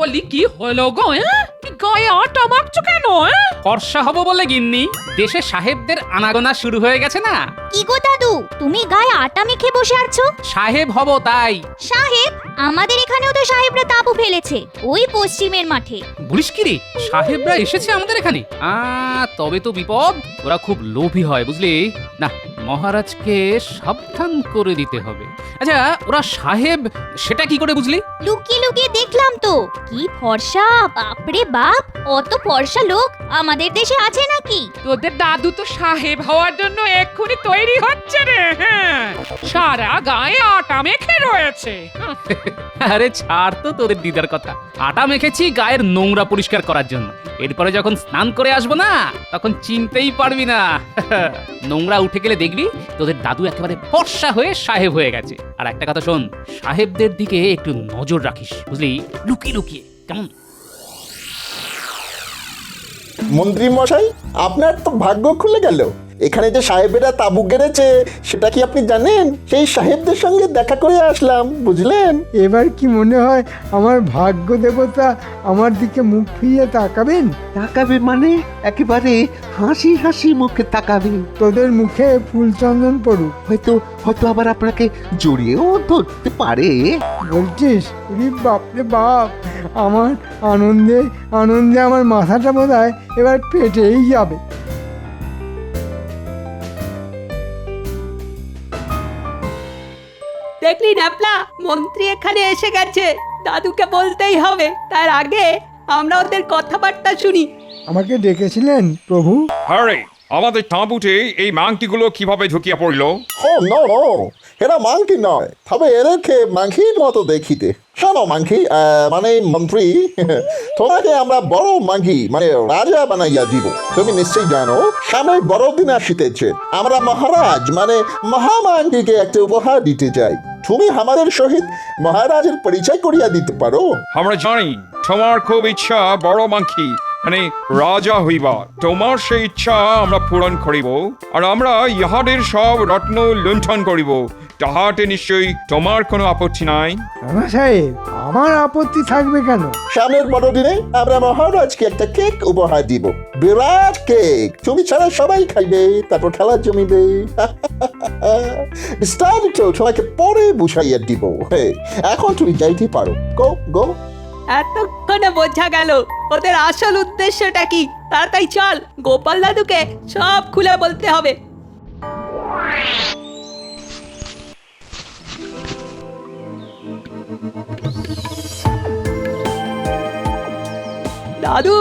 বলি কি হলো গো? গায়ে আটা মাখছো কেন? ফর্সা হব বলে গিন্নি, দেশে সাহেবদের আনাগোনা শুরু হয়ে গেছে না। কি গো দাদু, তুমি গায়ে আটা মেখে বসে আছো? সাহেব হব তাই। সাহেব? আমাদের এখানেও তো সাহেবরা তাঁবু ফেলেছে, ওই পশ্চিমের মাঠে। বলিস কি রে, সাহেবরা এসেছে আমাদের এখানে? তবে তো বিপদ, ওরা খুব লোভী হয় বুঝলি না, মহারাজকে সাবধান করে দিতে হবে। আচ্ছা, ওরা সাহেব সেটা কি করে বুঝলি? লুকিয়ে লুকিয়ে দেখলাম তো। কি ফর্সা, বাপরে বাপ, অত ফর্সা লোক আমাদের দেশে আছে নাকি? তোদের দাদু তো সাহেব হওয়ার জন্য এক্ষুনি তৈরি হচ্ছে রে। সারা গায়ে আটা মেখে রয়েছে। আরে ছাড় তো তোদের দিদার কথা, আটা মেখেছি গায়ের নোংরা পরিষ্কার করার জন্য। এরপরে যখন স্নান করে আসবো না, তখন চিনতেই পারবি না। নোংরা উঠে গেলে দেখবি তোদের দাদু একেবারে ফর্সা হয়ে সাহেব হয়ে গেছে। আর একটা কথা শোন, সাহেবদের দিকে একটু নজর রাখিস বুঝলি, লুকিয়ে লুকিয়ে, কেমন? মন্ত্রী মশাই, আপনার তো ভাগ্য খুলে গেল। এখানে যে সাহেবেরা তাঁবু গেড়েছে সেটা কি আপনি জানেন? সেই সাহেবদের সঙ্গে দেখা করে আসলাম, বুঝলেন? এবার কি মনে হয় আমার ভাগ্য দেবতা আমার দিকে মুখ ফিরিয়ে তাকাবেন? তাকাবে মানে একেবারে হাসি হাসি মুখে তাকাবে। তোদের মুখে ফুলচন্দন পড়ুক। হয়তো হয়তো আবার আপনাকে জড়িয়েও ধরতে পারে। বলছিস? রে বাপরে বাপ, আমার আনন্দে আনন্দে আমার মাথাটা বোধহয় এবার পেটেই যাবে। দেখলি ন্যাপলা, মন্ত্রী এখানে এসে গেছে। দাদুকে বলতেই হবে, তার আগে আমরা ওদের কথাবার্তা শুনি। আমাকে ডেকেছিলেন প্রভু? আরে আমাদের তাঁবুতে এই মাংকিগুলো কিভাবে ঢুকিয়ে পড়লো? ও নো নো, এরা মাংকি নয়, তবে এদেরকে মাংকির মতো দেখিতে। শোনো মাংকি, মানে মন্ত্রী, তোমাকে আমরা বড় মাংকি মানে রাজা বানাইয়া দিব। তুমি নিশ্চয়ই জানো সামনে বড়দিন আসিতেছে। আমরা মহারাজ মানে মহামাংকিকে একটা উপহার দিতে চাই। তুমি আমাদের সহিত মহারাজের পরিচয় করিয়া দিতে পারো? আমরা জানি তোমার খুব ইচ্ছা বড় মাংকি মানে রাজা হইবা। তোমার সেই ইচ্ছা আমরা পূরণ করিব, আর আমরা ইহাদের সব রত্ন লুণ্ঠন করিব। তাহাতে নিশ্চয়ই তোমার কোনো আপত্তি নাই? রানা সাহেব, আমার আপত্তি থাকবে কেন? সামনের বড়দিনে আমরা মহারাজকে একটা কেক উপহার দিব, বিরাট কেক। তুমি ছাড়া সবাই খাইবে, তারপর খেলা জমিবে। বিস্তারিত তোমাকে পরে বুঝাইয়া দিব। এখন তুমি যাইতে পারো, গো গো। এতক্ষণে বোঝা গেল ওদের আসল উদ্দেশ্যটা কি। তাড়াতাড়ি চল, গোপাল দাদুকে সব খুলে বলতে হবে। দাদু,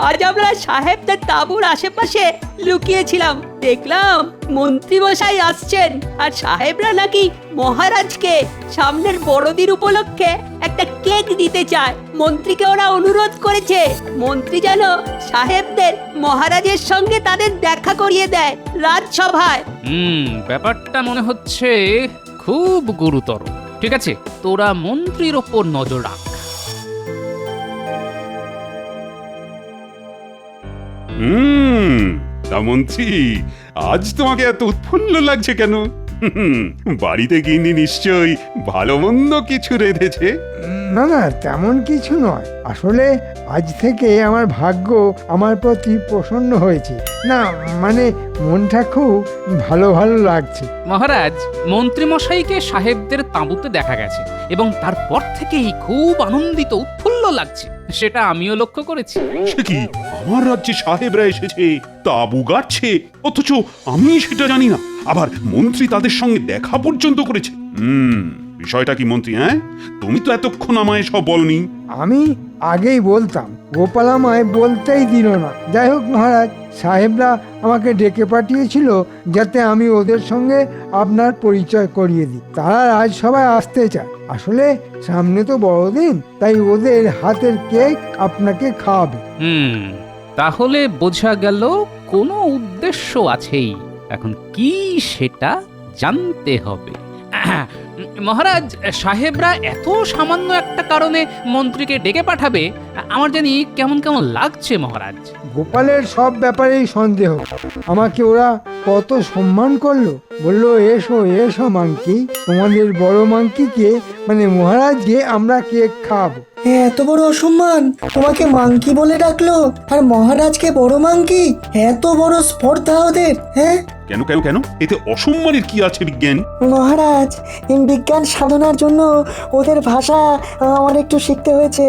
আজ আমরা সাহেবদের তাঁবুর আশেপাশে লুকিয়েছিলাম। দেখলাম মন্ত্রী মশাই আসছেন, আর সাহেবরা নাকি মহারাজকে সামনের বড়দিন উপলক্ষে একটা কেক দিতে চায়। মন্ত্রীকে ওরা অনুরোধ করেছে মন্ত্রী যেন সাহেবদের মহারাজের সঙ্গে তাদের দেখা করিয়ে দেয় রাজসভায়। ব্যাপারটা মনে হচ্ছে খুব গুরুতর। ঠিক আছে, তোরা মন্ত্রীর ওপর নজর রাখ। তা মন্ত্রী, আজ তোমাকে এত উৎফুল্ল লাগছে কেন? বাড়িতে গিন্নি নিশ্চয়ই ভালো মন্দ কিছু রেঁধেছে। না না, তেমন কিছু নয়। আসলে আজ থেকে আমার ভাগ্য আমার প্রতি প্রসন্ন হয়েছে। না মানে মনটা খুব ভালো ভালো লাগছে। মহারাজ, মন্ত্রী মশাইকে সাহেবদের তাঁবুতে দেখা গেছে এবং তারপর থেকেই খুব আনন্দিত উৎফুল্ল লাগছে, সেটা আমিও লক্ষ্য করেছি। সে কি, আমার রাজ্যে সাহেবরা এসেছে, তাঁবু গাড়ছে, অথচ আমি সেটা জানি না। আবার মন্ত্রী তাদের সঙ্গে দেখা পর্যন্ত করেছে। বিষয়টা কি মন্ত্রী? তুমি তো এতক্ষণ আমায় সব বলনি। আমি আগেই বলতাম, গোপাল আমায় বলতেই দিল না। যাই হোক মহারাজ, সাহেবরা আমাকে ডেকে পাঠিয়েছিল যাতে আমি ওদের সঙ্গে আপনার পরিচয় করিয়ে দিই। তারা আজ সবাই আসতে চায়। আসলে সামনে তো বড়দিন, তাই ওদের হাতের কেক আপনাকে খাওয়াবে। তাহলে বোঝা গেল কোনো উদ্দেশ্য আছেই। এখন কি সেটা জানতে হবে। মহারাজ, সাহেবরা এত সামান্য একটা কারণে মন্ত্রীকে ডেকে পাঠাবে, আমার জানি কেমন কেমন লাগছে মহারাজ। গোপালের সব ব্যাপারেই সন্দেহ। আমাকে ওরা কত সম্মান করলো, বললো এসো এসো মাংকি, তোমাদের বড় মাংকিকে মানে মহারাজকে আমরা কেক খাওয়াবো। এত বড় অসম্মান, তোমাকে মাংকি বলে ডাকলো আর মহারাজকে বড় মাংকি? এত বড় স্পর্ধা ওদের, হ্যাঁ? কেন কেন কেন এতে অসম্মানের কি আছে বিজ্ঞান? মহারাজ, বিজ্ঞান সাধনার জন্য ওদের ভাষা আমার একটু শিখতে হয়েছে।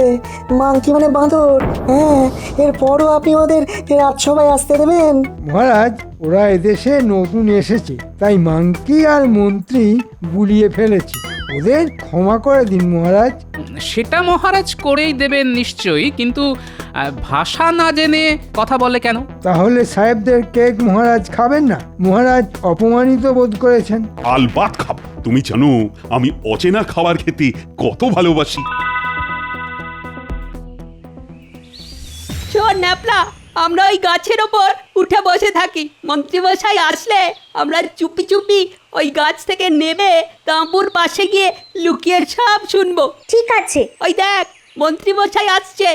মাংকি মানে বাঁদর, হ্যাঁ। এরপরও আপনি ওদের রাজসভায় আসতে দেবেন? মহারাজ, ওরা এদেশে নতুন এসেছে, তাই মাংকি আর মন্ত্রী গুলিয়ে ফেলেছে, ওদের ক্ষমা করে দিন মহারাজ। সেটা মহারাজ করেই দেবেন নিশ্চয়ই, কিন্তু ভাষা না জেনে কথা বলে কেন? তাহলে সাহেবদের কেক মহারাজ খাবেন না? মহারাজ অপমানিত বোধ করেছেন। আলবাত খাবো। তুমি জানো আমি অচেনা খাবার খেতে কত ভালোবাসি। শোন ন্যাপলা, আমরা ওই গাছের ওপর উঠে বসে থাকি। মন্ত্রীমশাই আসলে আমরা চুপি চুপি ওই গাছ থেকে নেমে তাঁবুর পাশে গিয়ে লুকিয়ে সব শুনবো। ঠিক আছে। ওই দেখ, মন্ত্রীমশাই আসছে।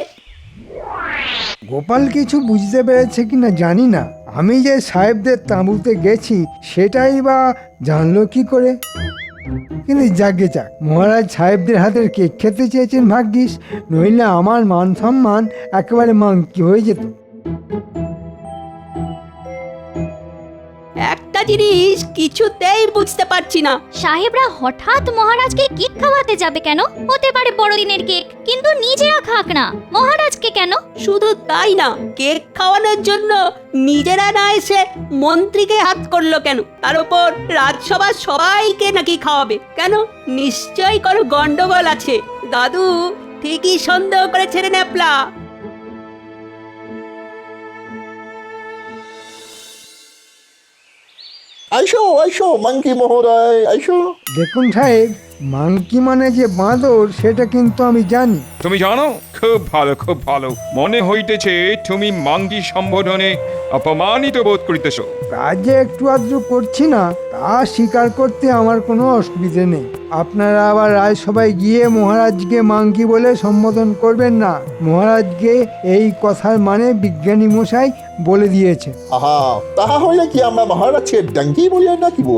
গোপাল কিছু বুঝতে পেরেছে কিনা জানি না, আমি যে সাহেবদের তাঁবুতে গেছি সেটাই বা জানলো কি করে। কিন্তু যাকে যাক, মহারাজ সাহেবদের হাতের কেক খেতে চেয়েছেন ভাগ্যিস, নইলে আমার মান সম্মান একেবারে মাংকি হয়ে যেত। একটা জিনিস কিছুতেই বুঝতে পারছি না। সাহেবরা হঠাৎ মহারাজকে কেক খাওয়াতে যাবে কেন? হতে পারে বড়দিনের কেক, কিন্তু নিজেরা খাক না, মহারাজকে কেন? শুধু তাই না, কেক খাওয়ানোর জন্য নিজেরা না এসে মন্ত্রীকে হাত করলো কেন? তার উপর রাজসভার সবাইকে নাকি খাওয়াবে কেন? নিশ্চয়ই কোনো গন্ডগোল আছে। দাদু ঠিকই সন্দেহ করেছে রে ন্যাপলা। আইসো আইসো মাংকি মহোদয়, আইসো। দেখুন সাহেব, মাংকি মানে যে বাঁদর সেটা কিন্তু আমি জানি। তুমি জানো? খুব ভালো, খুব ভালো। মনে হইতেছে তুমি মাঙ্গি সম্বোধনে অপমানিত বোধ করিতেছ। কাজে একটু আধটু করছি না, তা স্বীকার করতে আমার কোনো অসুবিধে নেই। আপনারা আবার রাজসভায় গিয়ে মহারাজকে মাংকি বলে সম্বোধন করবেন না। মহারাজকে এই কথার মানে বিজ্ঞানী মশাই বলে দিয়েছে। আহা, তাহা হইলে কি আমরা মহারাজকে ডাঙ্কি বলিয়া ডাকিব?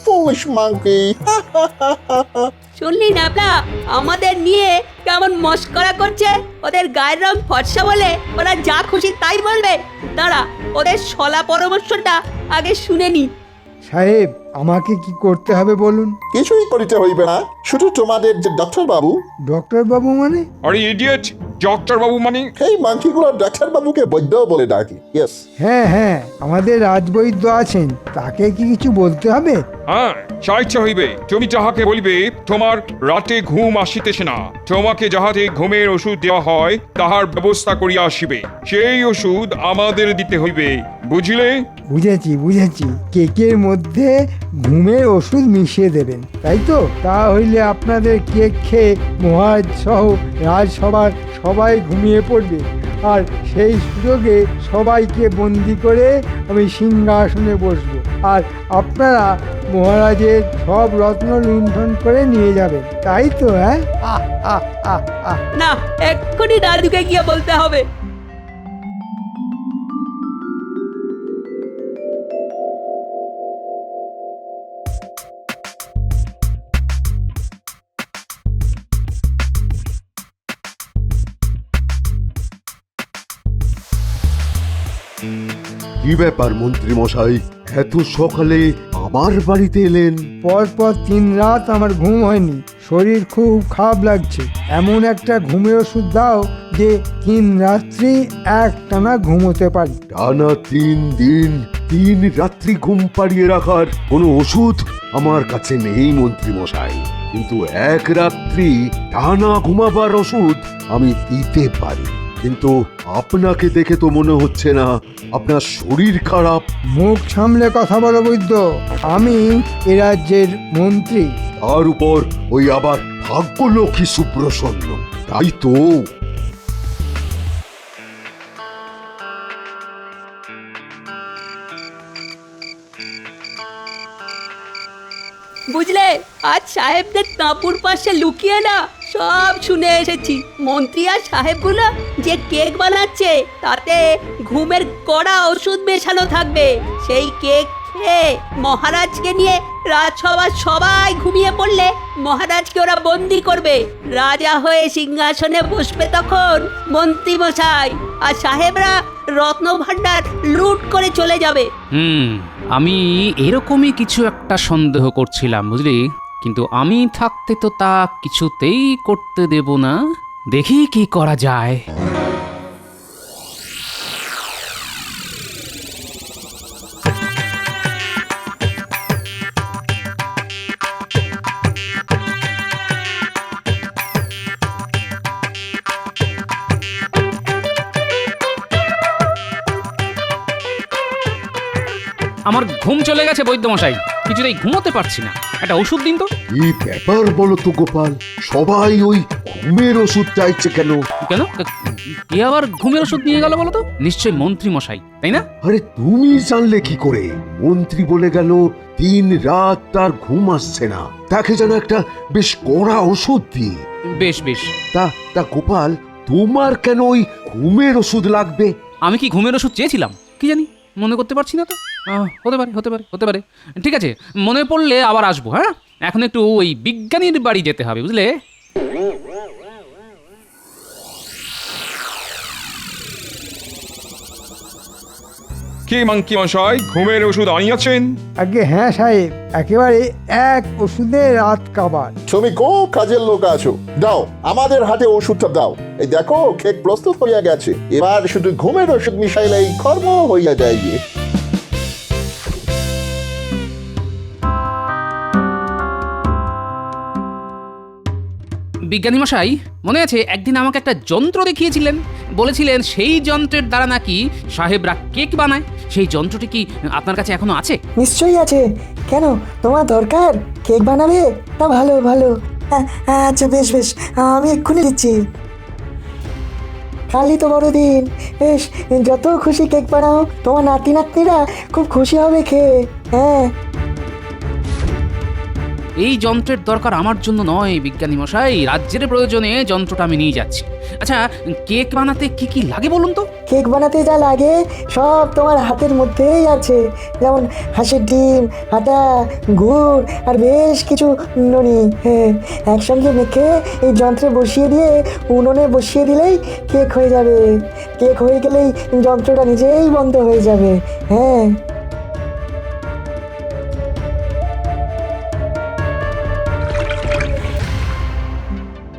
Foolish monkey. শুনলি ন্যাপলা, আমাদের নিয়ে কেমন মস্করা করছে? ওদের গায়ের রং ফর্সা বলে ওরা যা খুশি তাই বলবে। দাঁড়া, ওদের শলা পরামর্শটা আগে শুনে নি। সাহেব, আমাকে কি করতে হবে বলুন? কিছুই করিতে হইবে না, শুধু তোমাদের যে ডাক্তার বাবু। ডক্টর বাবু মানে? আরে ইডিয়েট, ডক্টর বাবু মানে? সেই মাংকিগুলো ডাক্তার বাবুকে বৈদ্য বলে ডাকি। ইয়েস। হ্যাঁ হ্যাঁ, আমাদের রাজবৈদ্য আছেন, তাকে কি কিছু বলতে হবে? হ্যাঁ, চাইতে হইবে। তুমি যাহাকে বলিবে তোমার রাতে ঘুম আসিতেছে না, তোমাকে যাহাতে ঘুমের ওষুধ দেওয়া হয় তাহার ব্যবস্থা করিয়া আসিবে। সেই ওষুধ আমাদের দিতে হইবে, বুঝিলে? বুঝেছি বুঝেছি, কেকের মধ্যে ঘুমের ওষুধ মিশিয়ে দেবেন, তাই তো? তা হইলে আপনাদের কেক খেয়ে মহারাজ সহ রাজসভার সবাই ঘুমিয়ে পড়বে, আর সেই সুযোগে সবাইকে বন্দি করে আমি সিংহাসনে বসবো, আর আপনারা মহারাজের সব রত্ন লুণ্ঠন করে নিয়ে যাবেন, তাই তো? হ্যাঁ, না, এক্ষুনি দাদুকে গিয়ে বলতে হবে। কি ব্যাপার মন্ত্রী মশাই, এত সকালে আমার বাড়িতে এলেন? পরপর 3 রাত আমার ঘুম হয়নি, শরীর খুব খারাপ লাগছে। এমন একটা ঘুমের ওষুধ দাও যে 3 রাত্রি একটানা ঘুমোতে পারি। টানা 3 দিন 3 রাত্রি ঘুম পাড়িয়ে রাখার কোনো ওষুধ আমার কাছে নেই মন্ত্রী মশাই, কিন্তু 1 রাত্রি টানা ঘুমাবার ওষুধ আমি দিতে পারি। কিন্তু আপনাকে দেখে তো মনে হচ্ছে না আপনার শরীর খারাপ। মুখ সামলে কথা বলো বৈদ্য, আমি এ রাজ্যের মন্ত্রী। তার উপর ওই আবার ভাগ্যলক্ষ্মী সুপ্রসন্ন, তাই তো? বুঝলে, আজ সাহেবদের তাঁপুর পাশে লুকিয়ে না সব শুনে এসেছি। মন্ত্রী আর সাহেবগুলো যে কেক বানাচ্ছে তাতে ঘুমের কড়া ওষুধ মেশানো থাকবে। সেই কেক খেয়ে মহারাজকে নিয়ে রাজসভার সবাই ঘুমিয়ে পড়লে মহারাজকে ওরা বন্দি করবে। রাজা হয়ে সিংহাসনে বসবে তখন মন্ত্রী মশাই, আর সাহেবরা রত্ন ভাণ্ডার লুট করে চলে যাবে। আমি এরকমই কিছু একটা সন্দেহ করছিলাম, বুঝলি? কিন্তু আমি থাকতে তো তা কিছুতেই করতে দেব না। দেখি কি করা যায়। আমার ঘুম চলে গেছে বৈদ্যমশাই, কিছুতেই ঘুমোতে পারছি না। একটা ওষুধ দিন তো। কি ব্যাপার বলো তো গোপাল, সবাই ওই ঘুমের ওষুধ চাইছে কেন? কেন? কে আবার ঘুমের ওষুধ নিয়ে গেল বলো তো? নিশ্চয় মন্ত্রী মশাই, তাই না? আরে তুমি জানলে কি করে? মন্ত্রী বলে গেল 3 রাত তার ঘুম আসছে না, তাকে যেন একটা বেশ কড়া ওষুধ দিই। বেশ বেশ। তা গোপাল, তোমার কেন ওই ঘুমের ওষুধ লাগবে? আমি কি ঘুমের ওষুধ চেয়েছিলাম? কি জানি, মনে করতে পারছি না তো। হতে পারে। ঠিক আছে, মনে পড়লে আবার আসবো। হ্যাঁ, এখন একটু ওই বিজ্ঞানীর বাড়ি যেতে হবে, বুঝলে? কি মাংকি মশাই, ঘুমের ওষুধ আনিয়াছেন? আগে হ্যাঁ সাহেব, একেবারে এক ওষুধে রাত কাবার। তুমি খুব কাজের লোক আছো, দাও আমাদের হাতে ওষুধটা দাও। এই দেখো, কেক প্রস্তুত হইয়া গেছে, এবার শুধু ঘুমের ওষুধ মিশাইলেই কর্ম হইয়া যায় গিয়ে। বিজ্ঞানী মশাই, মনে আছে একদিন আমাকে একটা যন্ত্র দেখিয়েছিলেন? বলেছিলেন সেই যন্ত্রের দ্বারা নাকি সাহেবরা কেক বানায়। সেই যন্ত্রটি কি আপনার কাছে এখনো আছে? নিশ্চয়ই আছে। কেন, তোমার দরকার? কেক বানাবে? তা ভালো ভালো। আচ্ছা বেশ বেশ, আমি এক্ষুনি দিচ্ছি। কালই তো বড়দিন, বেশ যত খুশি কেক বানাও, তোমার নাতি নাতনিরা খুব খুশি হবে খেয়ে। হ্যাঁ, এই যন্ত্রের দরকার আমার জন্য নয় বিজ্ঞানী মশাই, রাজ্যের প্রয়োজনে যন্ত্রটা আমি নিয়ে যাচ্ছি। আচ্ছা, কেক বানাতে কি কি লাগে বলুন তো? কেক বানাতে যা লাগে সব তোমার হাতের মধ্যেই আছে। যেমন হাঁসের ডিম, আটা, গুড় আর বেশ কিছু ননি। হ্যাঁ, একসঙ্গে মেখে এই যন্ত্রে বসিয়ে দিয়ে উনুনে বসিয়ে দিলেই কেক হয়ে যাবে। কেক হয়ে গেলেই যন্ত্রটা নিজেই বন্ধ হয়ে যাবে। হ্যাঁ,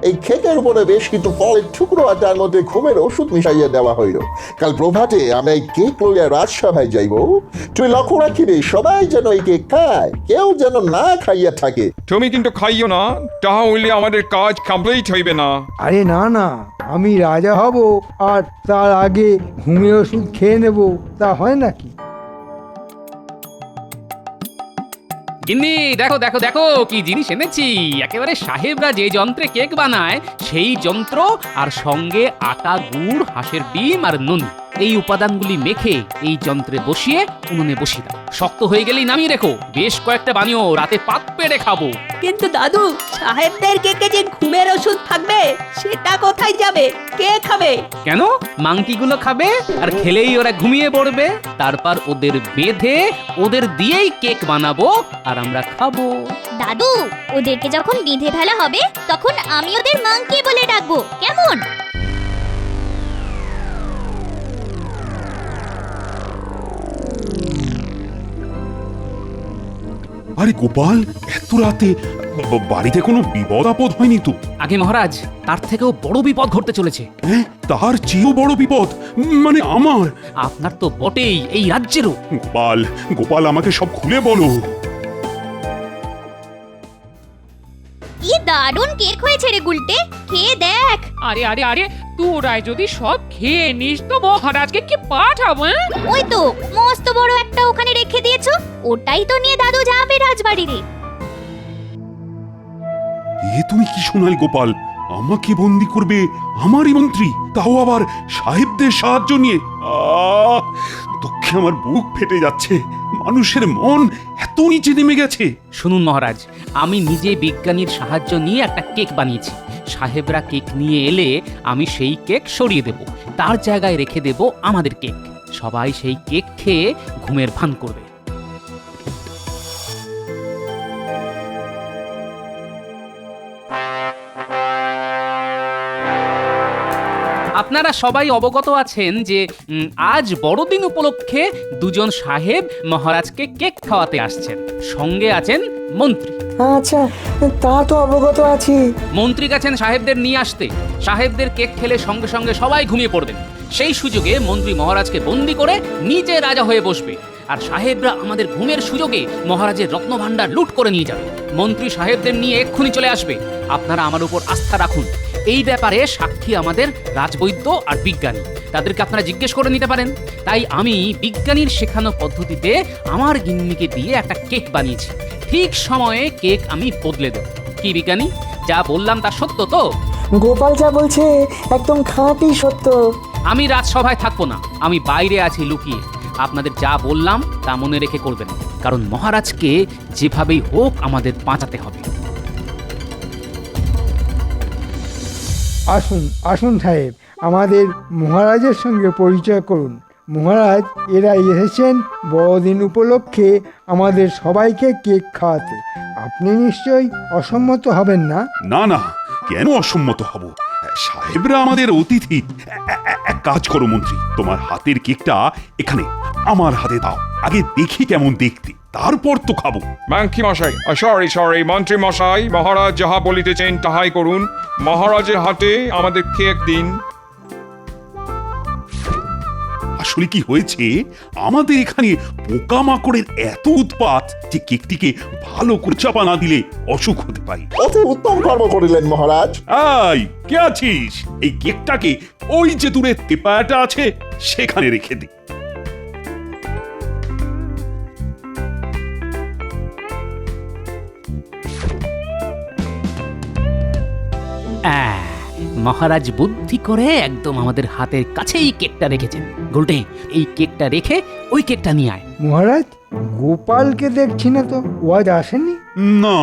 এই কেকের উপরে বেশ কিছু ফলের টুকরো আর তার মধ্যে ঘুমের ওষুধ মিশাইয়া দেওয়া হইল। কাল প্রভাতে আমরা এই কেক লইয়া রাজসভায় যাইব। তুমি লক্ষ্য রাখিবে সবাই যেন এই কেক খায়, কেউ যেন না খাইয়া থাকে। তুমি কিন্তু খাইও না, তাহা হইলে আমাদের কাজ কমপ্লিট হইবে না। আরে না না, আমি রাজা হব আর তার আগে ঘুমের ওষুধ খেয়ে নেব, তা হয় নাকি? গিন্নি, দেখো দেখো দেখো কি জিনিস এনেছি। একেবারে সাহেবরা যে যন্ত্রে কেক বানায় সেই যন্ত্র, আর সঙ্গে আটা, গুড়, হাঁসের ডিম আর নুন, এই উপাদানগুলি মেখে এই যন্ত্রে বসিয়ে উনুনে বসিয়ে দাও। শক্ত হয়ে গেলেই নামিয়ে রেখো। বেশ কয়েকটা বানিও, রাতে পাত পেড়ে খাবো। কিন্তু দাদু, সাহেবদের কেকে যে ঘুমের ওষুধ থাকবে সেটা কোথায় যাবে? কে খাবে? কেন? মাংকিগুলো খাবে, আর খেলেই ওরা ঘুমিয়ে পড়বে। তারপর ওদের বেঁধে ওদের দিয়েই কেক বানাবো আর আমরা খাবো। দাদু, ওদেরকে যখন বেঁধে ফেলা হবে তখন আমি ওদের মাংকি বলে ডাকবো, কেমন? আরে গোপাল, এত রাতে বাড়িতে কোনো বিপদ আপদ হয়নি তো? আগে মহারাজ, তার থেকেও বড় বিপদ ঘটতে চলেছে। হ্যাঁ, তার চেয়েও বড় বিপদ? মানে আমার? আপনার তো বটেই, এই রাজ্যেরও। গোপাল, গোপাল আমাকে সব খুলে বলো। কি দারুণ কেক হয়েছে রে গুলটে, খেয়ে দেখ। আরে আরে আরে, তোরাই যদি সব খেয়ে নিস তো মহারাজকে কি পাঠাবো? ওই তো মস্ত বড় একটা ওখানে রেখে দিয়েছো, ওটাই তো নিয়ে দাদু যাবে রাজবাড়িতে। এ তুমি কি শোনালে গোপাল? আমাকে বন্দি করবে আমারই মন্ত্রী, তাও আবার সাহেবদের সাহায্য নিয়ে? দুঃখে আমার বুক ফেটে যাচ্ছে। মানুষের মন এত এত নিচে নেমে গেছে? শুনুন মহারাজ, আমি নিজে বিজ্ঞানীর সাহায্য নিয়ে একটা কেক বানিয়েছি। সাহেবরা কেক নিয়ে এলে আমি সেই কেক সরিয়ে দেব, তার জায়গায় রেখে দেব আমাদের কেক। সবাই সেই কেক খেয়ে ঘুমের ভান করবে। আপনারা সবাই অবগত আছেন যে আজ বড়দিন উপলক্ষে দুজন সাহেব মহারাজকে কেক খাওয়াতে আসছেন। সঙ্গে আছেন মন্ত্রী। আচ্ছা, তা তো অবগত আছি। মন্ত্রী গেছেন সাহেবদের নিয়ে আসতে। সাহেবদের কেক খেলে সঙ্গে সঙ্গে সবাই ঘুমিয়ে পড়বেন। সেই সুযোগে মন্ত্রী মহারাজকে বন্দি করে নিজে রাজা হয়ে বসবে, আর সাহেবরা আমাদের ঘুমের সুযোগে মহারাজের রত্নভাণ্ডার লুট করে নিয়ে যাবে। মন্ত্রী সাহেবদের নিয়ে এক্ষুনি চলে আসবে। আপনারা আমার উপর আস্থা রাখুন। এই ব্যাপারে সাক্ষী আমাদের রাজবৈদ্য আর বিজ্ঞানী, তাদেরকে আপনারা জিজ্ঞেস করে নিতে পারেন। তাই আমি বিজ্ঞানীর শেখানো পদ্ধতিতে আমার গিন্নিকে দিয়ে একটা কেক বানিয়েছি। ঠিক সময়ে কেক আমি বদলে দেব। কি বিজ্ঞানী, যা বললাম তা সত্য তো? গোপাল যা বলছে একদম খাঁটি সত্য। আমি রাজসভায় থাকবো না, আমি বাইরে আছি লুকিয়ে। আপনাদের যা বললাম তা মনে রেখে করবেন, কারণ মহারাজকে যেভাবেই হোক আমাদের বাঁচাতে হবে। আসুন আসুন সাহেব, আমাদের মহারাজের সঙ্গে পরিচয় করুন। মহারাজ, এরা এসেছেন বড়দিন উপলক্ষে আমাদের সবাইকে কেক খাওয়াতে। আপনি নিশ্চয়ই অসম্মত হবেন না? না না, কেন অসম্মত হব? সাহেবরা আমাদের অতিথি। এক কাজ করো মন্ত্রী, তোমার হাতের কেকটা এখানে আমার হাতে দাও। আগে দেখি কেমন দেখতে, তারপর তো খাবো। মাংকি মশাই, সরি মন্ত্রী মশাই, মহারাজ যাহা বলিতেছেন তাহাই করুন। মহারাজের হাতে আমাদের কেক দিন। আসলে কি হয়েছে, আমাদের এখানে পোকামাকড়ের এত উৎপাত যে কেকটিকে ভালো করে চাপা না দিলে অসুখ হতে পারে। অতি উত্তম কর্ম করিলেন মহারাজ। আই, কে আছিস? এই কেকটাকে ওই যে দূরে তেপায়াটা আছে সেখানে রেখে দে। মহারাজ বুদ্ধি করে একদম আমাদের হাতের কাছেই কেকটা রেখেছেন। গোলটে, এই কেকটা রেখে ওই কেকটা নিয়ে আয়। মহারাজ, গোপালকে দেখছি না তো, ও আজ আসেনি? না,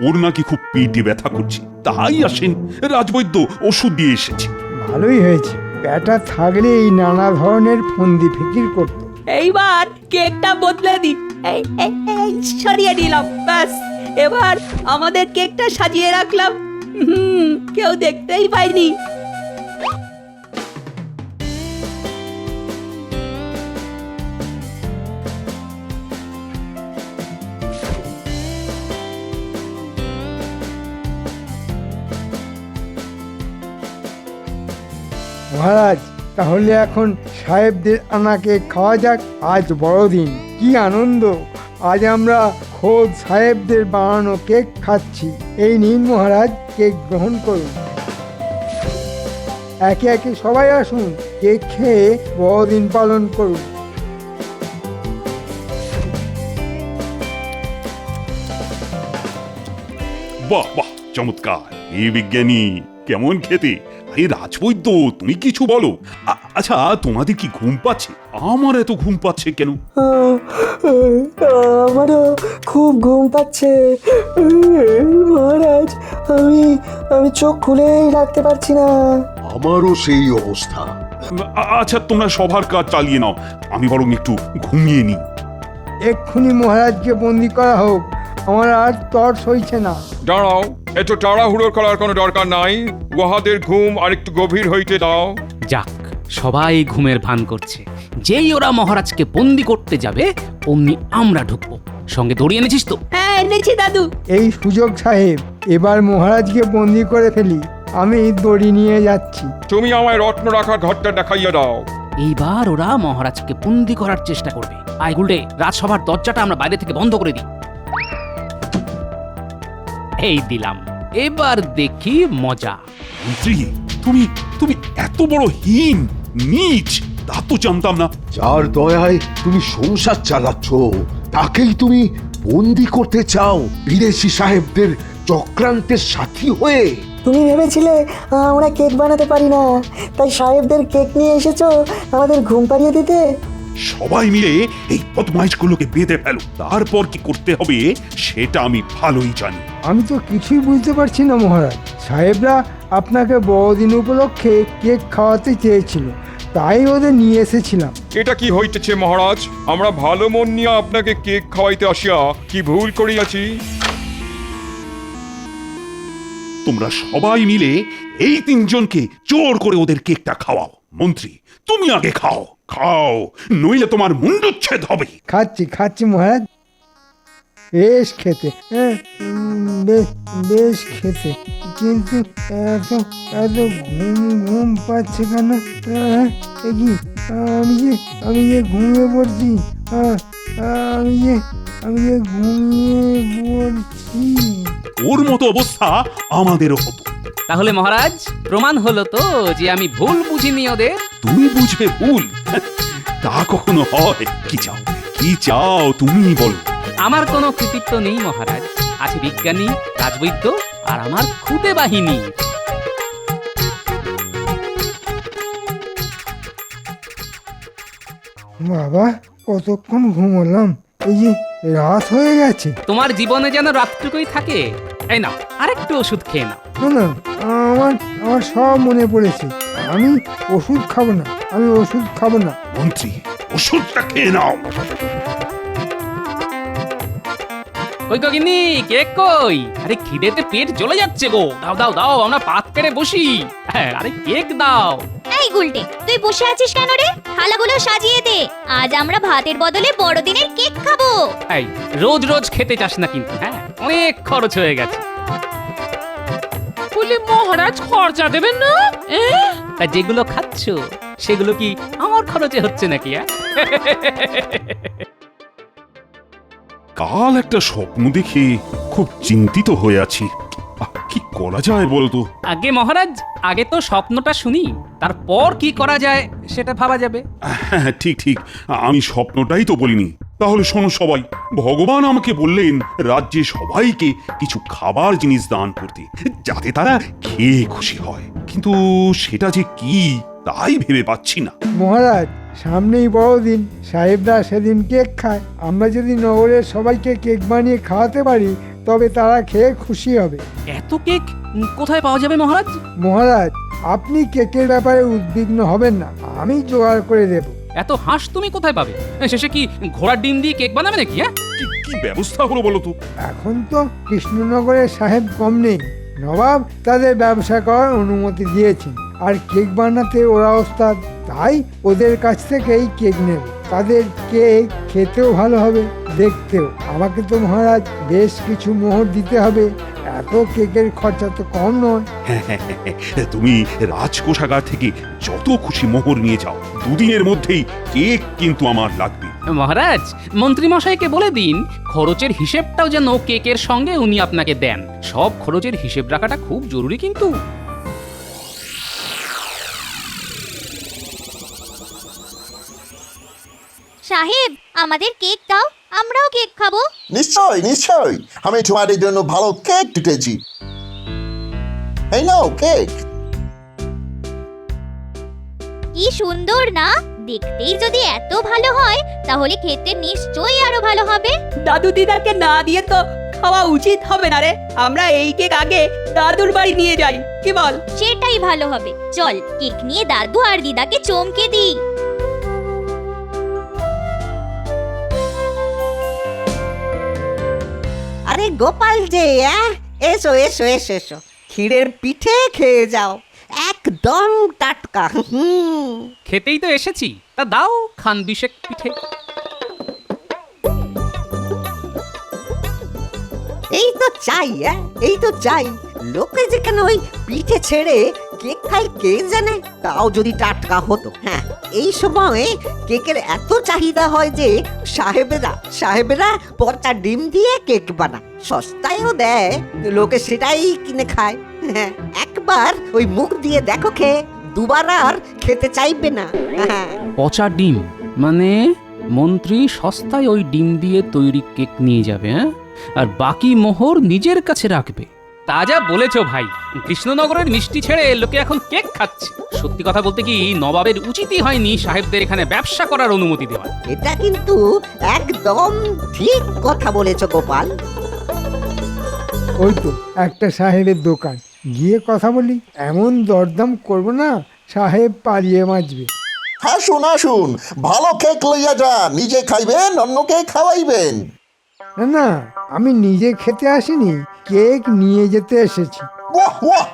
ওর নাকি খুব পেটে ব্যথা করছে, তাই আসেন। রাজবৈদ্য ওষুধ দিয়ে এসেছে। ভালোই হয়েছে, ব্যাটা থাকলে এই নানা ধরনের ফন্দি ফিকির করতো। এইবার কেকটা বদলে দিন। এই সরিয়ে দিলাম, ব্যাস। এবার আমাদের কেকটা সাজিয়ে রাখলাম, কেউ দেখতেই পাইনি। মহারাজ, তাহলে এখন সাহেবদের আনাকে খাওয়া যাক। আজ বড়দিন, কি আনন্দ! আজ আমরা খোদ সাহেবদের বানানো কেক খাচ্ছি। এই নিন মহারাজ, কেক গ্রহণ করুন। একে একে সবাই আসুন, কেক খেয়ে বড়দিন পালন করুন। বাহ বাহ, চমৎকার! এই বিজ্ঞানী, কেমন খেতে! এই রাজবৈদ্য, তুমি কিছু বলো। আচ্ছা, তোমাদের কি ঘুম পাচ্ছে? আমার এত ঘুম পাচ্ছে কেন? আমারও খুব ঘুম পাচ্ছে মহারাজ। আমি চোখ খুলেই রাখতে পারছি না। আমারও সেই অবস্থা। আচ্ছা, তোমরা সবার কাজ চালিয়ে নাও, আমি বরং একটু ঘুমিয়ে নিই। এক্ষুনি মহারাজকে বন্দি করা হোক, আমার আর তর সইছে না। দাঁড়াও, এত তাড়াহুড়ো করার কোনো দরকার নাই। উহাদের ঘুম আরেকটু গভীর হইতে দাও। যাক, সবাই ঘুমের ভান করছে। যেই ওরা মহারাজকে বন্দি করতে যাবে অমনি আমরা ঢুকবো। সঙ্গে দড়ি এনেছিস তো? হ্যাঁ, এনেছি দাদু। এই সুযোগ সাহেব, এবার মহারাজকে বন্দি করে ফেলি। আমি দড়ি নিয়ে যাচ্ছি। তুমি আমায় রত্ন রাখার ঘরটা দেখাইয়া দাও। এইবার ওরা মহারাজকে বন্দি করার চেষ্টা করবে। আয় গুলটে, রাজসভার দরজাটা আমরা বাইরে থেকে বন্ধ করে দিই। এই দিলাম, এবার দেখি মজা। মন্ত্রী, তুমি তুমি এত বড় হীন, নীচ, তা তো জানতাম না। যার দয়ায় তুমি সংসার চালাচ্ছ, তাকেই তুমি বন্দি করতে চাও বিদেশি সাহেবদের চক্রান্তের সাথী হয়ে? তুমি ভেবেছিলে আমরা কেক বানাতে পারি না, তাই সাহেবদের কেক নিয়ে এসেছো আমাদের ঘুম পাড়িয়ে দিতে? সবাই মিলে এই বদমাইশগুলোকে বেঁধে ফেলো। তারপর কি করতে হবে সেটা আমি ভালোই জানি। আমি তো কিছুই বুঝতে পারছি না মহারাজ। সাহেবরা আপনাকে বড়দিন উপলক্ষে কেক খাওয়াতে চেয়েছিল, তাই ওদের নিয়ে এসেছিলাম। এটা কি হইতেছে মহারাজ? আমরা ভালো মন নিয়ে আপনাকে কেক খাওয়াইতে আসিয়া কি ভুল করিয়াছি? তোমরা সবাই মিলে এই তিনজনকে জোর করে ওদের কেকটা খাওয়াও। মন্ত্রী, তুমি আগে খাও, খাও, নইলে তোমার মুন্ডুচ্ছেদ হবে। খাচ্ছি খাচ্ছি মহারাজ, বেশ খেতে, হ্যাঁ, বেশ খেতে, কিন্তু এত এত ঘুম পাচ্ছে কেন? এ কি, আমি যে ঘুমিয়ে পড়ছি, আমি যে ঘুমিয়ে পড়ছি। ওর মতো অবস্থা আমাদেরও হতো। তাহলে মহারাজ প্রমাণ হলো তো যে আমি ভুল বুঝিনি ওদের। তুমি বুঝবে ভুল? তা কখনো হয়? কি চাও, কি চাও তুমি বলো। আমার কোনো কৃতিত্ব নেই মহারাজ, আছে বিজ্ঞানী, রাজবৈদ্য আর আমার খুদে বাহিনী। বাবা, কতক্ষণ ঘুমোলাম, এই যে রাত হয়ে গেছে। তোমার জীবনে যেন রাতটুকুই থাকে। এই নাও আরেকটু ওষুধ খেয়ে নাও। না, আমার সব মনে পড়েছে। আমি ওষুধ খাবো না, আমি ওষুধ খাবো না। মন্ত্রী, ওষুধটা খেয়ে নাও। কই গিন্নি, কেক কই? আরে খিদেতে পেট জ্বলে যাচ্ছে গো। দাও দাও দাও, আমরা পাত পেরে বসি। হ্যাঁ, আরে কেক দাও। এই গুলটে, তুই বসে আছিস কেন রে? থালাগুলো সাজিয়ে দে, আজ আমরা ভাতের বদলে বড়দিনের কেক খাবো। এই রোজ রোজ খেতে চাস না কিন্তু, হ্যাঁ, অনেক খরচ হয়ে গেছে। বলে মহারাজ খরচা দেবেন না? তা যেগুলো খাচ্ছ সেগুলো কি আমার খরচে হচ্ছে নাকি? কাল একটা স্বপ্ন দেখে খুব চিন্তিত হয়ে আছি। কি করা যায় বলতো? আগে মহারাজ, আগে তো স্বপ্নটা শুনি, তারপর কি করা যায় সেটা ভাবা যাবে। হ্যাঁ, ঠিক ঠিক, আমি স্বপ্নটাই তো বলিনি। তাহলে শোনো সবাই, ভগবান আমাকে বললেন রাজ্যে সবাইকে কিছু খাবার জিনিস দান করতে, যাতে তারা খেয়ে খুশি হয়। কিন্তু সেটা যে কি তাই ভেবে পাচ্ছি না। মহারাজ, সামনেই বড়দিন, সাহেবরা সেদিন কেক খায়। আমরা যদি নগরের সবাইকে কেক বানিয়ে খাওয়াতে পারি, তবে তারা খেয়ে খুশি হবে। এত কেক কোথায় পাওয়া যাবে মহারাজ? মহারাজ, আপনি কেকের ব্যাপারে উদ্বিগ্ন হবেন না, আমি জোগাড় করে দেব। এত হাঁস তুমি কোথায় পাবে? শেষে কি ঘোড়ার ডিম দিয়ে কেক বানাবে নাকি? কি ব্যবস্থা হলো বলো তো? এখন তো কৃষ্ণনগরের সাহেব কম নেই, নবাব তাদের ব্যবসা করার অনুমতি দিয়েছেন, আর কেক বানাতে ওরা ওস্তাদ, তাই ওদের কাছ থেকেই কেক নেব। তাদের কেক খেতেও ভালো হবে, দেখতেও। আমাকে তো মহারাজ বেশ কিছু মোহর দিতে হবে, এত কেকের খরচা তো কম নয়। তুমি রাজকোষাগার থেকে যত খুশি মোহর নিয়ে যাও, দুদিনের মধ্যেই কেক কিন্তু আমার লাগবে। মহারাজ, মন্ত্রী মশাইকে বলে দিন খরচের হিসেবটাও যেন কেকের সঙ্গে উনি আপনাকে দেন। সব খরচের হিসেব রাখাটা খুব জরুরি কিন্তু। সাহেব, আমাদের কেক দাও, আমরাও কেক খাবো। নিশ্চয় নিশ্চয়, আমি তোমাদের জন্য ভালো কেক টুটেছি। এই নাও কেক। কি সুন্দর না? দেখতেই যদি এত ভালো হয়, তাহলে খেতে নিশ্চয়ই আরো ভালো হবে। দাদু দিদাকে না দিয়ে তো খাওয়া উচিত হবে না রে। আমরা এই কেক আগে দাদুর বাড়ি নিয়ে যাই, কি বল? সেটাই ভালো হবে। চল, কেক নিয়ে দাদু আর দিদাকে চমকে দিই। আরে গোপাল যে, এসো এসো এসো এসো, ক্ষীরের পিঠে খেয়ে যাও, একদম টাটকা। খেতেই তো এসেছি, তা দাও খান বিশেক পিঠে। এই তো চাই, এই তো চাই। লোকে যেখানে ওই পিঠে ছেড়ে কেক খাই কে জানে, তাও যদি টাটকা হতো। হ্যাঁ, এই সময় কেকের এত চাহিদা হয় যে সাহেবেরা পচা ডিম দিয়ে কেক বানায়, সস্তায়ও দেয়, লোকে সেটাই কিনে খায়। হ্যাঁ, একবার ওই মুখ দিয়ে দেখো খেয়ে, দুবার আর খেতে চাইবে না। হ্যাঁ, পচা ডিম মানে মন্ত্রী সস্তায় ওই ডিম দিয়ে তৈরি কেক নিয়ে যাবে, আর বাকি মোহর নিজের কাছে রাখবে। তা যা বলেছো ভাই, কৃষ্ণনগরের মিষ্টি ছেড়ে লোকে এখন কেক খাচ্ছে। সত্যি কথা বলতে কি, নবাবের উচিতই হয়নি সাহেবদের এখানে ব্যবসা করার অনুমতি দেওয়া। এটা কিন্তু একদম ঠিক কথা বলেছো গোপাল। ওই তো একটা সাহেবের দোকান, গিয়ে কথা বলি। এমন দরদাম করবো না, সাহেব পালিয়ে বাঁচবে। আসুন আসুন, ভালো কেক লইয়া যান, নিজে খাইবেন অন্যকে খাওয়াইবেন। না না, আমি নিজে খেতে আসিনি, কেক নিয়ে যেতে এসেছি। বাহ বাহ,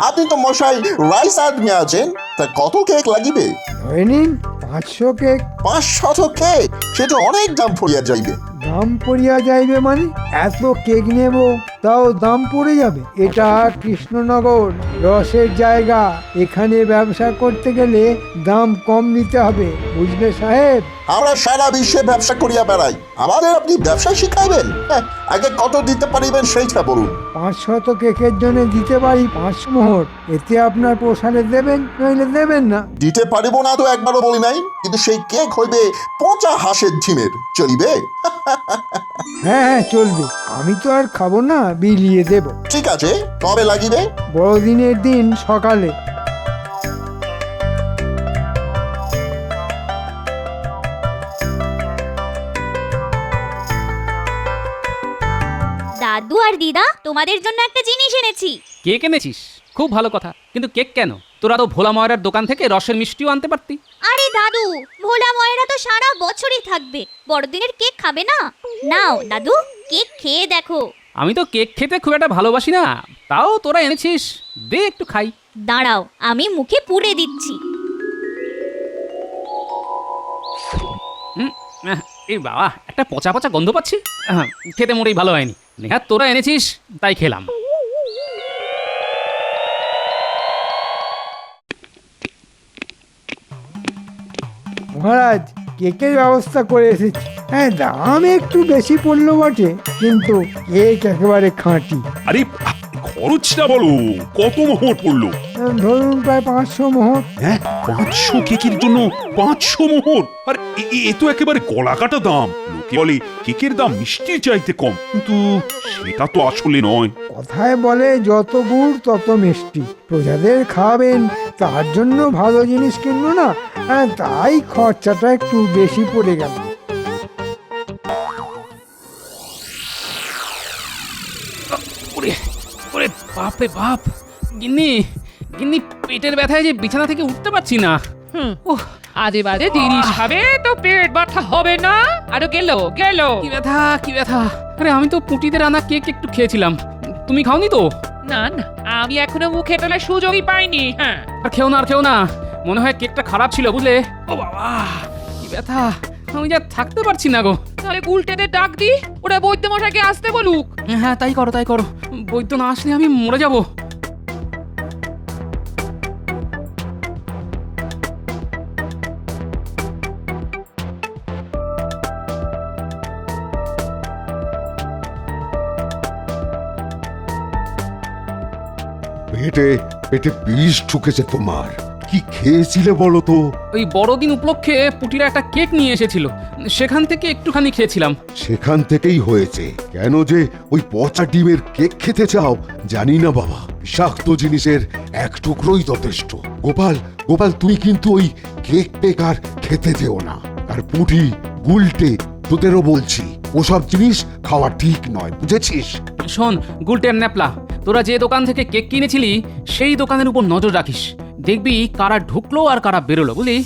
আপনি তো মশাই রাইস আদমি আছেন, তা কত কেক লাগিবে? ধরে নিন 500 কেক। 500 কেক, সেটা অনেক দাম পড়িয়া যাইবে। দাম পড়িয়া যাইবে মানে? এত কেক নেব তাও দাম পড়ে যাবে? এটা কৃষ্ণনগর, রসের জায়গা, এখানে ব্যবসা করতে গেলে দাম কম নিতে হবে, বুঝলে সাহেব? আমরা সারা বিশ্বে ব্যবসা করিয়া বেড়াই, আমাদের আপনি ব্যবসা শিখাইবেন? আগে কত দিতে পারিবেন সেইটা বলুন। 500 কেকের জন্য দিতে পারি 500 মোহর, এতে আপনার পোষালে দেবেন, নইলে দেবেন না। দিতে পারিব না তো একবারও বলি নাই, কিন্তু সেই কেক হইবে পচা হাঁসের ডিমের, চলিবে? হ্যাঁ হ্যাঁ চলবে, আমি তো আর খাবো না, বিলিয়ে দেব। ঠিক আছে, কবে লাগিবে? বড়দিনের দিন সকালে। দাদু আর দিদা, তোমাদের জন্য একটা জিনিস এনেছি। কেক এনেছিস? খুব ভালো কথা, কিন্তু কেক কেন? তোরা তো ভোলা ময়রার দোকান থেকে রসের মিষ্টিও আনতে পারতি। আরে দাদু, ভোলা ময়রা তো সারা বছরই থাকবে, বড়দিনের কেক খাবে না? নাও দাদু, কেক খেয়ে দেখো। আমি তো কেক খেতে খুব একটা ভালোবাসি না, তাও তোরা এনেছিস, দে একটু খাই। দাঁড়াও, আমি মুখে পুড়ে দিচ্ছি। এই বাবা, একটা পচা পচা গন্ধ পাচ্ছি। খেতে মোটেই ভালো হয়নি। নেহাত তোরা এনেছিস তাই খেলাম। মহারাজ, কেকের ব্যবস্থা করে এসেছি। হ্যাঁ, দাম একটু বেশি পড়লো বটে, কিন্তু কেক একেবারে খাঁটি। আরে খরচটা বলো, কত মোহর পড়লো? ধরুন প্রায় 500 মোহর। হ্যাঁ, 500 কেকের জন্য 500 মোহর? আর এ তো একেবারে গলা কাটা দাম। লোকে বলে কেকের দাম মিষ্টির চাইতে কম, কিন্তু সেটা তো আসলে নয়। কথায় বলে যত গুড় তত মিষ্টি, প্রজাদের খাওয়াবেন, তার জন্য ভালো জিনিস কিনবো না, তাই খরচাটা একটু বেশি পড়ে গেল। ওরে বাপ রে বাপ, গিন্নি গিন্নি, পেটের ব্যথায় যে বিছানা থেকে উঠতে পারছি না। আজে বাজে জিনিস খাবে তো পেট ব্যথা হবে না? আরো গেল গেল। কি ব্যথা, কি ব্যথা! আরে আমি তো পুটিদের আনা কেক একটু খেয়েছিলাম, তুমি খাওনি তো? না না, আমি এখনো মুখে তোলার সুযোগই পাইনি। হ্যাঁ, আর খেও না, আর খেও না, মনে হয় কেকটা খারাপ ছিল, বুঝলে? ও বাবা, কি ব্যথা! আমি যা থাকতে পারছি না গো। তাহলে গুলটেদের ডাক দি, ওরা বৈদ্য মশাইকে আসতে বলুক। হ্যাঁ, তাই করো, তাই করো। বৈদ্য না আসলে আমি মরে যাব। পেটে পেটে বিষ ঢুকেছে তোমার। কি খেয়েছিলে বলো তো? ওই বড়দিন উপলক্ষে পুটিরা একটা কেক নিয়ে এসেছিল, সেখান থেকে একটুখানি খেয়েছিলাম। সেখান থেকেই হয়েছে। কেন যে ওই পচা ডিমের কেক খেতে চাও জানি না বাবা, বিষাক্ত জিনিসের এক টুকরোই যথেষ্ট। গোপাল, গোপাল, তুমি কিন্তু ওই কেক পেক আর খেতে যেও না। আর পুটি, গুলটে, তোদেরও বলছি, ওসব জিনিস খাওয়া ঠিক নয়, বুঝেছিস? শোন গুলটের ন্যাপলা, তোরা যে দোকান থেকে কেক কিনেছিলি সেই দোকানের উপর নজর রাখিস, দেখবি কারা ঢুকলো আর কারা বেরোলো, বুঝলি?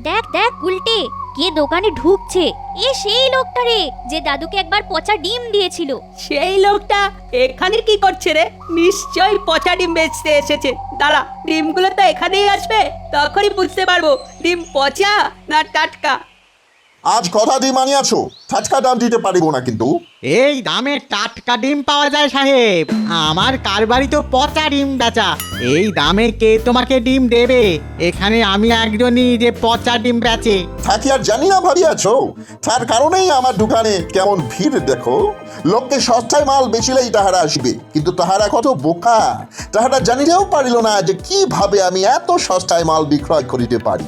দেখ দেখ উল্টে, কে দোকানে ঢুকছে। এ সেই লোকটা রে, যে দাদুকে একবার পচা ডিম দিয়েছিল। সেই লোকটা এখানে কি করছে রে? নিশ্চয়ই পচা ডিম বেচতে এসেছে। দাঁড়া, ডিমগুলো তো এখানেই আসবে, তখনই বুঝতে পারবো ডিম পচা না টাটকা। আজ কথা দিয়ে মানিয়াছো, টাটকা দাম দিতে পারিব না কিন্তু। এই দামে টাটকা ডিম পাওয়া যায় সাহেব? আমার কারবারি তো পচা ডিম বেচা। এই দামে কে তোমাকে ডিম দেবে? এখানে আমি একজনই যে পচা ডিম বেচে। থাকি আর জানি না ভাবিয়াছো, তার কারণেই আমার দোকানে কেমন ভিড় দেখো। লোককে সস্তায় মাল বেচিলেই তাহারা আসবে, কিন্তু তাহারা কত বোকা, তাহারা জানিলেও পারিল না যে কিভাবে আমি এত সস্তায় মাল বিক্রয় করিতে পারি।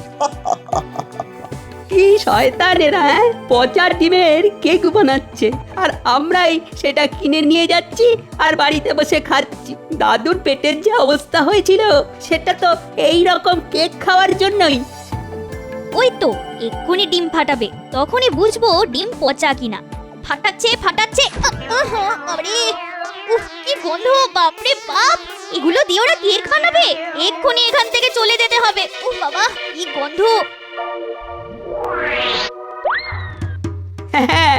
কি শয়তানেরা, হ্যাঁ? পচা ডিমের কেক বানাচ্ছে আর আমরাই সেটা কিনে নিয়ে যাচ্ছি আর বাড়িতে বসে খাচ্ছি। দাদুর পেটের যে অবস্থা হয়েছিল সেটা তো এই রকম কেক খাওয়ার জন্যই। ওই তো এক্ষুনি ডিম ফাটাবে, তখনই বুঝবো ডিম পচা কিনা। ফাটাচ্ছে ফাটাচ্ছে, আরে উফ কি গন্ধ, বাপরে বাপ! এগুলো দিয়ে ওরা কেক বানাবে? এক্ষুনি এখান থেকে চলে যেতে হবে। উফ বাবা কি গন্ধ! হ্যাঁ,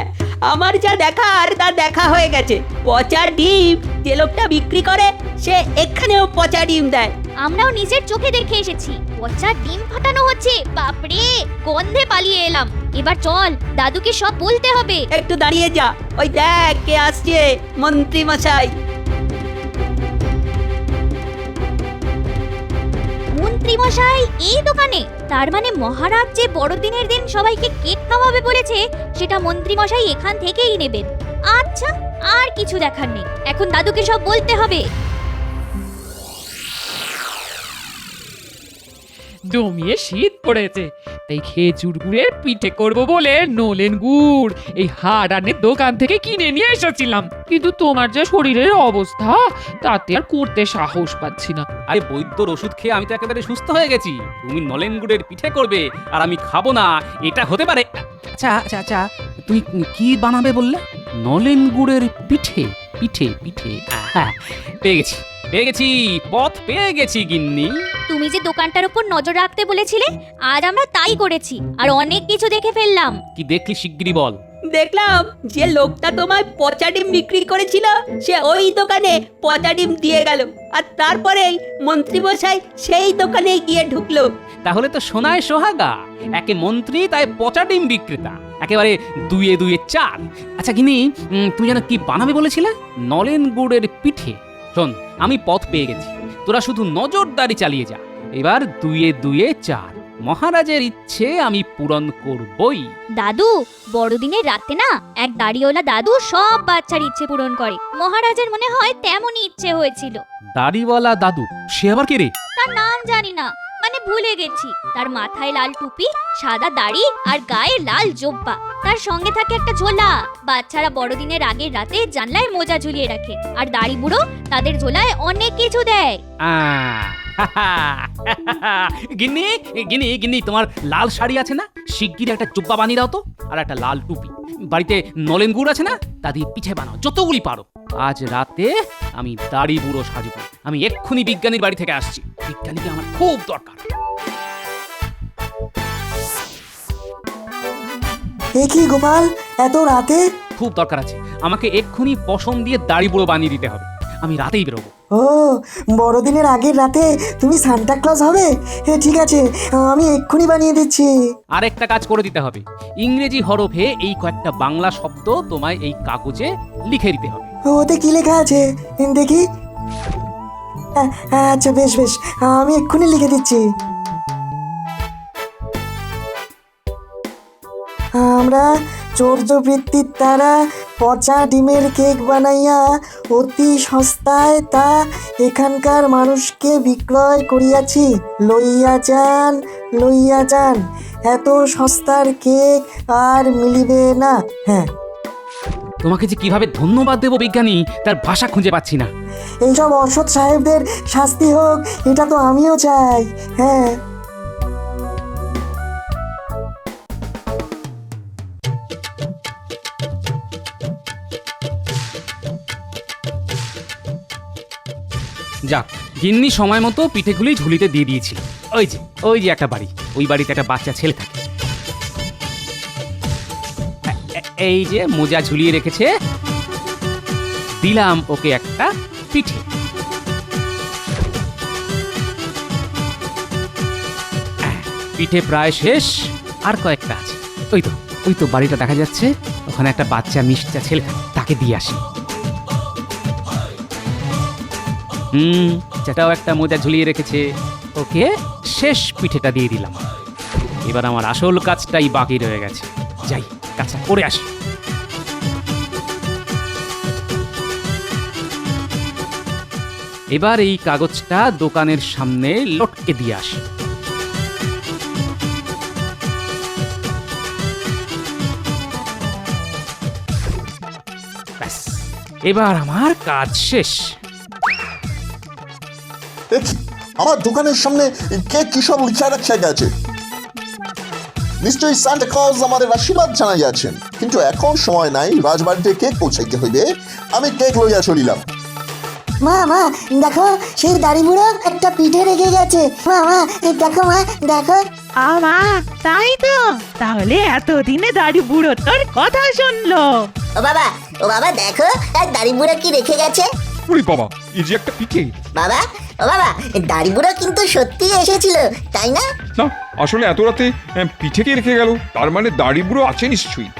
আমার যা দেখার তা দেখা হয়ে গেছে। পচা ডিম যে লোকটা বিক্রি করে সে এখানেও পচা ডিম দেয়। আমরাও নিজের চোখে দেখে এসেছি পচা ডিম ফাটানো হচ্ছে। বাপরে, গন্ধে পালিয়ে এলাম। এবার চল, দাদুকে সব বলতে হবে। একটু দাঁড়িয়ে যা, ওই দেখ কে আসছে, মন্ত্রী মশাই। মন্ত্রী মশাই এই দোকানে? তার মানে মহারাজ যে বড়দিনের দিন সবাইকে কেক খাওয়াবে বলেছে সেটা মন্ত্রী মশাই এখান থেকেই নেবেন। আচ্ছা, আর কিছু দেখার নেই, এখন দাদুকে সব বলতে হবে। জমিয়ে শীত পড়েছে, তাই খেজুর গুড়ের পিঠে করব বলে নলেন গুড় এই হাড়ানের দোকান থেকে কিনে নিয়ে এসেছিলাম। কিন্তু তোমার যে শরীরের অবস্থা, তাতে আর করতে সাহস পাচ্ছি না। আরে বৈদ্যর ওষুধ খেয়ে আমি তো একেবারে সুস্থ হয়ে গেছি। তুমি নলেন গুড়ের পিঠে করবে আর আমি খাবো না, এটা হতে পারে? আচ্ছা আচ্ছা আচ্ছা, তুমি কি বানাবে বললে? নলেন গুড়ের পিঠে? পিঠে পিঠে, হ্যাঁ, পেয়ে গেছি পেয়ে গেছি, পথ পেয়ে গেছি গিন্নি। তুমি যে দোকানটার উপর নজর রাখতে বলেছিলে, আজ আমরা তাই করেছি আর অনেক কিছু দেখে ফেললাম। কি দেখলি শিগগিরই বল। দেখলাম যে লোকটা তোমায় পচা ডিম বিক্রি করেছিল সে ওই দোকানে পচা ডিম দিয়ে গেল, আর তারপরেই মন্ত্রী মশাই সেই দোকানে গিয়ে ঢুকলো। তাহলে তো সোনায় সোহাগা, একে মন্ত্রী তাই পচা ডিম বিক্রেতা, একেবারে দুয়ে দুয়ে চার। আচ্ছা গিন্নি, তুমি যেন কি বানাবে বলেছিলে? নলেন গুড়ের পিঠে। শোন, আমি পথ পেয়ে গেছি, তোরা শুধু নজরদারি চালিয়ে যা। এবার দুয়ে দুয়ে চার, মহারাজের ইচ্ছে আমি পূরণ করবই। দাদু, বড়দিনের রাতে না এক দাড়িওয়ালা দাদু সব বাচ্চার ইচ্ছে পূরণ করে। মহারাজের মনে হয় তেমনই ইচ্ছে হয়েছিল। দাড়িওয়ালা দাদু? সে আবার কে রে? তার নাম জানি না, মানে ভুলে গেছি। তার মাথায় লাল টুপি, সাদা দাড়ি আর গায়ে লাল জোব্বা। তার সঙ্গে থাকে একটা ঝোলা। বাচ্চারা বড়দিনের আগের রাতে জানলায় মোজা ঝুলিয়ে রাখে, আর দাড়ি বুড়ো তাদের ঝোলায় অনেক কিছু দেয়। গিন্নি গিন্নি গিন্নি, তোমার লাল শাড়ি আছে না? শিগগির একটা জুব্বা বানিয়ে দাও তো, আর একটা লাল টুপি। বাড়িতে নলেন গুড় আছে না? তা দিয়ে পিঠে বানাও যতগুলি পারো। আজ রাতে আমি দাড়ি বুড়ো সাজবো। আমি এক্ষুনি বিজ্ঞানীর বাড়ি থেকে আসছি, বিজ্ঞানীকে আমার খুব দরকার। এ কি গোপাল, এত রাতে? খুব দরকার আছে, আমাকে এক্ষুনি পশম দিয়ে দাড়ি বুড়ো বানিয়ে দিতে হবে। আমি রাতেই বেরোবো। ও, বড়দিনের আগের রাতে তুমি সান্টা ক্লজ হবে? ঠিক আছে, আমি এক্ষুনি বানিয়ে দিচ্ছি। আর একটা কাজ করে দিতে হবে, ইংরেজি হরফে এই কয়েকটা বাংলা শব্দ তোমায় এই কাগজে লিখে দিতে হবে। ওতে কি লেখা আছে দেখি? আচ্ছা বেশ বেশ, আমি এক্ষুনি লিখে দিচ্ছি। আমরা চৌর্যবৃত্তির দ্বারা পচা ডিমের কেক বানাইয়া অতি সস্তায় তা এখানকার মানুষকে বিক্রয় করিয়াছি। লইয়া যান, লইয়া যান, এত সস্তার কেক আর মিলিবে না। হ্যাঁ, তোমাকে যে কিভাবে ধন্যবাদ দেব বিজ্ঞানী, তার ভাষা খুঁজে পাচ্ছি না। এইসব অসৎ সাহেবদের শাস্তি হোক, এটা তো আমিও চাই। হ্যাঁ, যাক, গিন্নি সময় মতো পিঠেগুলি ঝুলিতে দিয়ে দিয়েছিল। ওই যে একটা বাড়ি, ওই বাড়িতে একটা বাচ্চা ছেলে থাকে। এই যে মোজা ঝুলিয়ে রেখেছে, দিলাম ওকে একটা পিঠে। পিঠে প্রায় শেষ, আর কয়েকটা আছে। ওই তো বাড়িটা দেখা যাচ্ছে, ওখানে একটা বাচ্চা মিষ্টি ছেলে থাকে, তাকে দিয়ে আসি। সেটাও একটা মোজা ঝুলিয়ে রেখেছে, ওকে শেষ পিঠেটা দিয়ে দিলাম। এবার আমার আসল কাজটাই বাকি রয়ে গেছে, যাই কাজটা করে আসি। এবার এই কাগজটা দোকানের সামনে লটকে দিয়ে আসি। এবার আমার কাজ শেষ। দেখি আমার দোকানের সামনে কেক কি সব লিখে রাখা গেছে। নিশ্চয়ই সান্টা ক্লজ আমাদের আশীর্বাদ জানাই যাচ্ছেন, কিন্তু এখন সময় নাই, রাজবাড়িতে কেক পৌঁছাইতে হইবে। আমি কেক লইয়া চলিলাম। মা মা দেখো, সেই দাড়ি বুড়ো একটা পিঠে রেখে গেছে। মা মা দেখো, মা দেখো। আমা তাই তো, তাহলে এতদিনে দাড়ি বুড়ো তোর কথা শুনলো। ও বাবা দেখো, এক দাড়ি বুড়ো কি রেখে গেছে। ওরে বাবা, এই যে একটা পিঠে। বাবা দাড়ি বুড়ো কিন্তু সত্যি এসেছিল, তাই না? না, আসলে এত রাতে পিঠে কে রেখে গেল? তার মানে দাড়ি বুড়ো আছে নিশ্চয়ই।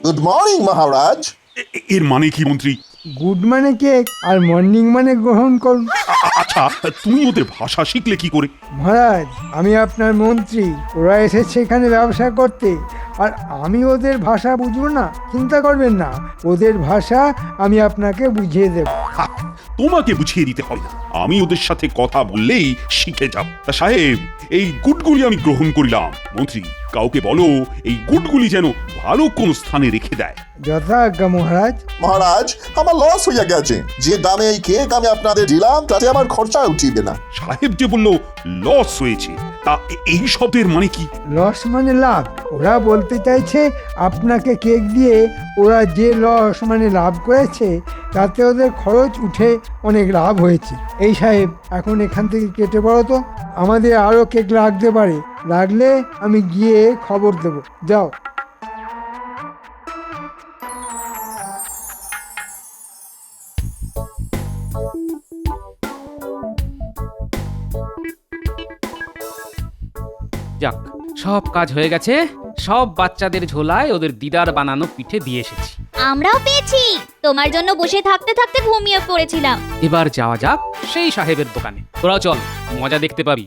গুড মর্নিং মহারাজ। এর মানে কি মন্ত্রী? গুড মানে কেক আর মর্নিং মানে গ্রহণ করুন। আচ্ছা, তুমি ওদের ভাষা শিখলে কি করে? মহারাজ, আমি আপনার মন্ত্রী, ওরা এসেছে এখানে ব্যবসা করতে, আর আমি ওদের ভাষা বুঝবো না? চিন্তা করবেন না, ওদের ভাষা আমি আপনাকে বুঝিয়ে দেব। তোমাকে বুঝিয়ে দিতে হবে না, আমি ওদের সাথে কথা বললেই শিখে যাব। তা সাহেব, এই গুডগুলি আমি গ্রহণ করিলাম। মন্ত্রী, কাউকে বলো এই গুডগুলি যেন ভালো কোন স্থানে রেখে দেয়। যথাজ্ঞা মহারাজ। মহারাজ, আমার লস হইয়া গেছে। যে দামে এই কেক আমি আপনাদের দিলাম তাতে আমার খরচা উঠিবে না। সাহেব যে বললো লস হয়েছে, তা এই শব্দের মানে কি? লস মানে লাভ। ওরা বলতে চাইছে আপনাকে কেক দিয়ে ওরা যে লস মানে লাভ করেছে তাতে ওদের খরচ উঠে অনেক লাভ হয়েছে। এই সাহেব, এখন এখান থেকে কেটে পড়ো তো, আমাদের আরও কেক লাগতে পারে, লাগলে আমি গিয়ে খবর দেব। যাও। যাক, সব কাজ হয়ে গেছে। সব বাচ্চাদের ঝোলায় ওদের দিদার বানানো পিঠে দিয়ে এসেছি। আমরাও পেয়েছি। তোমার জন্য বসে থাকতে থাকতে ঘুমিয়ে পড়েছিলাম। এবার যাওয়া যাক সেই সাহেবের দোকানে। তোরাও চল, মজা দেখতে পাবি।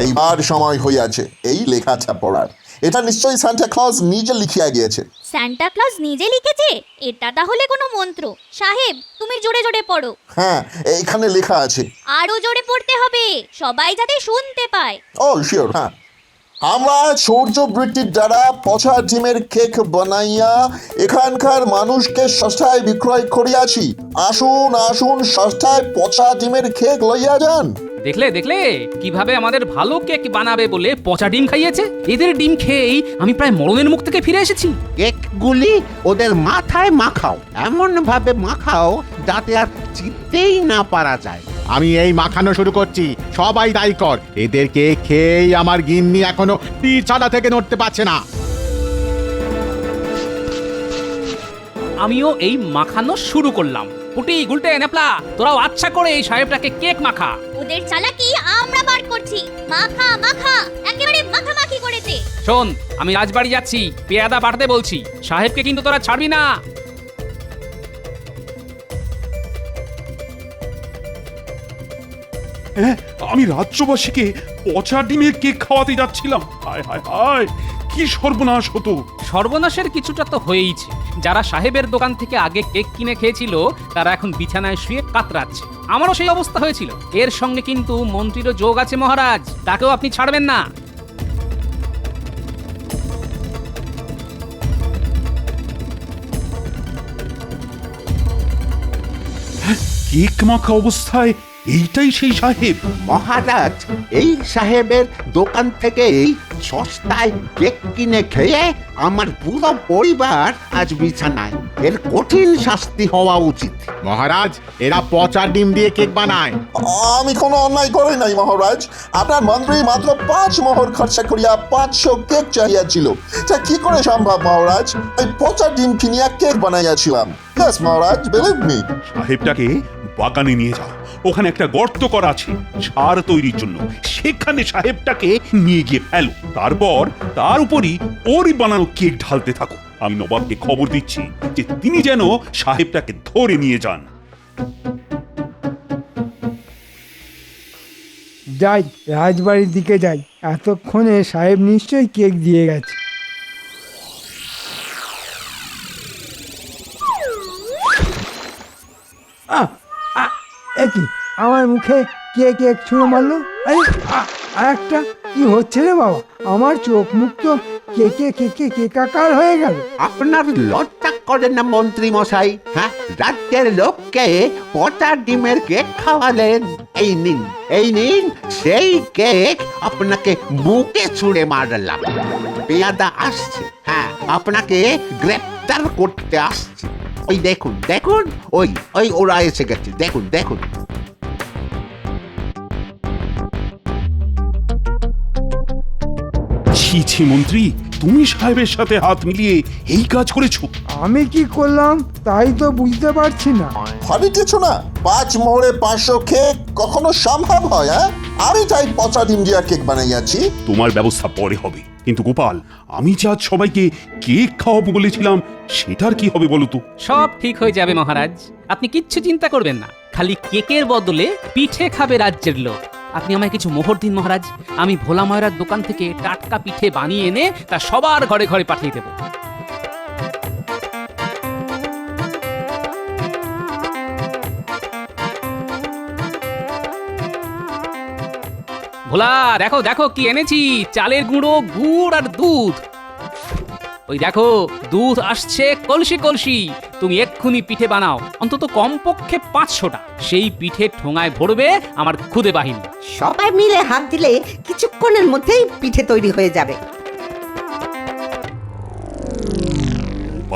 এইবার সময় হইয়াছে এই লেখাটা পড়ার। এটা নিশ্চয়ই সান্টা ক্লজ নিজে লিখিয়া গিয়েছে। সান্টা ক্লজ নিজে লিখেছে? এটা তাহলে কোনো মন্ত্র। সাহেব, তুমি জোরে জোরে পড়ো। হ্যাঁ, এইখানে লেখা আছে। আরো জোরে পড়তে হবে, সবাই যাতে শুনতে পায়। ও শিওর, হ্যাঁ। আমরা সূর্য বৃত্তির দ্বারা পচা ডিমের কেক বানাইয়া এখানকার মানুষকে সস্তায় বিক্রয় করিয়াছি। আসুন আসুন, সস্তায় পচা ডিমের কেক লইয়া যান। দেখলে দেখলে কিভাবে আমাদের ভালো কেক বানাবে বলে পচা ডিম খাইয়েছে। এদের ডিম খেয়েই আমি প্রায় মরণের মুখ থেকে ফিরে এসেছি। কেকগুলি ওদের মাথায় মাখাও, এমন ভাবে মাখাও যাতে আর চিনতেই না পারা যায়। আমি এই মাখানো শুরু করছি, সবাই দায়ী কর। এদেরকে খেয়েই আমার গিন্নি এখনো তীরছাড়া থেকে নড়তে পারছে না। আমিও এই মাখানো শুরু করলাম। পুটি, গুলটে, নেপলা, তোরাও আচ্ছা করে এই সাহেবটাকে কেক মাখা। ওদের চালাকি আমরা বার করছি। মাখা মাখা, একেবারে মাখামাখি করেছে। শোন, আমি রাজবাড়ি যাচ্ছি, পেয়াদা পাঠাতে বলছি। সাহেবকে কিন্তু তোরা ছাড়বি না। হ্যাঁ, আমি রাজ্যবাসীকে পচা ডিমের কেক খাওয়াতে যাচ্ছিলাম। হায় হায় হায়, কি সর্বনাশ হতো। সর্বনাশের কিছুটা তো হয়েইছে। যারা সাহেবের দোকান থেকে আগে কেক কিনে খেয়েছিল তারা এখন বিছানায় শুয়ে কাতরাচ্ছে। আমারও সেই অবস্থা হয়েছিল। এর সঙ্গে কিন্তু মন্ত্রীরও যোগ আছে মহারাজ, তাকেও আপনি ছাড়বেন না। কেক মাখা অবস্থায় এইটাই সেই সাহেব? মহারাজ, এই সাহেবের দোকান থেকেই সস্তায় কেক কিনে খেয়ে আমার পুরো পরিবার আজ বিছানায়। এর কঠিন শাস্তি হওয়া উচিত। মহারাজ, এরা পচা ডিম দিয়ে কেক বানায়। আমি কোনো অন্যায় করি নাই মহারাজ। আপনার মন্ত্রী মাত্র 5 মোহর খরচা করিয়া 500 কেক চাহিয়াছিল। তা কি করে সম্ভব মহারাজ? এই পচা ডিম কিনিয়া কেক বানাইয়াছিলাম। Yes মহারাজ, believe me। সাহেবটাকে বাগানে নিয়ে যাও, ওখানে একটা গর্ত করা আছে সার তৈরির জন্য, সেখানে সাহেবটাকে নিয়ে গিয়ে ফেলো। তারপর তার উপরই ওরই বানানো কেক ঢালতে থাকো। আমি নবাবকে খবর দিচ্ছি যে তিনি যেন সাহেবটাকে ধরে নিয়ে যান। যাই, রাজবাড়ির দিকে যাই। এতক্ষণে সাহেব নিশ্চয়ই কেক দিয়ে গেছে। একই আমার মুখে কে কেক ছুঁড়ে মারলো? আর একটা কি হচ্ছে রে বাবা, আমার চোখ মুখ তো কেকে কেকে কেকাকার হয়ে গেল। আপনার লজ্জা করে না মন্ত্রী মশাই? হ্যাঁ, রাজ্যের লোককে পচা ডিমের কেক খাওয়ালেন। এই নিন, এই নিন সেই কেক আপনাকে মুখে ছুঁড়ে মারলাম। পেয়াদা আসছে, হ্যাঁ আপনাকে গ্রেপ্তার করতে আসছে। ওই দেখুন দেখুন, ওই ওই ওরা এসে গেছে, দেখুন দেখুন। ছি ছি মন্ত্রী, তুমি সাহেবের সাথে হাত মিলিয়ে এই কাজ করেছো? আমি কি করলাম তাই তো বুঝতে পারছি না। ভাবিতেছ না 5 মোহরে 500 কেক কখনো সম্ভব হয়? হ্যাঁ, আমি তাই পচা ডিম দিয়া কেক বানাইয়াছি। তোমার ব্যবস্থা পরে হবে, কিন্তু গোপাল, আমি যে আজ সবাইকে কেক খাওয়াবো বলেছিলাম সেটার কি হবে বলো তো? সব ঠিক হয়ে যাবে মহারাজ, আপনি কিচ্ছু চিন্তা করবেন না। খালি কেকের বদলে পিঠে খাবে রাজ্যের লোক। আপনি আমায় কিছু মোহর দিন মহারাজ, আমি ভোলা ময়রার দোকান থেকে টাটকা পিঠে বানিয়ে এনে তা সবার ঘরে ঘরে পাঠিয়ে দেব। ভোলা, দেখো দেখো কি এনেছি, চালের গুঁড়ো, গুড় আর দুধ। ওই দেখো দুধ আসছে কলসি কলসি। তুমি এক্ষুনি পিঠে বানাও, অন্তত কমপক্ষে 500টা। সেই পিঠে ঠোঙায় ভরবে আমার খুদে বাহিনী। সবাই মিলে হাত দিলে কিছুক্ষণের মধ্যেই পিঠে তৈরি হয়ে যাবে।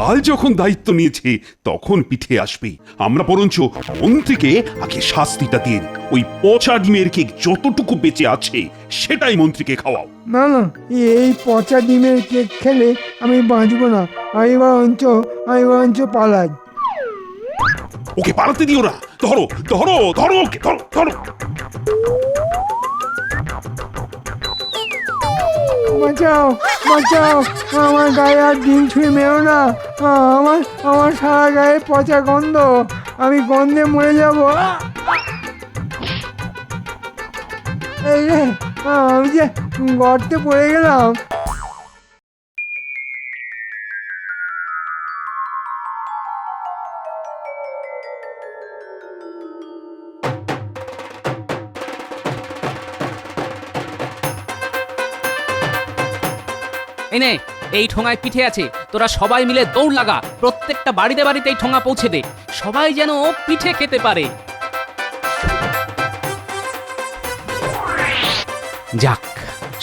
গোপাল যখন দায়িত্ব নিয়েছে তখন পিঠে আসবে। আমরা বরঞ্চ মন্ত্রীকে আগে শাস্তিটা দিন। ওই পচা ডিমের কেক যতটুকু বেঁচে আছে সেটাই মন্ত্রীকে খাওয়াও। না না, এই পচা ডিমের কেক খেলে আমি বাঁচবো না। আমি বরঞ্চ পালাই। ওকে পালাতে দিও না, ধরো ধরো ধরো ওকে, ধরো ধরো। বাঁচাও বাঁচাও, আমার গায়ে আর ডিম ছুঁয়ে মেরো না। আমার সারা গায়ে পচা গন্ধ, আমি গন্ধে মরে যাবো। এই রে, আমি যে গর্তে পড়ে গেলাম। এই নে, এই ঠোঙায় পিঠে আছে, তোরা সবাই মিলে দৌড় লাগা, প্রত্যেকটা বাড়িতে বাড়িতে এই ঠোঙা পৌঁছে দে, সবাই যেন পিঠে খেতে পারে। যাক,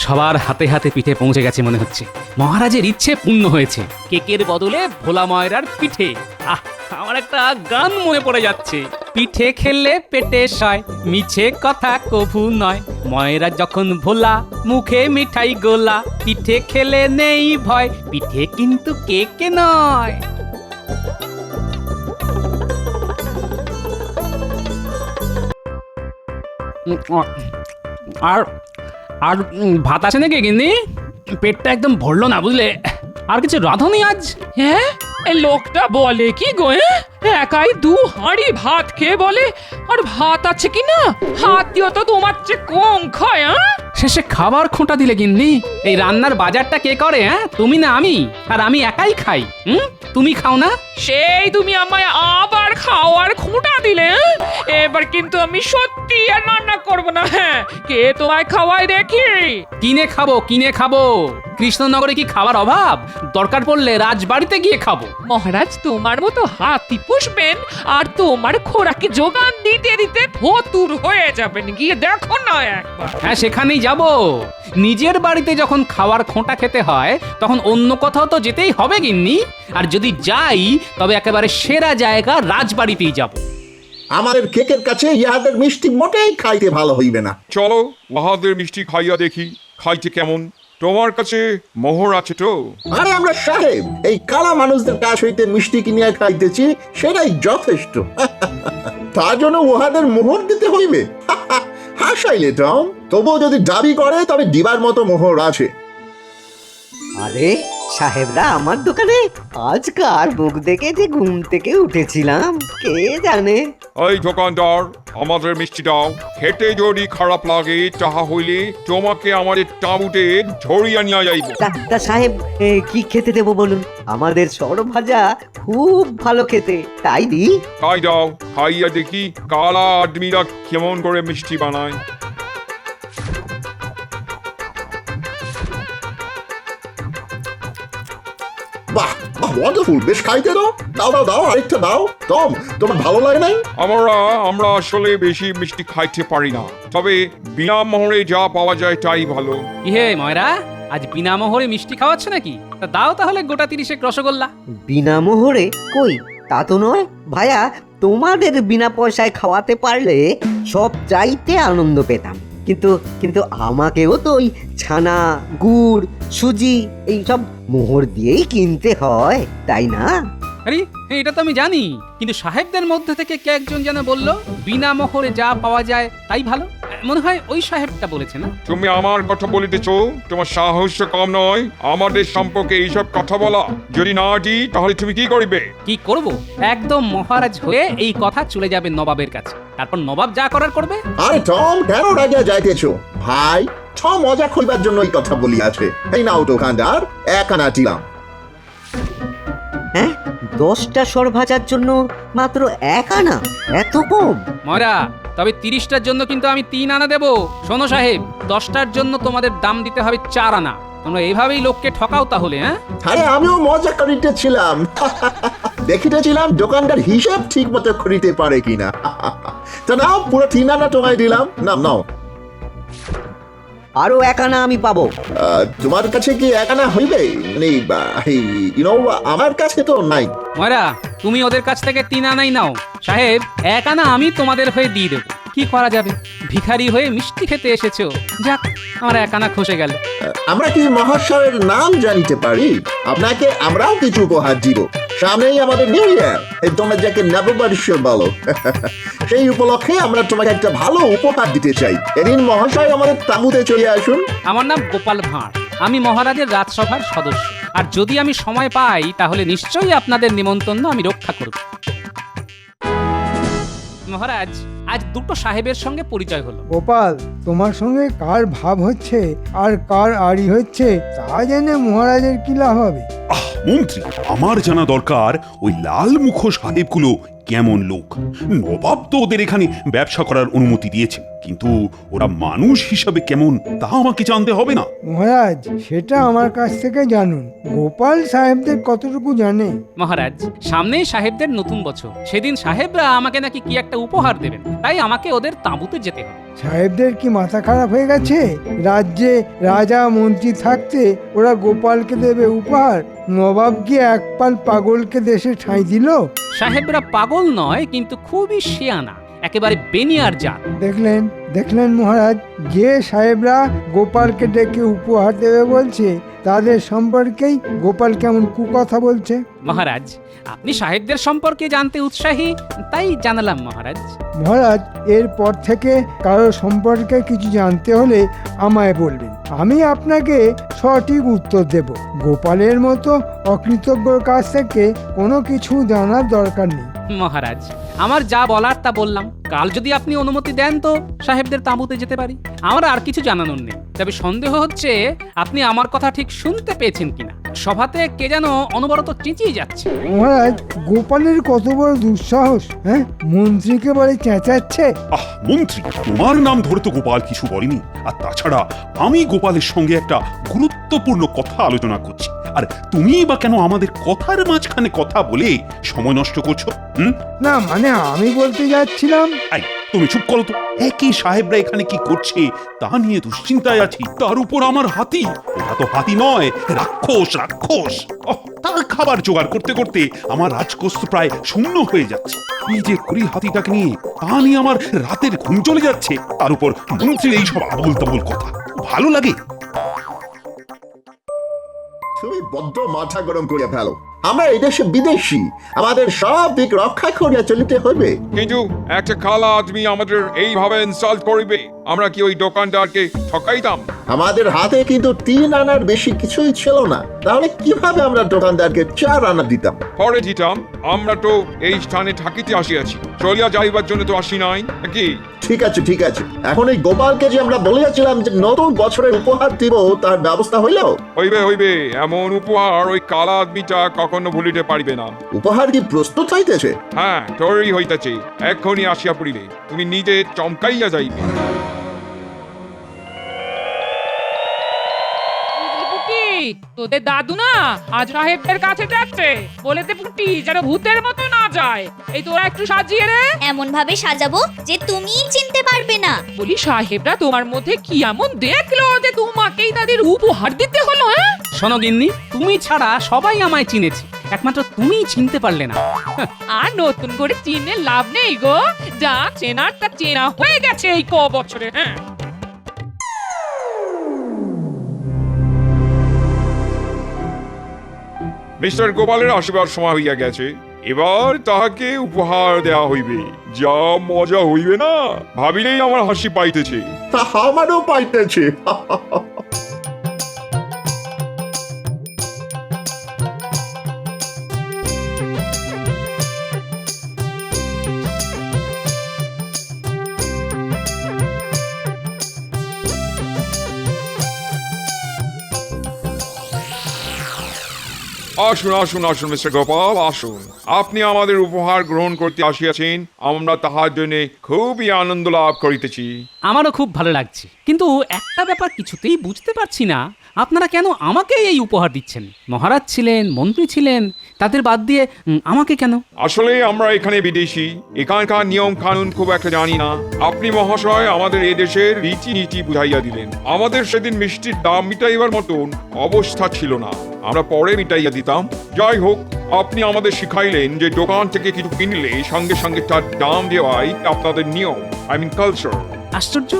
সবার হাতে হাতে পিঠে পৌঁছে গেছে মনে হচ্ছে। মহারাজের ইচ্ছে পূর্ণ হয়েছে, কেকের বদলে ভোলা ময়রার পিঠে। আহ, আমার একটা গান মনে পড়ে যাচ্ছে। পিঠে খেলে পেটে সয়, মিছে কথা কভু নয়। ময়রা যখন ভোলা, মুখে মিঠাই গোলা। পিঠে খেলে নেই ভয়, পিঠে কিন্তু কেকে নয়। আর আর ভাত আছে নাকি গিন্নি? পেটটা একদম ভরলো না বুঝলে, আর কিছু রাঁধুনি আজ? হ্যাঁ, এই লোকটা বলে কি গো? একাই 2 হাঁড়ি ভাত খেয়ে বলে আর ভাত আছে কি না? হাত দিও তো তোমার চেয়ে কম খায়। শেষে খাবার খোঁটা দিলে গিন্নি। এই রান্নার বাজারটা কে করে? হ্যাঁ, তুমি না আমি? আর আমি একাই খাই, তুমি খাও না? সেই তুমি আমায় আবার খাওয়ার খোঁটা দিলে। এবার কিন্তু আমি সত্যি আর রান্না করবো না। হ্যাঁ, কে তোমায় খাওয়ায় দেখি? কিনে খাবো, কিনে খাবো। কৃষ্ণনগরে কি খাবার অভাব? দরকার পড়লে রাজবাড়িতে গিয়ে খাবো। মহারাজ তোমার মতো হাতি পুষবেন আর তোমার খোরাকি যোগান দিতে দিতে ফতুর হয়ে যাবেন। গিয়ে দেখো না একবার। হ্যাঁ, সেখানেই যাব। নিজের বাড়িতে যখন খাওয়ার খোঁটা খেতে হয় তখন অন্য কোথাও তো যেতেই হবে গিন্নি। আর যদি যাই তবে একেবারে সেরা জায়গা রাজবাড়িতেই যাব। আমাদের কেকের কাছে ইহাদের মিষ্টি মোটেই খাইতে ভালো হইবে না। চলো মহাদের মিষ্টি খাইয়া দেখি খাইতে কেমন। তোমার কাছে মোহর আছে তো? আরে আমরা সাহেব এই কালা মানুষদের কাছ হইতে মিষ্টি কিনিয়া খাইতেছি, সেটাই যথেষ্ট। তার জন্য উহাদের মোহর দিতে হইবে? হাসাইলে টম, তবুও যদি দাবি করে তবে দিবার মতো মোহর আছে। আরে সাহেবরা আমার দোকানে আজকাল মুখ দেখে যে ঘুম থেকে উঠেছিলাম কে জানে। এই দোকানদার, আমাদের মিষ্টি দাও। খেতে যদি খারাপ লাগে তাহা হইলে তোমাকে আমাদের তাঁবুতে ধরিয়া নিয়ে যাইব। তা সাহেব কি খেতে দেবো বলুন? আমাদের সরভাজা খুব ভালো খেতে, তাই দি। তাই দাও, খাইয়া দেখি কালা আদমিরা কেমন করে মিষ্টি বানায়। বাহ বাহ, ওয়ান্ডারফুল, বেশ খাইতে দাও। দাও দাও দাও, আরেকটা দাও। টম, তোমার ভালো লাগে নাই? আমরা আসলে বেশি মিষ্টি খাইতে পারি না, তবে বিনা মোহরে যা পাওয়া যায় তাই ভালো। কি হে ময়রা, আজ বিনা মোহরে মিষ্টি খাওয়াচ্ছ নাকি? তা দাও তাহলে গোটা 30 রসগোল্লা। বিনা মোহরে? কই, তা তো নয় ভাইয়া, তোমাদের বিনা পয়সায় খাওয়াতে পারলে সব চাইতে আনন্দ পেতাম, কিন্তু কিন্তু আমাকেও তো ওই ছানা, গুড়, সুজি এই সব মোহর দিয়েই কিনতে হয়, তাই না? আরে এটা তো আমি জানি, কিন্তু সাহেবদের মধ্যে থেকে কে একজন যেন বলল বিনা মোহরে যা পাওয়া যায় তাই ভালো। মনে হয় ওই সাহেবটা বলেছে না? তুমি আমার কথা বলিতেছ? তোমার সাহস কম নয় আমাদের সম্পর্কে এইসব কথা বলা। যদি না দিই তাহলে তুমি কি করিবে? কি করব? একদম মহারাজ হয়ে এই কথা চলে যাবে নবাবের কাছে, তারপর নবাব যা করার করবে। আরে টম, কেন রাজা যাইতেছ? ভাই, টম মজা করিবার জন্য এই কথা বলিয়াছে। এই নাও দোকানদার, 1 আনা দিলাম। হ্যাঁ, 10টা সরভাজার জন্য মাত্র 1 আনা? এত কম? ময়রা, তবে 30টার জন্য কিন্তু আমি 3 আনা দেব। শোনো সাহেব, 10টার জন্য তোমাদের দাম দিতে হবে 4 আনা। তোমরা এইভাবেই লোককে ঠকাও তাহলে? হ্যাঁ, আরে আমিও মজা করিতেছিলাম, দেখিতেছিলাম দোকানদার হিসাব ঠিক মতো করিতে পারে কিনা। তো নাও, পুরো 3 আনা তোমায় দিলাম। নাও নাও। আরো 1 আনা আমি পাবো? তোমার কাছে কি 1 আনা হইবে? মানে আমার কাছে তো নাই। ময়রা, তুমি ওদের কাছ থেকে 3 আনাই নাও। সাহেব, 1 আনা আমি তোমাদের হয়ে দিয়ে দেবো। কি করা যাবে, ভিখারি হয়ে মিষ্টি খেতে এসেছো। যাক, আমার 1 আনা খসে গেল। আমরা কি মহাশয়ের নাম জানিতে পারি? আপনাকে আমরাও কিছু উপহার দিব। সামনেই আমাদের নিউ ইয়ার, তোমরা যাকে নববর্ষ বলো, সেই উপলক্ষে আমরা তোমাকে একটা ভালো উপহার দিতে চাই। এদিন মহাশয় আমাদের তাঁবুতে চলে আসুন। আমার নাম গোপাল ভাঁড়, আমি মহারাজের রাজসভার সদস্য। আর যদি আমি সময় পাই তাহলে নিশ্চয়ই আপনাদের নিমন্ত্রণ আমি রক্ষা করব। মহারাজ, আজ 2টো সাহেবের সঙ্গে পরিচয় হলো। গোপাল, তোমার সঙ্গে কার ভাব হচ্ছে আর কার আড়ি হচ্ছে তা জেনে মহারাজের কি লাভ হবে? মন্ত্রী, আমার জানা দরকার ওই লাল মুখ সাহেবগুলো কেমন লোক। নবাব তো ওদের এখানে ব্যবসা করার অনুমতি দিয়েছেন, কিন্তু ওরা মানুষ হিসাবে কেমন তা আমাকে জানতে হবে না? মহারাজ, সেটা আমার কাছ থেকে জানুন। গোপাল সাহেবদের কতটুকু জানে? মহারাজ, সামনেই সাহেবদের নতুন বছর, সেদিন সাহেবরা আমাকে নাকি কি একটা উপহার দেবেন, তাই আমাকে ওদের তাঁবুতে যেতে হবে। সাহেবদের কি মাথা খারাপ হয়ে গেছে? রাজ্যে রাজা মন্ত্রী থাকতে ওরা গোপালকে দেবে উপহার? নবাব কি একপাল পাগলকে দেশে ঠাঁই দিল? সাহেবরা পাগল নয়, কিন্তু খুবই শিয়ানা, একেবারে বেনিয়ার জাত। দেখলেন দেখলেন মহারাজ, যে সাহেবরা গোপালকে ডেকে উপহার দেবে বলছে তাদের সম্পর্কেই গোপাল কেমন কুকথা বলছে। মহারাজ, আপনি সাহেবদের সম্পর্কে জানতে উৎসাহী, তাই জানালাম মহারাজ। মহারাজ, এরপর থেকে কারো সম্পর্কে কিছু জানতে হলে আমায় বলবেন, আমি আপনাকে সঠিক উত্তর দেব। গোপালের মতো অকৃতজ্ঞর কাছ থেকে কোনো কিছু জানার দরকার নেই। মহারাজ, আমার যা বলার তা বললাম। কাল যদি আপনি অনুমতি দেন তো সাহেবদের তাঁবুতে যেতে পারি। আমার আর কিছু জানানোর নেই, তবে সন্দেহ হচ্ছে আপনি আমার কথা ঠিক শুনতে পেয়েছেন কিনা। সভাতে কে যেন অনবরত চেঁচিয়ে যাচ্ছে। মহারাজ, গোপালের কত বড় দুঃসাহস! হ্যাঁ, মন্ত্রীকে বলে চেঁচাচ্ছে। মন্ত্রী, তোমার নাম ধরে তো গোপাল কিছু বলেনি। আর তাছাড়া আমি গোপালের সঙ্গে একটা গুরুত্বপূর্ণ কথা আলোচনা করছি, আর তুমি বা কেন আমাদের কথার মাঝখানে কথা বলে সময় নষ্ট করছো? না, মানে আমি বলতে যাচ্ছিলাম। তুমি চুপ করো তো। একই সাহেবরা এখানে কি করছে তা নিয়ে দুশ্চিন্তায় আছি, তার উপর আমার হাতি। ওরা তো হাতি নয়, রাক্ষস রাক্ষস। তার খাবার জোগাড় করতে করতে আমার রাজকোষ প্রায় শূন্য হয়ে যাচ্ছে। কি যে করি হাতিটাকে নিয়ে তা নিয়ে আমার রাতের ঘুম চলে যাচ্ছে। তার উপর মন্ত্রীর এইসব আবল তাবল কথা ভালো লাগে? তুমি বড্ড মাথা গরম করে ফেলো। আমরা এই দেশে বিদেশি, আমাদের সব দিক রক্ষা করিয়া চলিতে হইবে। কিন্তু একটা কালা আদমি আমাদের এইভাবে ইনসাল্ট করিবে, আমরা কি ওই দোকানদারকে ঠকাইতাম? আমাদের হাতে কিন্তু 3 আনার বেশি কিছুই ছিল না, তাহলে কিভাবে আমরা দোকানদারকে 4 আনা দিতাম? পরে দিতাম, আমরা তো এই স্থানে থাকিতে আসিয়াছি, চলিয়া যাইবার জন্য তো আসি নাই নাকি? ঠিক আছে ঠিক আছে, এখন এই গোপালকে যে আমরা বলিয়াছিলাম যে নতুন বছরের উপহার দিব, তার ব্যবস্থা হইল? হইবে হইবে, এমন উপহার ওই কালা আদমিটা কখনো ভুলিতে পারিবে না। উপহার কি প্রস্তুত হইতেছে? হ্যাঁ, তৈরি হইতেছে, এক্ষুনি আসিয়া পড়িবে, তুমি নিজে চমকাইয়া যাইবে। তোদের দাদু না আজ সাহেবদের কাছে যাচ্ছে, বলেতে পুটি যেন ভূতের মতো না যায়। এই তোরা একটু সাজিয়ে রে, এমন ভাবে সাজাবো যে তুমিই চিনতে পারবে না। বলি সাহেবরা তোমার মধ্যে কি এমন দেখলো যে তোমাকেই তাদের উপহার দিতে হলো? হ্যাঁ শোনো গিন্নি, তুমি ছাড়া সবাই আমায় চিনেছে, একমাত্র তুমিই চিনতে পারলে না। আর নতুন করে চিনে লাভ নেই গো, যা চেনার তা চেনা হয়ে গেছে এই ক বছরে। হ্যাঁ মিস্টার গোপালের আসিবার সময় হইয়া গেছে, এবার তাহাকে উপহার দেয়া হইবে। যা মজা হইবে না, ভাবিলেই আমার হাসি পাইতেছে। তা আমারও পাইতেছে। আসুন আসুন আসুন মিস্টার গোপাল, আসুন। আপনি আমাদের উপহার গ্রহণ করতে আসিয়াছেন, আমরা তাহার জন্য খুবই আনন্দ লাভ করিতেছি। আমারও খুব ভালো লাগছে, কিন্তু একটা ব্যাপার কিছুতেই বুঝতে পারছি না, আপনারা কেন আমাকে এই উপহার দিচ্ছেন? মহারাজ ছিলেন, মন্ত্রী ছিলেন, তাদের বাদ দিয়ে আমাকে কেন? আসলে আমরা এখানে বিদেশি, এখানকার নিয়ম কানুন খুব একটা জানি না। আপনি মহাশয় আমাদের এদেশের রীতিনীতি বুঝাইয়া দিলেন। আমাদের সেদিন মিষ্টির দাম মিটাইবার মতন অবস্থা ছিল না, আমরা পরে মিটাইয়া দিতাম। যাই হোক, আপনি আমাদের শিখাইলেন যে দোকান থেকে কিছু কিনলে সঙ্গে সঙ্গে তার দাম দেওয়াই আপনাদের নিয়ম, আই মিন কালচার। আশ্চর্য,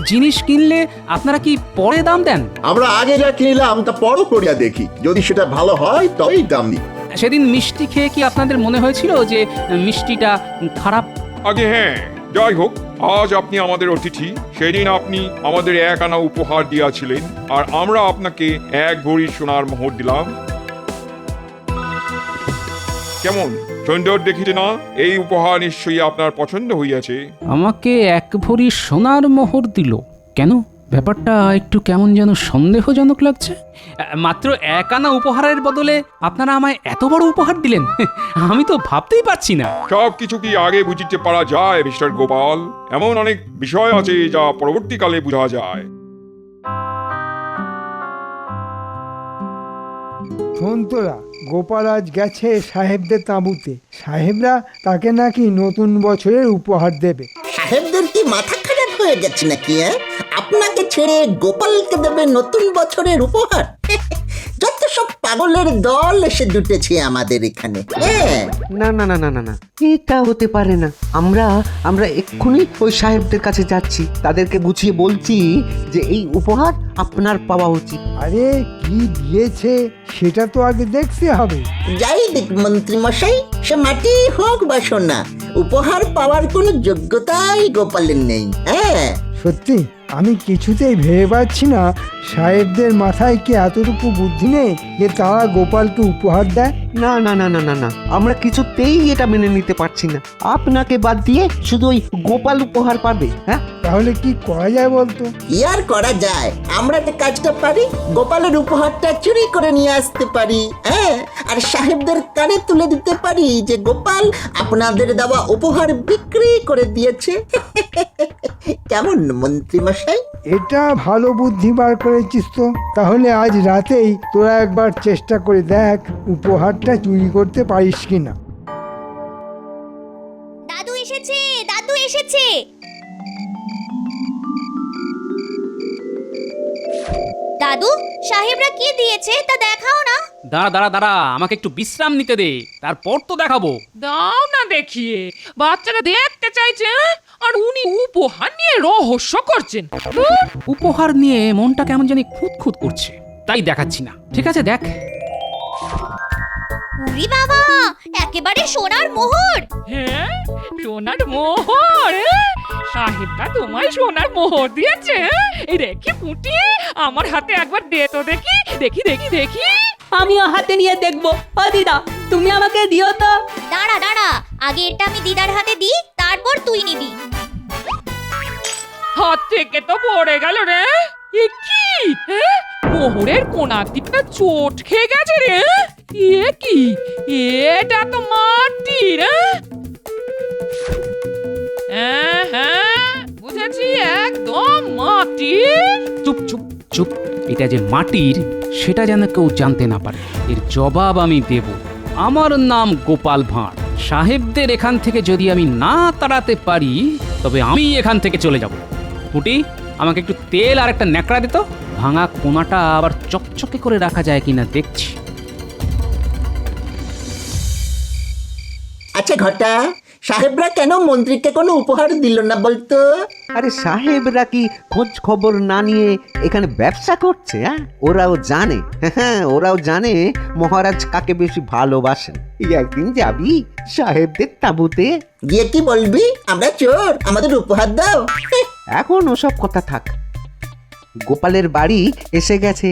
জিনিস কিনলে আপনারা কি পরে দাম দেন? আমরা আগে যা কিনলাম তা পরও করিয়া দেখি, যদি সেটা ভালো হয় তবেই দাম দিই। সেদিন মিষ্টি খেয়ে কি আপনাদের মনে হয়েছিল যে মিষ্টিটা খারাপ? আগে হ্যাঁ, যাই হোক, আজ আপনি আমাদের অতিথি। সেদিন আপনি আমাদের 1 আনা উপহার দিয়াছিলেন, আর আমরা আপনাকে 1 ভরি সোনার মোহর দিলাম। কেমন সুন্দর দেখিতে না? এই উপহার নিশ্চয়ই আপনার পছন্দ হইয়াছে। আমাকে 1 ভরি সোনার মোহর দিল কেন? ব্যাপারটা একটু কেমন যেন সন্দেহজনক লাগছে। মাত্র 1 আনা উপহারের বদলে আপনারা আমায় এত বড় উপহার দিলেন, আমি তো ভাবতেই পারছি না। সব কিছু কি আগে বুঝিতে পারা যায় মিস্টার গোপাল? এমন অনেক বিষয় আছে যা পরবর্তীকালে বোঝা যায়। শোন তোরা, গোপাল আজ গেছে সাহেবদের তাঁবুতে, সাহেবরা তাকে নাকি নতুন বছরের উপহার দেবে। সাহেবদের কি মাথা খারাপ হয়ে গেছে নাকি? আপনাকে ছেড়ে গোপালকে দেবে নতুন বছরের উপহার? যত সব পাগলের দল এসে জুটেছে আমাদের এখানে। না না না না না না, এটা হতে পারে না। আমরা এক্ষুনি ওই সাহেবদের কাছে যাচ্ছি, তাদেরকে বুঝিয়ে বলছি যে এই উপহার আপনার পাওয়া উচিত। আরে কি দিয়েছে সেটা তো আগে দেখতে হবে। যাই দেখ মন্ত্রী মশাই, সে মাটি হোক বা সোনা, উপহার পাওয়ার কোনো যোগ্যতাই গোপালের নেই। সত্যি আমি কিছুতেই ভেবে পাচ্ছি না, সাহেবদের মাথায় কি এতটুকু বুদ্ধি নেই যে তারা গোপালকে উপহার দেয়? না না না না না না, আমরা কিছুতেই এটা মেনে নিতে পারছি না। আপনাকে বাদ দিয়ে শুধু ওই গোপাল উপহার পাবে। হ্যাঁ, তাহলে কি করা যায় বলতো? কি আর করা যায়, আমরা যে কাজটা পারি, গোপালের উপহারটা চুরি করে নিয়ে আসতে পারি। আর সাহেবদের কানে তুলে দিতে পারি যে গোপাল আপনাদের দেওয়া উপহার বিক্রি করে দিয়েছে। কেমন মন্ত্রী মশাই? এটা ভালো বুদ্ধি বার করেছিস তো। তাহলে আজ রাতেই তোরা একবার চেষ্টা করে দেখ উপহারটা চুরি করতে পারিস কিনা। দাদু এসেছে, দাদু এসেছে। দাদু, সাহেবরা কি দিয়েছে তা দেখাও না। দাঁড়া, আমাকে একটু বিশ্রাম নিতে দে, তারপর তো দেখাবো। দাও না দেখিয়ে, বাচ্চারা দেখতে চাইছে, আর উনি উপহার নিয়ে রহস্য করছেন। উপহার নিয়ে মনটা কেমন জানি খুঁতখুত করছে, তাই দেখাচ্ছি না। ঠিক আছে, দেখ। উরি বাবা, একেবারে সোনার মোহর। হ্যাঁ, সোনার মোহর? সাহেবরা তোমায় সোনার মোহর দিয়েছে? এই দেখি পুঁটি, আমার হাতে একবার দে তো দেখি, দেখি দেখি দেখি। আমিও হাতে নিয়ে দেখবো। ও দিদা, তুমি আমাকে দিও তো। দাঁড়া দাঁড়া, আগে এটা আমি দিদার হাতে দিই, তারপর তুই নিবি। হাত থেকে তো পড়ে গেল রে। এ কি? হ্যাঁ, মোহরের কোনার দিকটা চোট খেয়ে গেছে রে। এ কি? এটা তো মাটির। হ্যাঁ হ্যাঁ, বুঝেছি, একদম মাটির। চুপ চুপ চুপ, এটা যে মাটির সেটা যেন কেউ জানতে না পারে। এর জবাব আমি দেব। আমার নাম গোপাল ভাঁড়। সাহেবদের এখান থেকে যদি আমি না তাড়াতে পারি তবে আমি এখান থেকে চলে যাব। পুটি, আমাকে একটু তেল আর একটা ন্যাকড়া দিত। ভাঙা কোনাটা আবার চকচকে করে রাখা যায় কিনা দেখছি। আচ্ছা ঘটা, সাহেবরা কেন মন্ত্রীকে কোনো উপহার দিল না বলতো? আরে সাহেবরা কি খোঁজ খবর না নিয়ে এখানে ব্যবসা করছে? ওরাও জানে, ওরাও জানে মহারাজ কাকে বেশি ভালোবাসেন। এই একদিন যাবি সাহেবদের তাঁবুতে, গিয়ে কি বলবি আমরা চোর, আমাদের উপহার দাও? এখন ওসব কথা থাক। গোপালের বাড়ি এসে গেছে,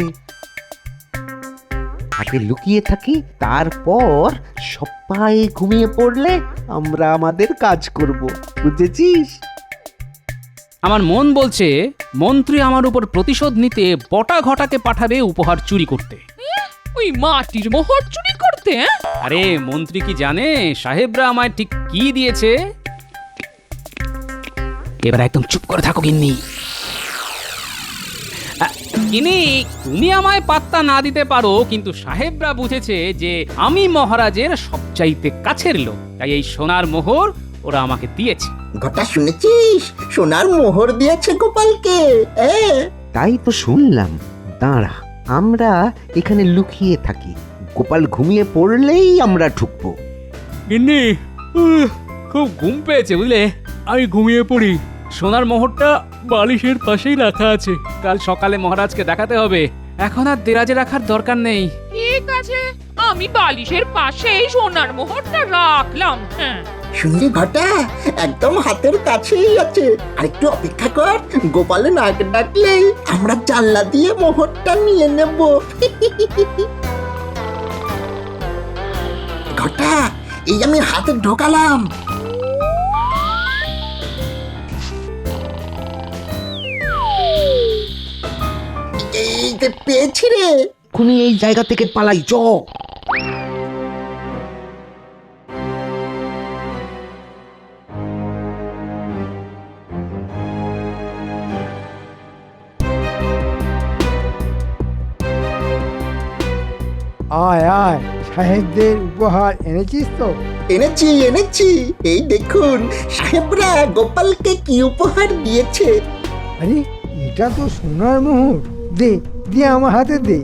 আগে লুকিয়ে থাকি, তারপর সবাই ঘুমিয়ে পড়লে আমরা আমাদের কাজ করব, বুঝেছিস? আমার মন বলছে মন্ত্রী আমার উপর প্রতিশোধ নিতে বটা ঘটাকে পাঠাবে উপহার চুরি করতে। ওই মাটির মোহর চুরি করতে? আরে মন্ত্রী কি জানে সাহেবরা আমায় ঠিক কি দিয়েছে? এবার একদম চুপ করে থাকো গিন্নি। গিন্নি, তুমি আমায় পাত্তা না দিতে পারো, কিন্তু সাহেবরা বুঝেছে যে আমি মহারাজের সবচাইতে কাছের লোক, তাই এই সোনার মোহর ওরা আমাকে দিয়েছে। ঘটা, শুনেছিস সোনার মোহর দিয়েছে গোপালকে? তাই তো শুনলাম। দাঁড়া, আমরা এখানে লুকিয়ে থাকি, গোপাল ঘুমিয়ে পড়লেই আমরা ঢুকবো। গিন্নি, খুব ঘুম পেয়েছে বুঝলে, আমি ঘুমিয়ে পড়ি। সোনার মোহরটা বালিশের পাশেই রাখা আছে, কাল সকালে মহারাজকে দেখাতে হবে। এখন আর দেরাজে রাখার দরকার নেই। ঠিক আছে, আমি বালিশের পাশেই সোনার মোহরটা রাখলাম। হ্যাঁ, শুনলি ঘটা, একদম হাতের কাছেই আছে। আর একটু অপেক্ষা কর, গোপালে নাক ডাকলেই আমরা জানলা দিয়ে মোহরটা নিয়ে নেব। ঘটা, এই আমি হাতে ঢোকালাম। এই যে পেয়েছি রে। তুমি এই জায়গা থেকে পালাই, চ। আয় আয়, সাহেবদের উপহার এনেছিস তো? এনেছি এনেছি, এই দেখুন সাহেবরা গোপালকে কি উপহার দিয়েছে। আরে, এটা তো সোনার মোহর। দে দে, আমার হাতে দে।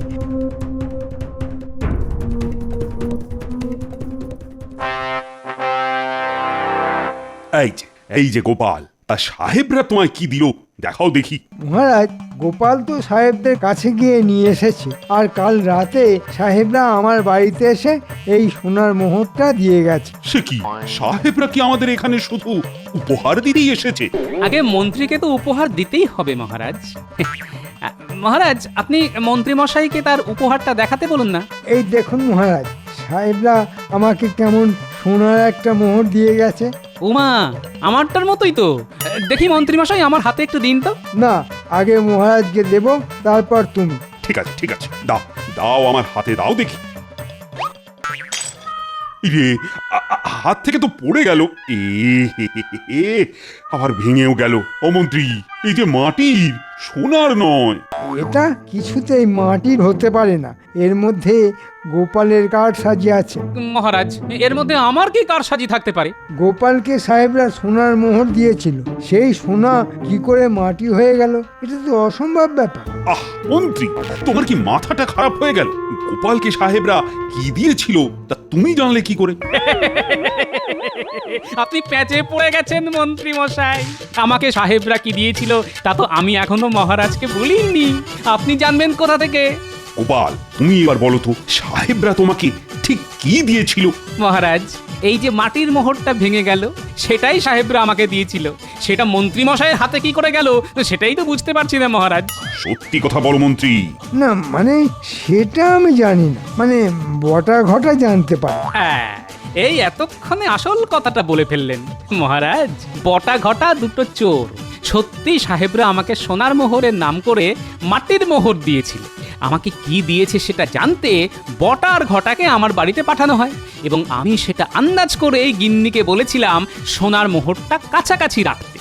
এই যে গোপাল, তা সাহেবরা তোমায় কি দিল দেখাও দেখি। মহারাজ, গোপাল তো সাহেবদের কাছে গিয়ে নিয়ে এসেছে, আর কাল রাতে সাহেবরা আমার বাড়িতে এসে এই সোনার মোহরটা দিয়ে গেছে। সে কি, সাহেবরা কি আমাদের এখানে শুধু উপহার দিতেই এসেছে? আগে মন্ত্রীকে তো উপহার দিতেই হবে মহারাজ। মহারাজ, আপনি মন্ত্রী মশাইকে তার উপহারটা দেখাতে বলুন না। এই দেখুন মহারাজ, সাহেবরা আমাকে কেমন সোনার একটা মোহর দিয়ে গেছে। উমা, আমারটার মতোই তো। দেখি মন্ত্রী মশাই, আমার হাতে একটু দিন তো। না, আগে মহারাজকে দেব, তারপর তুমি। ঠিক আছে ঠিক আছে, দাও দাও, আমার হাতে দাও দেখি। রে, হাত থেকে তো পড়ে গেল। আবার ভেঙেও গেল। ও মন্ত্রী, এই যে মাটির, সোনার নয়। এটা কিছুতেই মাটির হতে পারে না, এর মধ্যে গোপালের কারসাজি আছে। মহারাজ, এর মধ্যে আমার কি কারসাজি থাকতে পারে? গোপালকে সাহেবরা সোনার মোহর দিয়েছিল, সেই সোনা কি করে মাটি হয়ে গেল? এটা তো অসম্ভব ব্যাপার। আহ মন্ত্রী, তোমার কি মাথাটা খারাপ হয়ে গেল? গোপালকে সাহেবরা কি দিয়েছিল তা তুমি জানলে কি করে? আপনি প্যাচে পড়ে গেছেন মন্ত্রী মশাই। আমাকে সাহেবরা কি দিয়েছিল তা তো আমি এখনো মহারাজকে বলিনি। আপনি জানবেন কোথা থেকে? গোপাল, তুমি এবার বলো তো, সাহেবরা তোমাকে ঠিক কি দিয়েছিল? মহারাজ, এই যে মাটির মোহরটা ভেঙে গেল সেটাই সাহেবরা আমাকে দিয়েছিল। সেটা মন্ত্রী মশাইয়ের হাতে কি করে গেল সেটাই তো বুঝতে পারছি না মহারাজ। সত্যি কথা বলো মন্ত্রী। না মানে সেটা আমি জানি না, মানে বটা ঘটা জানতে পারি। হ্যাঁ, এই এতক্ষণে আসল কথাটা বলে ফেললেন মহারাজ। বটা ঘটা দুটো চোর। সত্যি সাহেবরা আমাকে সোনার মোহরের নাম করে মাটির মোহর দিয়েছিল। আমাকে কি দিয়েছে সেটা জানতে বটা আর ঘটাকে আমার বাড়িতে পাঠানো হয় এবং আমি সেটা আন্দাজ করে গিন্নিকে বলেছিলাম সোনার মোহরটা কাছাকাছি রাখতে।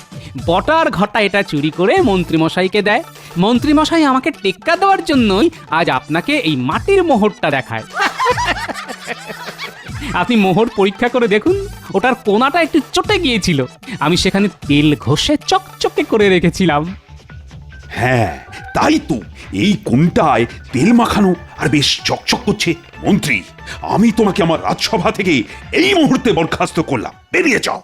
বটা আর ঘটা এটা চুরি করে মন্ত্রীমশাইকে দেয়। মন্ত্রীমশাই আমাকে টেক্কা দেওয়ার জন্যই আজ আপনাকে এই মাটির মোহরটা দেখায়। আপনি মোহর পরীক্ষা করে দেখুন, ওটার কোনাটা একটু চটে গিয়েছিল। আমি সেখানে তেল ঘষে চকচকে করে রেখেছিলাম। হ্যাঁ তাই তো, এই কোনটায় তেল মাখানো আর বেশ চকচক করছে। মন্ত্রী, আমি তোমাকে আমার রাজসভা থেকে এই মুহূর্তে বরখাস্ত করলাম, বেরিয়ে যাও।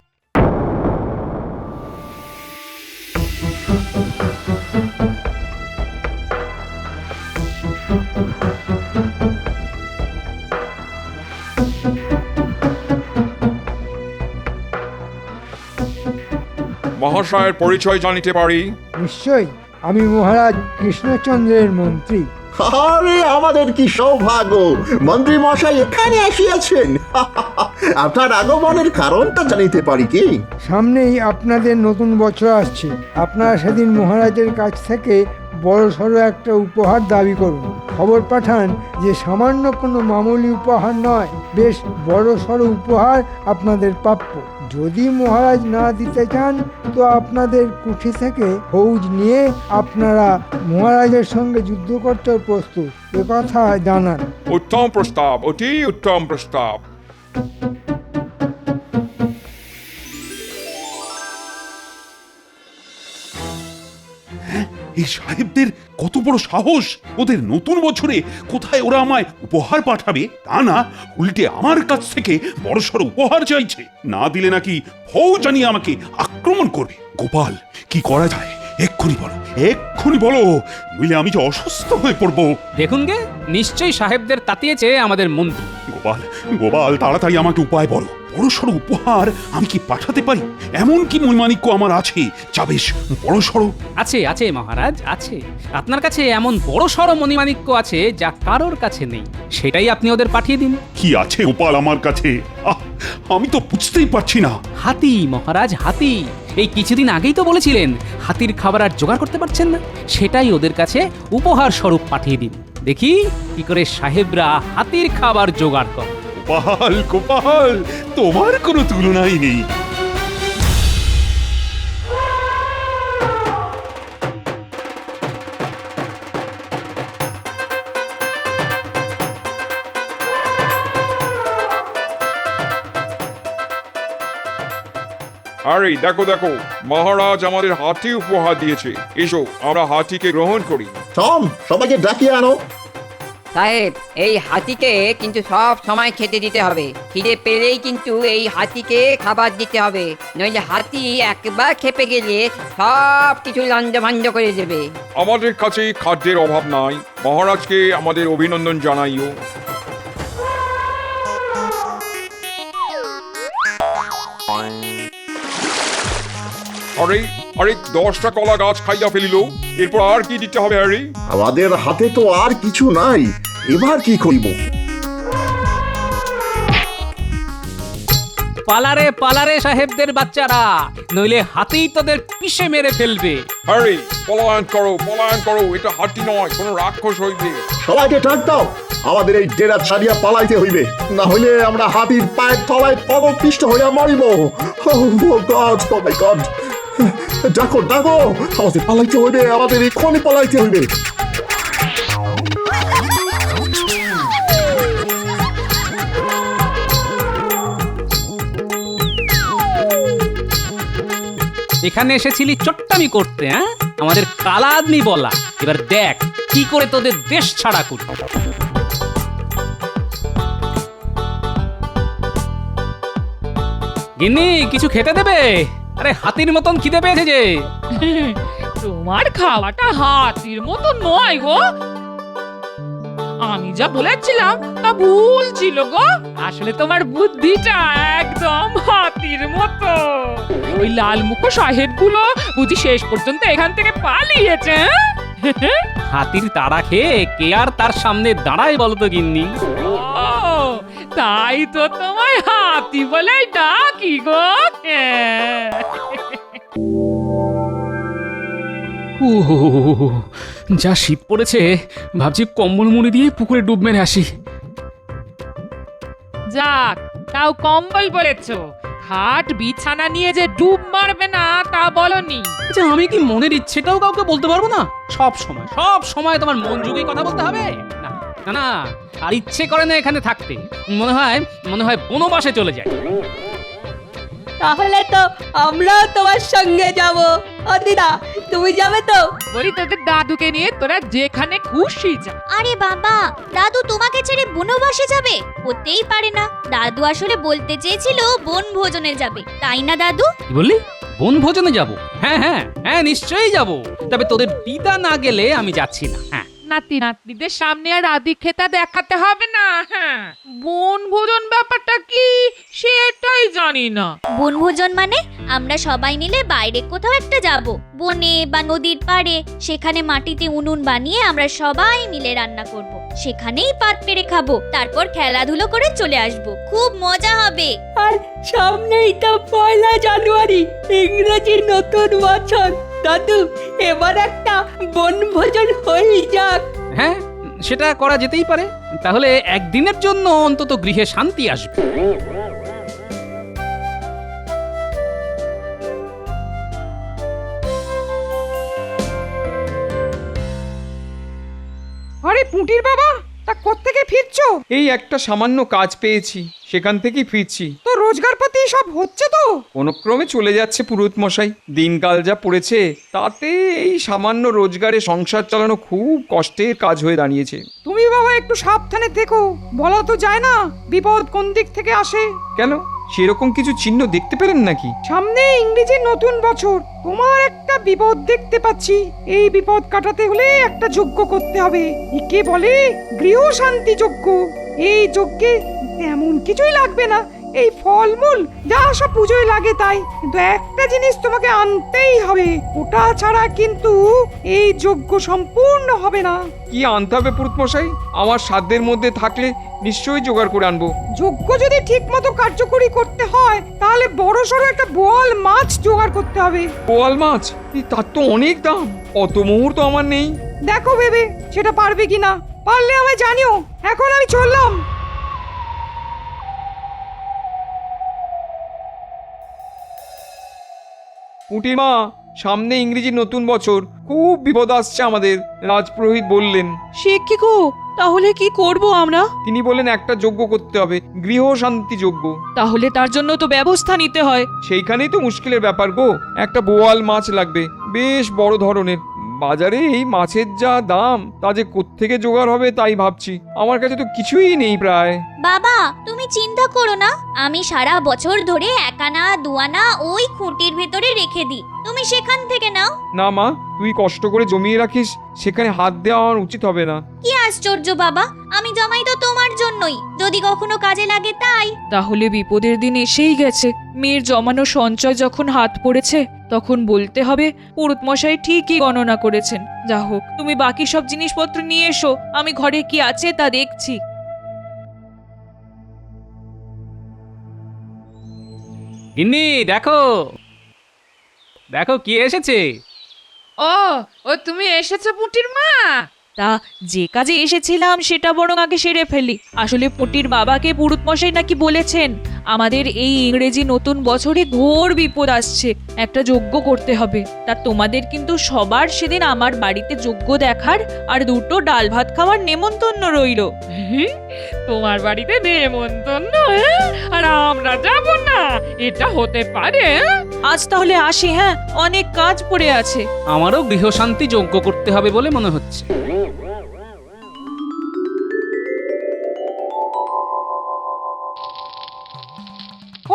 মহাশয়ের পরিচয় জানিতে পারি? নিশ্চয়ই, আমি মহারাজ কৃষ্ণচন্দ্রের মন্ত্রী। আরে আমাদের কি সৌভাগ্য, মন্ত্রী মশাই এখানে আসিয়াছেন। আপনার আগমনের কারণটা জানিতে পারি কি? সামনেই আপনাদের নতুন বছর আসছে। আপনারা সেদিন মহারাজের কাছ থেকে বড় সড়ো একটা উপহার দাবি করুন। খবর পাঠান যে সামান্য কোনো মামুলি উপহার নয়, বেশ বড় সড়ো উপহার আপনাদের প্রাপ্য। যদি মহারাজ না দিতে চান তো আপনাদের কুঠি থেকে ফৌজ নিয়ে আপনারা মহারাজের সঙ্গে যুদ্ধ করতে প্রস্তুত, একথা জানান। উত্তম প্রস্তাব, অতি উত্তম প্রস্তাব। এই সাহেবদের কত বড় সাহস! ওদের নতুন বছরে কোথায় ওরা আমায় উপহার পাঠাবে তা না, উল্টে আমার কাছ থেকে বড়সড় উপহার চাইছে। না দিলে নাকি ফৌজ আনিয়ে আমাকে আক্রমণ করবে। গোপাল, কি করা যায় এক্ষুনি বলো, এক্ষুনি বলো, নইলে আমি যে অসুস্থ হয়ে পড়বো। দেখুন গে, নিশ্চয়ই সাহেবদের তাতিয়েছে আমাদের মন্ত্রী। গোপাল, গোপাল, তাড়াতাড়ি আমাকে উপায় বলো। বড়সড় উপহার আমি কি পাঠাতে পারি? এমন কি মণিমাণিক্য আমার আছে যা বেশ বড়সড়? আছে আছে মহারাজ, আছে। আপনার কাছে এমন বড় সড় মণিমাণিক্য আছে যা কারোর কাছে নেই। সেটাই আপনি ওদের পাঠিয়ে দিন। কি আছে গোপাল আমার কাছে? আমি তো বুঝতেই পারছি না। হাতি মহারাজ, হাতি। এই কিছুদিন আগেই তো বলেছিলেন হাতির খাবার আর জোগাড় করতে পারছেন না। সেটাই ওদের কাছে উপহার স্বরূপ পাঠিয়ে দিন। দেখি কি করে সাহেবরা হাতির খাবার জোগাড় করে। গোপাল, গোপাল, তোমার কোনো তুলনাই নেই। আরে দেখো দেখো, মহারাজ আমাদের হাতি উপহার দিয়েছে। এসো আমরা হাতিকে গ্রহণ করি। টম, সবাইকে ডাকিয়ে আনো। সাহেব, এই হাতিকে কিন্তু সব সময় খেতে দিতে হবে। খিদে পেলেই কিন্তু এই হাতিকে খাবার দিতে হবে, নইলে হাতি একবার খেপে গেলে সব কিছু লঞ্জভঞ্জ করে দেবে। আমাদের কাছে খাদ্যের অভাব নাই, মহারাজকে আমাদের অভিনন্দন জানাইও। আরে আরে, 10টা কলা গাছ খাইয়া ফেলিল, এরপর আর কি দিতে হবে? আরে আমাদের হাতে তো আর কিছু নাই, এবার কি করিব? পালারে পালারে সাহেবদের বাচ্চারা, নইলে হাতিই তোদের পিষে মেরে ফেলবে। আরে পলায়ন করো, পলায়ন করো, এটা হাতি নয়, কোনো রাক্ষস হইবে। সবাইকে ডাক দাও, আমাদের এই ডেরা ছাড়িয়া পালাইতে হইবে, না হইলে আমরা হাতির পায়ের তলায় পদপিষ্ট হইয়া মরিব। ডাকো ডাকো, আমাদের পালাইতে হইবে, আমাদের এক্ষুনি পালাইতে হইবে। এখানে এসেছিলি চট্টামি করতে, হ্যাঁ? আমাদের কালা আদমি বলা। এবার দেখ কি করে তোদের দেশ ছাড়া করি। গিন্নি, কিছু খেতে দেবে? আরে হাতির মতন খিদে পেয়েছে যে। তোমার খাওয়াটা হাতির মতো নয় গো। আমি যা বলেছিলাম তা ভুল ছিল গো। আসলে তোমার বুদ্ধিটা একদম হাতির মতো। ওই লাল মুখো সাহেবগুলো বুঝি শেষ পর্যন্ত এখান থেকে পালিয়েছে, হ্যাঁ? হাতির তাড়া খেয়ে কে আর তার সামনে দাঁড়ায় বলতো গিন্নি? ও তাই তো তোমায় হাতি বলে ডাকি গো। হ্যাঁ। যা শীত পড়েছে, ভাবছি কম্বল মুড়ি দিয়ে পুকুরে ডুব মেরে আসি। যাক, তাও কম্বল বলেছো, খাট বিছানা নিয়ে যে ডুব মারবে না তা বলনি। আচ্ছা, আমি কি মনের ইচ্ছেটাও কাউকে বলতে পারবো না? সব সময় তোমার মন যুগেই কথা বলতে হবে? না না না, আর ইচ্ছে করে না এখানে থাকতে। মনে হয় বনবাসে চলে যায়। তাহলে তো আমরাও তোমার সঙ্গে যাব। ও দিদা, তুমি যাবে তো? বলি তোদের দাদুকে নিয়ে তোরা যেখানে খুশি যা। আরে বাবা, দাদু তোমাকে ছেড়ে বনবাসে যাবে? হতেই পারে না। দাদু আসলে বলতে চেয়েছিল বনভোজনে যাবে, তাই না দাদু? কি বললি? বনভোজনে যাব? হ্যাঁ, নিশ্চয়ই যাব। তবে তোদের দিদা না গেলে আমি যাচ্ছি না। হ্যাঁ, নাতি নাতনিদের সামনে আর আদিক্ষেতা দেখাতে হবে না। হ্যাঁ, বনভোজন ব্যাপারটা কি সেটাই জানি না। বনভোজন মানে আমরা সবাই মিলে বাইরে কোথাও একটা যাব, বনে বা নদীর পাড়ে। সেখানে মাটিতে উনুন বানিয়ে আমরা সবাই মিলে রান্না করব, সেখানেই পাত পেরে খাবো, তারপর খেলাধুলো করে চলে আসব। খুব মজা হবে। আর সামনেই তো 1 জানুয়ারি, ইংরেজির নতুন বছর। দাদু, এবার একটা বনভোজন হয়ে যাক। হ্যাঁ, সেটা করা যেতেই পারে। তাহলে একদিনের জন্য অন্তত গৃহে শান্তি আসবে। আরে পুঁটির বাবা, তা কোত্থেকে ফিরছো? এই একটা সামান্য কাজ পেয়েছি, সেখান থেকেই ফিরছি। তো রোজগারপাতি সব হচ্ছে তো? কোনো ক্রমে চলে যাচ্ছে পুরোহিত মশাই। দিনকাল যা পড়েছে তাতে এই সামান্য রোজগারে সংসার চালানো খুব কষ্টের কাজ হয়ে দাঁড়িয়েছে। তুমি বাবা একটু সাবধানে দেখো, বলা তো যায় না বিপদ কোন দিক থেকে আসে। কেন, সেরকম কিছু চিহ্ন দেখতে পেলেন নাকি? সামনে ইংরেজি নতুন বছর, তোমার একটা বিপদ দেখতে পাচ্ছি। এই বিপদ কাটাতে হলে একটা যজ্ঞ করতে হবে। একে বলে গৃহ শান্তি যজ্ঞ। এই যজ্ঞে তেমন কিছুই লাগবে না, এই ফলমূল যা সব পুজোয় লাগে তাই। কিন্তু একটা জিনিস তোমাকে আনতেই হবে, ওটা ছাড়া কিন্তু এই যজ্ঞ সম্পূর্ণ হবে না। কি আনতে হবে পুরোহিত মশাই? আমার সাধ্যের মধ্যে থাকলে নিশ্চয়ই জোগাড় করে আনবো। যজ্ঞ যদি ঠিক মতো কার্যকরী করতে হয় তাহলে বড়সড় একটা বোয়াল মাছ জোগাড় করতে হবে। বোয়াল মাছ? তার তো অনেক দাম, অত মুহূর্ত আমার নেই। দেখো ভেবে সেটা পারবে কিনা, পারলে আমায় জানিও। এখন আমি চললাম। পুঁটির মা, সামনে ইংরেজি নতুন বছর, খুব বিপদ আসছে আমাদের, রাজপুরোহিত বললেন। সে কি গো, তাহলে কি করব আমরা? তিনি বলেন একটা যজ্ঞ করতে হবে, গৃহ শান্তি যজ্ঞ। তাহলে তার জন্য তো ব্যবস্থা নিতে হয়। সেইখানেই তো মুশকিলের ব্যাপার গো। একটা বোয়াল মাছ লাগবে, বেশ বড় ধরনের। বাজারে এই মাছের যা দাম, তা যে কোত্থেকে জোগাড় হবে তাই ভাবছি। আমার কাছে তো কিছুই নেই প্রায়। বাবা, তুমি চিন্তা করো না, আমি সারা বছর ধরে 1 আনা 2 আনা ওই খুঁটির ভেতরে রেখে দিই, তুমি সেখান থেকে নাও। না মা, তুই কষ্ট করে জমিয়ে রাখিস, সেখানে হাত দেওয়া আমার উচিত হবে না। কি আশ্চর্য বাবা, আমি জমাই তো তোমার জন্যই, যদি কখনো কাজে লাগে তাই। তাহলে বিপদের দিন এসেই গেছে। মেয়ের জমানো সঞ্চয় যখন হাত পড়েছে তখন বলতে হবে পুরুত মশাই ঠিকই গণনা করেছেন। যা হোক, তুমি বাকি সব জিনিসপত্র নিয়ে এসো, আমি ঘরে কি আছে তা দেখছি। গিন্নি, দেখো কি এসেছে। ও তুমি এসেছো পুঁটির মা? তা যে কাজে এসেছিলাম সেটা বরং আগে সেরে ফেলি। আসলে পুটির বাবাকে পুরুত মশাই নাকি বলেছেন আমাদের এই ইংরেজি নতুন বছরে ঘোর বিপদ আসছে, একটা যজ্ঞ করতে হবে। তা তোমাদের কিন্তু সবার সেদিন আমার বাড়িতে যজ্ঞ দেখার আর 2টো ডাল ভাত খাওয়ার নেমন্তন্ন রইল। তোমার বাড়িতে নেমন্তন্ন, আর আমরা যাব না? এটা হতে পারে? আজ তাহলে আসি, হ্যাঁ, অনেক কাজ পড়ে আছে। আমারও গৃহশান্তি যজ্ঞ করতে হবে বলে মনে হচ্ছে।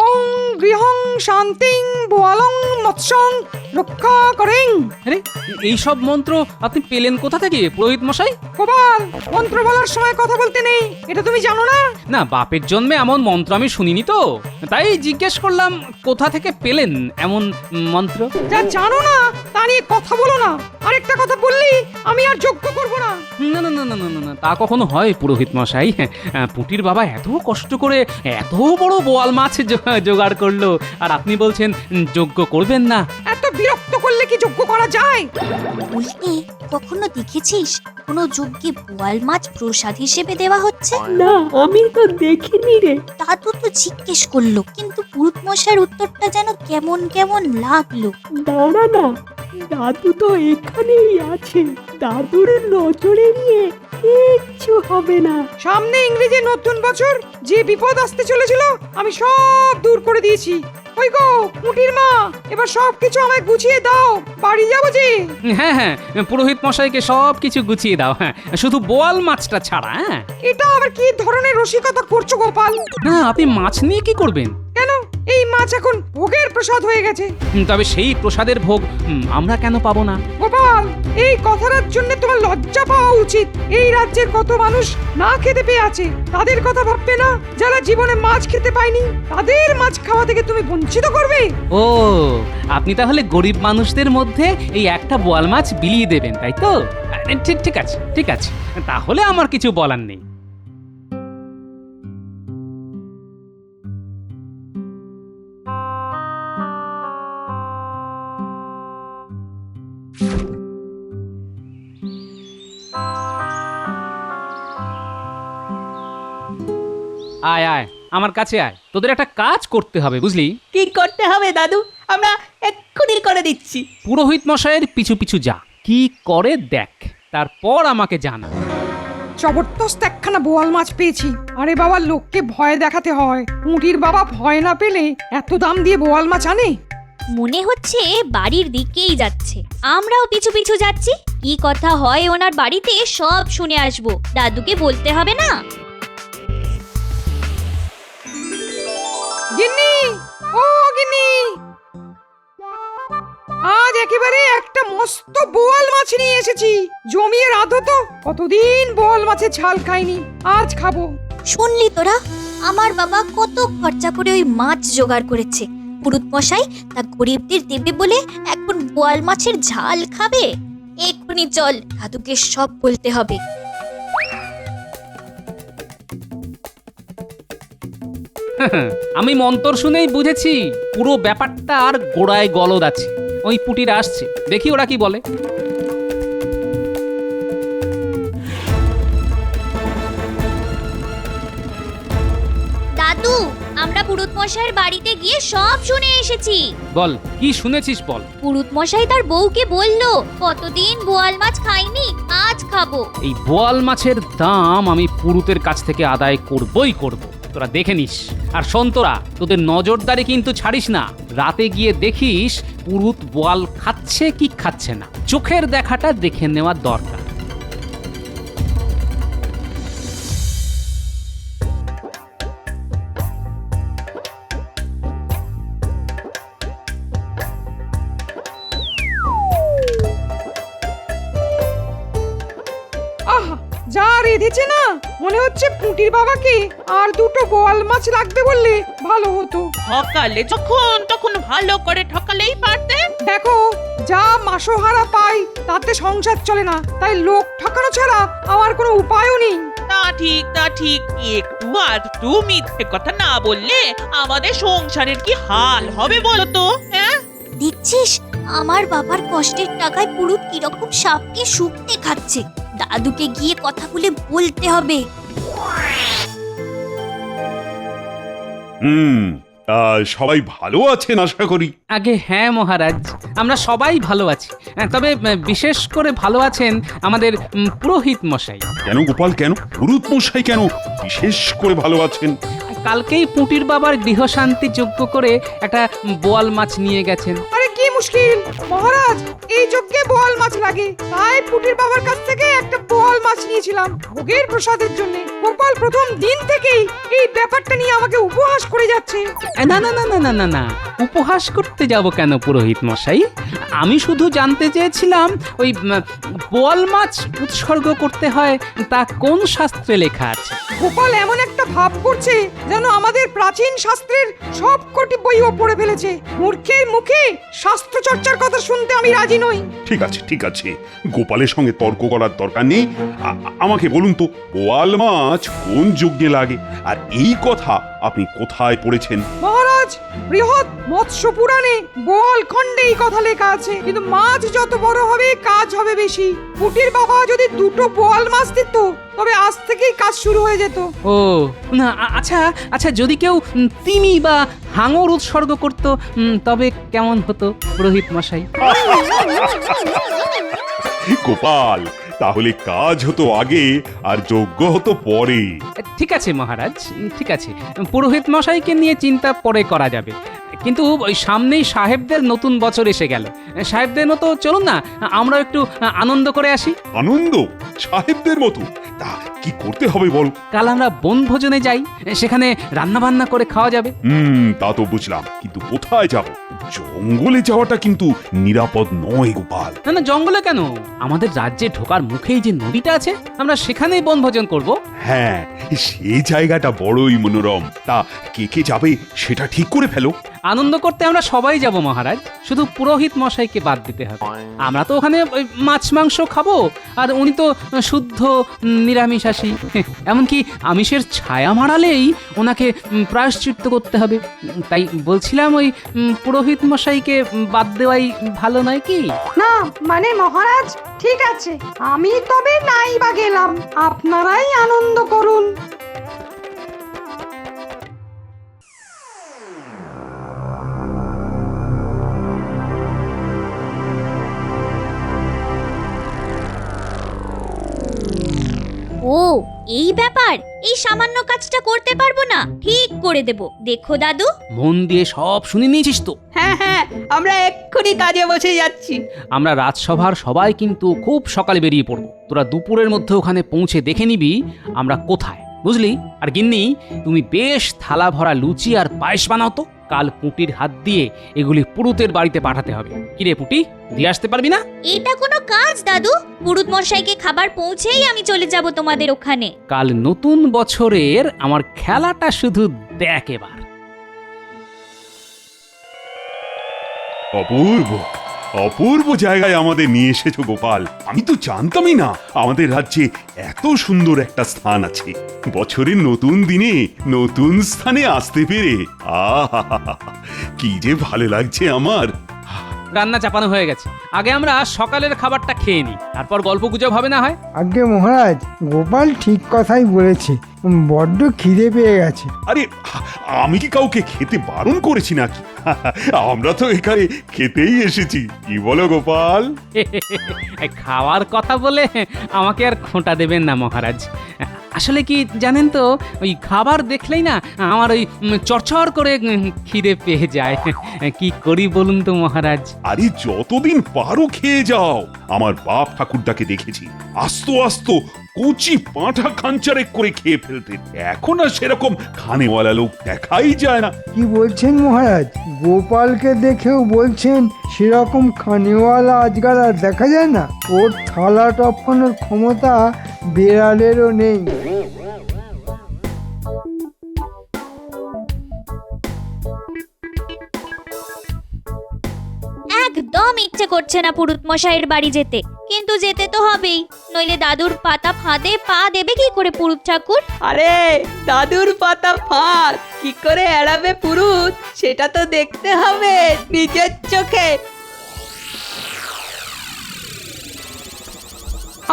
ওং গৃহং শান্তিং বোয়ালং মৎস্যং রক্ষা করেন। আরে এইসব মন্ত্র আপনি পেলেন কোথা থেকে পুরোহিত মশাই? গোপাল, মন্ত্র বলার সময় কথা বলতে নেই, এটা তুমি জানো না? না, বাপের জন্মে এমন মন্ত্র আমি শুনিনি তো, তাই জিজ্ঞেস করলাম কোথা থেকে পেলেন এমন মন্ত্র। যা জানো না তা নিয়ে কথা বলো না। আরেকটা কথা বললি আমি আর যোগ্য করব না। না না না না না না, তা কখনো হয় পুরোহিত মশাই? পুটির বাবা এত কষ্ট করে এত বড় বোয়াল মাছ জোগাড় করলো, আর আপনি বলছেন যোগ্য করবেন না? এত বিরক্ত করলে কি যোগ্য করা যায়? বলতে কখনো দেখেছিস কোনো যজ্ঞে বোয়াল মাছ প্রসাদ হিসেবে দেওয়া হচ্ছে? না, আমি তো দেখিনি রে। দাদু তো জিজ্ঞেস করলো, কিন্তু পুরুত মশাইয়ের উত্তরটা যেন কেমন কেমন লাগলো। দাঁড়া না, দাদু তো এখানেই আছে, দাদুর নজরে নিয়ে কিচ্ছু হবে না। সামনে ইংরেজি নতুন বছর, যে বিপদ আসতে চলেছিল আমি সব দূর করে দিয়েছি। ওই গো মুটির মা, এবার সব কিছু আমায় গুছিয়ে দাও, বাড়ি যাবো যে। হ্যাঁ হ্যাঁ, পুরোহিত মশাইকে সব কিছু গুছিয়ে দাও, হ্যাঁ, শুধু বোয়াল মাছটা ছাড়া। হ্যাঁ, এটা আবার কি ধরনের রসিকতা করছো গোপাল? না, আপনি মাছ নিয়ে কি করবেন? কেন, এই মাছ এখন ভোগের প্রসাদ হয়ে গেছে। তবে সেই প্রসাদের ভোগ আমরা কেন পাবো না? গোপাল, এই কথাটার জন্য তোমার লজ্জা পাওয়া উচিত। এই রাজ্যের কত মানুষ না খেতে পেয়ে আছে, তাদের কথা ভাববে না? যারা জীবনে মাছ খেতে পায়নি, তাদের মাছ খাওয়া থেকে তুমি বঞ্চিত করবে? ও, আপনি তাহলে গরিব মানুষদের মধ্যে এই একটা বোয়াল মাছ বিলিয়ে দেবেন, তাই তো? ঠিক ঠিক আছে, ঠিক আছে, তাহলে আমার কিছু বলার নেই। আয় আয়, আমার কাছে আয়, তোদের একটা কাজ করতে হবে, বুঝলি? কি করতে হবে দাদু? আমরা এক্ষুনি করে দিচ্ছি। পুরোহিত মশাইয়ের পিছু পিছু যা, কি করে দেখ, তারপর আমাকে জানা। জবরদস্ত একখানা বোয়াল মাছ পেয়েছি। আরে বাবা, লোককে ভয় দেখাতে হয়। মুটির বাবা ভয় না পেলে এত দাম দিয়ে বোয়াল মাছ আনে? মনে হচ্ছে বাড়ির দিকেই যাচ্ছে, আমরাও পিছু পিছু যাচ্ছি। কি কথা হয় ওনার বাড়িতে সব শুনে আসবো, দাদুকে বলতে হবে না? গিন্নি, ও গিন্নি, আজ একেবারে একটা মস্ত বোয়াল মাছ নিয়ে এসেছি। জমিয়ে রাঁধো তো, কতদিন বোয়াল মাছের ঝাল খাইনি, আজ খাবো। শুনলি তোরা, আমার বাবা কত খরচা করে ওই মাছ জোগাড় করেছে। পুরুত মশাই তা গরিবদের দেবে বলে এখন বোয়াল মাছের ঝাল খাবে? এক্ষুনি চল, দাদুকে সব বলতে হবে। আমি মন্তর শুনেই বুঝেছি পুরো ব্যাপারটা আর গোড়ায় গলদ আছে। ওই পুটিরা আসছে, দেখি ওরা কি বলে। দাদু, আমরা পুরুত মশাইয়ের বাড়িতে গিয়ে সব শুনে এসেছি। বল, কি শুনেছিস বল। পুরুত মশাই তার বউকে বললো, কতদিন বোয়াল মাছ খাইনি, আজ খাবো। এই বোয়াল মাছের দাম আমি পুরুতের কাছ থেকে আদায় করবই করব, তোরা দেখে নিস। আর শোন, তোরা তোদের নজরদারি কিন্তু ছাড়িস না। রাতে গিয়ে দেখিস পুরুত বোয়াল খাচ্ছে কি খাচ্ছে না, চোখের দেখাটা দেখে নেওয়া দরকার। যা রেঁধেছে না, মনে হচ্ছে পুটির বাবাকে আর দুটো বোয়াল মাছ লাগবে বললে ভালো হতো। সকালে তখন ভালো করে ঠকালেই পারতে। দেখো, যা মাসোহারা পাই তাতে সংসার চলে না, তাই লোক ঠকানো ছাড়া আমার কোনো উপায়ও নেই। তা ঠিক, একটু আধটু মিথ্যে কথা না বললে আমাদের সংসারের কি হাল হবে বলো তো? হ্যাঁ, দেখছিস আমার বাবার কষ্টের টাকায় পুরুত কিরকম সাপকে শুকতে খাচ্ছে। দাদুকে গিয়ে কথা বলে বলতে হবে। সবাই ভালো আছেন আশা করি? আগে হ্যাঁ মহারাজ, আমরা সবাই ভালো আছি। তবে বিশেষ করে ভালো আছেন আমাদের পুরোহিত মশাই। কেন গোপাল, কেন পুরুত মশাই কেন বিশেষ করে ভালো আছেন? কালকেই পুটির বাবার গৃহশান্তি যজ্ঞ করে একটা বোয়াল মাছ নিয়ে গেছেন। আরে কি মুশকিল মহারাজ, এই যজ্ঞে বোয়াল মাছ লাগে, তাই পুটির বাবার কাছ থেকে একটা বোয়াল বোয়াল মাছ নিয়েছিলাম ভোগের প্রসাদের জন্য। গোপাল প্রথম দিন থেকেই এই ব্যাপারটা নিয়ে আমাকে উপহাস করে যাচ্ছে। না না না না না না না, উপহাস করতে যাব কেন পুরোহিত মশাই? আমি শুধু জানতে চেয়েছিলাম ওই বোয়াল মাছ উৎসর্গ করতে হয় তা কোন শাস্ত্রে লেখা আছে। গোপাল এমন একটা ভাব করছে যেন আমাদের প্রাচীন শাস্ত্রের সব কটি বইও পড়ে ফেলেছে। মূর্খের মুখে শাস্ত্র চর্চার কথা শুনতে আমি রাজি নই। ঠিক আছে ঠিক আছে, গোপালের সঙ্গে তর্ক করার দরকার নেই। আমাকে বলুন তো, বোয়াল মাছ কোন যজ্ঞে লাগে, আর এই কথা আপনি কোথায় পড়েছেন? মহারাজ, বৃহৎ মৎস্য পুরাণে বোয়াল খণ্ডে এই কথা লেখা আছে। কিন্তু মাছ যত বড় হবে কাজ হবে বেশি। পুটির বাবা যদি দুটো বোয়াল মাছ দিত তবে আজ থেকেই কাজ শুরু হয়ে যেত। ও না, আচ্ছা আচ্ছা, যদি কেউ তিমি বা হাঙর উৎসর্গ করত তবে কেমন হতো পুরোহিত মশাই? গোপাল, তাহলে কাজ হতো আগে আর যজ্ঞ হতো পরে। ঠিক আছে মহারাজ, ঠিক আছে, পুরোহিত মশাইকে নিয়ে চিন্তা পরে করা যাবে। কিন্তু ওই সামনেই সাহেবদের নতুন বছর এসে গেল। সাহেবদের মতো চলুন না, আমরা একটু আনন্দ করে আসি। আনন্দ? সাহেবদের মতো? তা কি করতে হবে বল? কাল আমরা বনভোজনে যাই, সেখানে রান্না বান্না করে খাওয়া যাবে। তা তো বুঝলাম, কিন্তু কোথায় যাব? জঙ্গলে যাওয়াটা কিন্তু নিরাপদ নয় গোপাল। না না, জঙ্গলে কেন? আমাদের রাজ্যে ঢোকার মুখেই যে নদীটা আছে, আমরা সেখানেই বনভোজন করব। হ্যাঁ, সেই জায়গাটা বড়ই মনোরম। তা কে কে যাবে সেটা ঠিক করে ফেলো। আনন্দ করতে আমরা সবাই যাব মহারাজ, শুধু পুরোহিত মশাইকে বাদ দিতে হবে। আমরা তো ওখানে মাছ মাংস খাবো, আর উনি তো শুদ্ধ নিরামিষাশী। এমনকি আমিষের ছায়া মারালেই ওনাকে প্রায়শ্চিত্ত করতে হবে। তাই বলছিলাম ওই পুরোহিত মশাইকে বাদ দেওয়াই ভালো নয় কি? না মানে মহারাজ, ঠিক আছে, আমি তবে নাই বা গেলাম, আপনারাই আনন্দ করুন। ও এই ব্যাপার, এই সামান্য কাজটা করতে পারবো না? ঠিক করে দেব, দেখো দাদু। মন দিয়ে সব শুনে নিয়েছিস তো? হ্যাঁ হ্যাঁ, আমরা এক্ষুনি কাজে বসে যাচ্ছি। আমরা রাজসভার সবাই কিন্তু খুব সকালে বেরিয়ে পড়বো। তোরা দুপুরের মধ্যে ওখানে পৌঁছে দেখে নিবি আমরা কোথায়, বুঝলি? আর গিন্নি, তুমি বেশ থালা ভরা লুচি আর পায়েস বানাও তো। কাল পুটির হাত দিয়ে এগুলি পুরুতের বাড়িতে পাঠাতে হবে। কিরে পুটি, দিয়ে আসতে পারবি না? এটা কোনো কাজ দাদু? পুরুত মশাইকে খাবার পৌঁছেই আমি চলে যাব তোমাদের ওখানে। কাল নতুন বছরের আমার খেলাটা শুধু দেখ এবার। অপূর্ব অপূর্ব জায়গায় আমাদের নিয়ে এসেছো গোপাল। আমি তো জানতামই না আমাদের রাজ্যে এত সুন্দর একটা স্থান আছে। বছরের নতুন দিনে নতুন স্থানে আসতে পেরে আহা, কি যে ভালো লাগছে আমার। রান্না চাপানো হয়ে গেছে, আগে আমরা সকালের খাবারটা খেয়ে নিই, তারপর গল্প গুজব হবে না হয়। আগে মহারাজ, গোপাল ঠিক কথাই বলেছে, বড্ড খিদে পেয়ে গেছে। আরে আমি কি কাউকে খেতে বারণ করেছি নাকি? আমরা তো এখানে খেতেই এসেছি, কি বলো গোপাল? খাওয়ার কথা বলে আমাকে আর খোঁটা দেবেন না মহারাজ। আসলে কি জানেন তো, ওই খাবার দেখলেই না আমার ওই চরচর করে খিদে পেয়ে যায়। কি করি বলুন তো মহারাজ? আরে যতদিন পারো খেয়ে যাও। আমার বাপ ঠাকুরদাকে দেখেছি আস্ত আস্ত কচি পাঁঠা খাঞ্চারে করে খেয়ে ফেলতেন। এখন আর সেরকম খানেওয়ালা লোক দেখাই যায় না। কি বলছেন মহারাজ? গোপালকে দেখেও বলছেন সেরকম খানেওয়ালা আজকাল আর দেখা যায় না? ওর থালা টপকানোর ক্ষমতা বেড়ালেরও নেই। একদম ইচ্ছে করছে না পুরুত মশাইয়ের বাড়ি যেতে, কিন্তু যেতে তো হবেই, নইলে দাদুর পাতা ফাঁদে পা দেবে কি করে পুরুত ঠাকুর? আরে দাদুর পাতা ফাঁদ কি করে এড়াবে পুরুত, সেটা তো দেখতে হবে নিজের চোখে।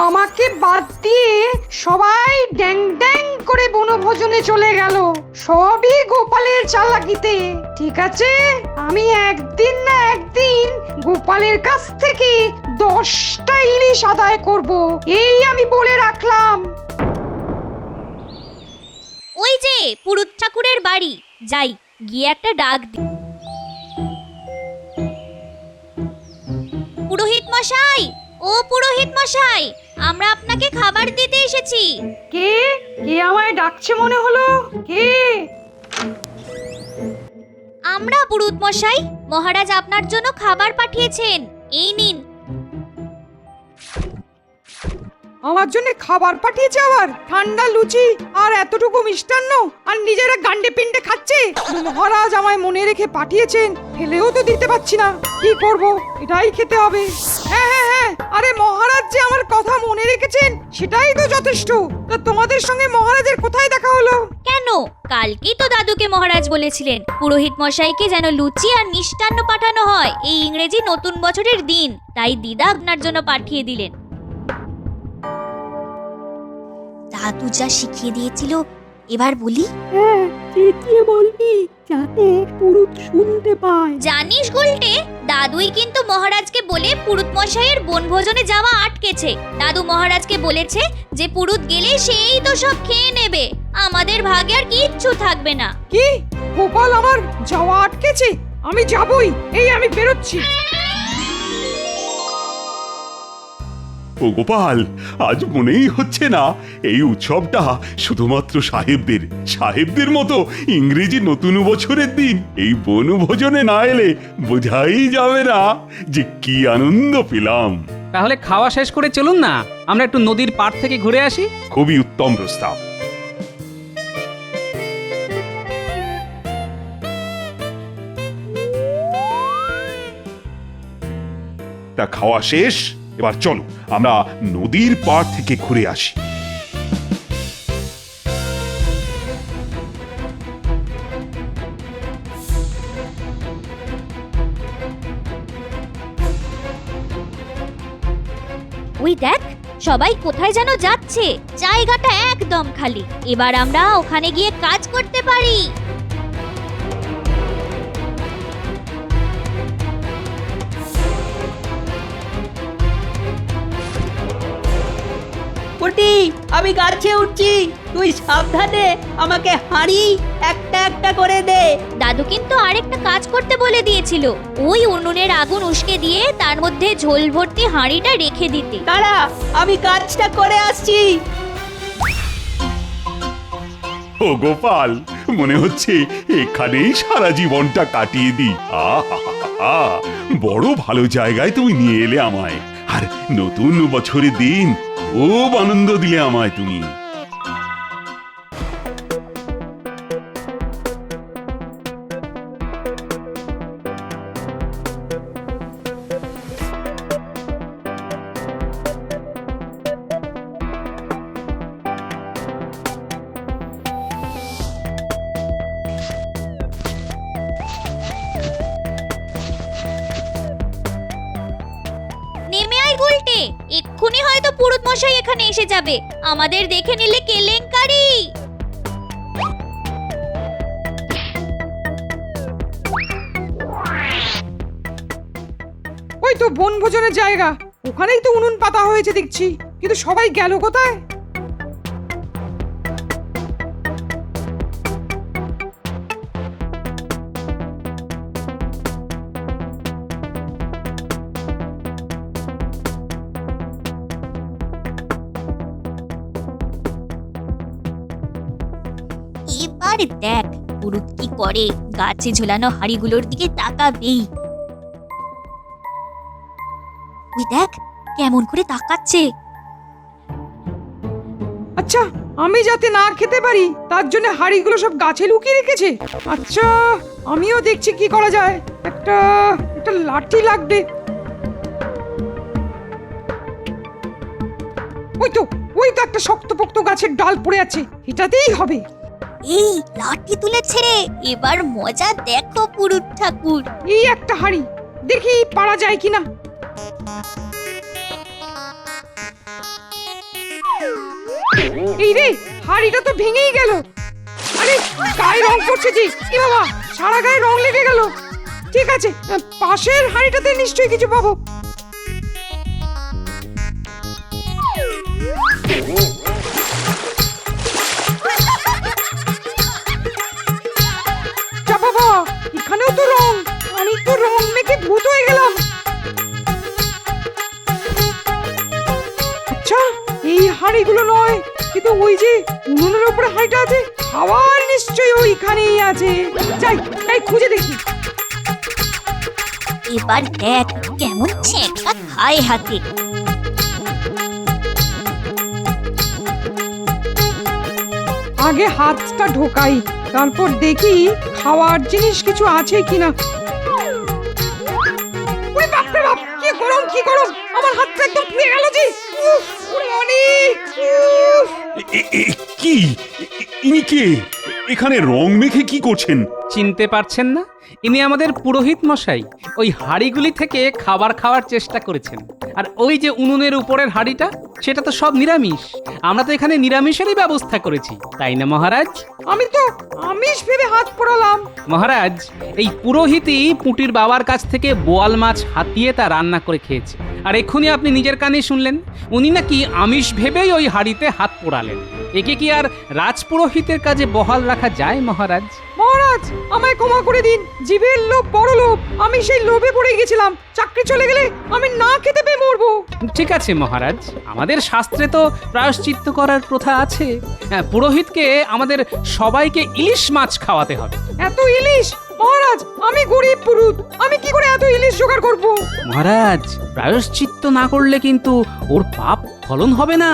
আমাকে বাদ দিয়ে সবাই ড্যাং ড্যাং করে বনভোজনে চলে গেল, সবই গোপালের চালাকিতে। ঠিক আছে, আমি একদিন না একদিন গোপালের কাছ থেকে 10টা ইলিশ আদায় করব, এই আমি বলে রাখলাম। ওই যে পুরুত ঠাকুরের বাড়ি, যাই গিয়ে একটা ডাক দি। পুরোহিত মশাই, ও পুরোহিত মশাই, আমরা আপনাকে খাবার দিতে এসেছি। কে কে আমায় ডাকছে মনে হলো? কে? আমরা পুরোহিত মশাই, মহারাজ আপনার জন্য খাবার পাঠিয়েছেন, এই নিন। আমার জন্য খাবার পাঠিয়েছে আবার? ঠান্ডা লুচি আর এতটুকু মিষ্টান্ন, আর নিজেরা গান্ডে পিন্ডে খাচ্ছে। মহারাজ আমায় মনে রেখে পাঠিয়েছেন, ফেলেও তো দিতে পারছি না, কি করব? এটাই খেতে হবে। হ্যাঁ হ্যাঁ হ্যাঁ, আরে মহারাজ যে আমার কথা মনে রেখেছেন সেটাই তো যথেষ্ট। তা তোমাদের সঙ্গে মহারাজের কোথায় দেখা হলো? কেন, কালকেই তো দাদুকে মহারাজ বলেছিলেন পুরোহিত মশাইকে যেন লুচি আর মিষ্টান্ন পাঠানো হয় এই ইংরেজি নতুন বছরের দিন, তাই দিদা আপনার জন্য পাঠিয়ে দিলেন। দাদু যা শিখিয়ে দিয়েছিল, এবার বলি। হ্যাঁ, চেঁচিয়ে বলবি যাতে পুরুত শুনতে পায়। জানিস গুলটে, দাদুই কিন্তু মহারাজকে বলে পুরুত মশাইয়ের বনভোজনে যাওয়া আটকেছে। দাদু মহারাজকে বলেছে যে পুরুত গেলে সেই তো সব খেয়ে নেবে, আমাদের ভাগে আর কিচ্ছু থাকবে না। কি? গোপাল আমার যাওয়া আটকেছে? আমি যাবই, এই আমি বেরোচ্ছি। ও গোপাল, আজ মনেই হচ্ছে না এই উৎসবটা শুধুমাত্র সাহেবদের মতো ইংরেজি নতুন বছরের দিন। এই বনভোজনে না এলে বোঝাই যাবে না যে কি আনন্দ পেলাম। তাহলে খাওয়া শেষ করে চলুন না, আমরা একটু নদীর পাড় থেকে ঘুরে আসি। খুবই উত্তম প্রস্তাব। তা খাওয়া শেষ, এবার চলো আমরা নদীর পাড় থেকে ঘুরে আসি। ওই দেখ, সবাই কোথায় যেন যাচ্ছে, জায়গাটা একদম খালি। এবার আমরা ওখানে গিয়ে কাজ করতে পারি। পুটি, আমি গাছে উঠছি, তুই সাবধানে আমাকে হাঁড়ি একটা একটা করে দে। দাদু কিন্তু আরেকটা কাজ করতে বলে দিয়েছিল, ওই উনুনের আগুন উস্কে দিয়ে তার মধ্যে ঝোল ভর্তি হাঁড়িটা রেখে দিতে। দাঁড়া, আমি কাজটা করে আসছি। ও গোপাল, মনে হচ্ছে এখানেই সারা জীবনটা কাটিয়ে দিই। আহা, বড় ভালো জায়গায় তুমি নিয়ে এলে আমায়, আর নতুন বছরের দিন খুব আনন্দ দিলে আমায় তুমি। নেমে আয় গুলটে, এক্ষুনি হয়তো পুরুত মশাই এখানে এসে যাবে, আমাদের দেখে নিলে কেলেঙ্কারি। ওই তো বনভোজনের জায়গা, ওখানেই তো উনুন পাতা হয়েছে দেখছি, কিন্তু সবাই গেল কোথায়? এবার দেখ পুরুত কি করে, গাছে ঝোলানো হাড়িগুলোর দিকে তাকাবেই। ওই দেখ কেমন করে তাকাচ্ছে। আচ্ছা, আমি যাতে না খেতে পারি তার জন্য হাড়িগুলো সব গাছে লুকিয়ে রেখেছে। আচ্ছা, আমিও দেখছি কি করা যায়। একটা লাঠি লাগবে। ওই তো একটা শক্তপোক্ত গাছের ডাল পড়ে আছে, এটাতেই হবে। এই লাঠি তুলেছে রে, এবার মজা দেখো পুরুত ঠাকুর। এই একটা হাড়ি, দেখি পারা যায় কিনা। এই রে, হাড়িটা তো ভেঙেই গেল। আরে গায়ে রং পড়ছে যে, কি বাবা, সারা গায়ে রং লেগে গেল। ঠিক আছে, পাশের হাড়িটাতে নিশ্চয়ই কিছু পাবো। যা বাবা, এখানেও তো রং, আমি তো রং মেখে ভূত হয়ে গেলাম। এই হাঁড়িগুলো নয়, কিন্তু ওই যে উনুনের উপরে হাঁড়িটা আছে, খাবার নিশ্চয়ই ওইখানেই আছে। যাই যাই খুঁজে দেখি। এবার দেখ কেমন ছেঁকা খায় হাতে। আগে হাতটা ঢোকাই, তারপর দেখি খাওয়ার জিনিস কিছু আছে কিনা। ওরে বাপ রে বাপ, কি গরম কি গরম, আমার হাতটা একদম পুড়ে গেল যে। উফ, ওরে অনেক। উফ। কি ইনি কে? এখানে রং মেখে কি করছেন? চিনতে পারছেন না? ইনি আমাদের পুরোহিত মশাই। ওই হাঁড়িগুলি থেকে খাবার খাওয়ার চেষ্টা করেছেন। আর ওই যে উনুনের উপরের হাঁড়িটা, সেটা তো সব নিরামিষ। আমরা তো এখানে নিরামিষেরই ব্যবস্থা করেছি, তাই না মহারাজ? আমি তো আমিষ ভেবে হাত পোড়ালাম। মহারাজ, এই পুরোহিতই পুঁটির বাবার কাছ থেকে বোয়াল মাছ হাতিয়ে তা রান্না করে খেয়েছে। আর এক্ষুনি আপনি নিজের কানে শুনলেন উনি নাকি আমিষ ভেবেই ওই হাঁড়িতে হাত পোড়ালেন। একে কি আর রাজপুরোহিতের কাজে বহাল রাখা যায় মহারাজ? মহারাজ, আমায় ক্ষমা করে দিন। জীবের লোভ বড় লোভ, আমি সেই লোভে পড়ে গেছিলাম। চাকরি চলে গেলে আমি না খেতে পেয়ে মরবো। ঠিক আছে মহারাজ, আমাদের শাস্ত্রে তো প্রায়শ্চিত্ত করার প্রথা আছে। হ্যাঁ, পুরোহিতকে আমাদের সবাইকে ইলিশ মাছ খাওয়াতে হবে। এত ইলিশ? মহারাজ, আমি গরিব পুরুত, আমি কি করে এত ইলিশ জোগাড় করব? মহারাজ, প্রায়শ্চিত্ত না করলে কিন্তু ওর পাপ ফলন হবে না।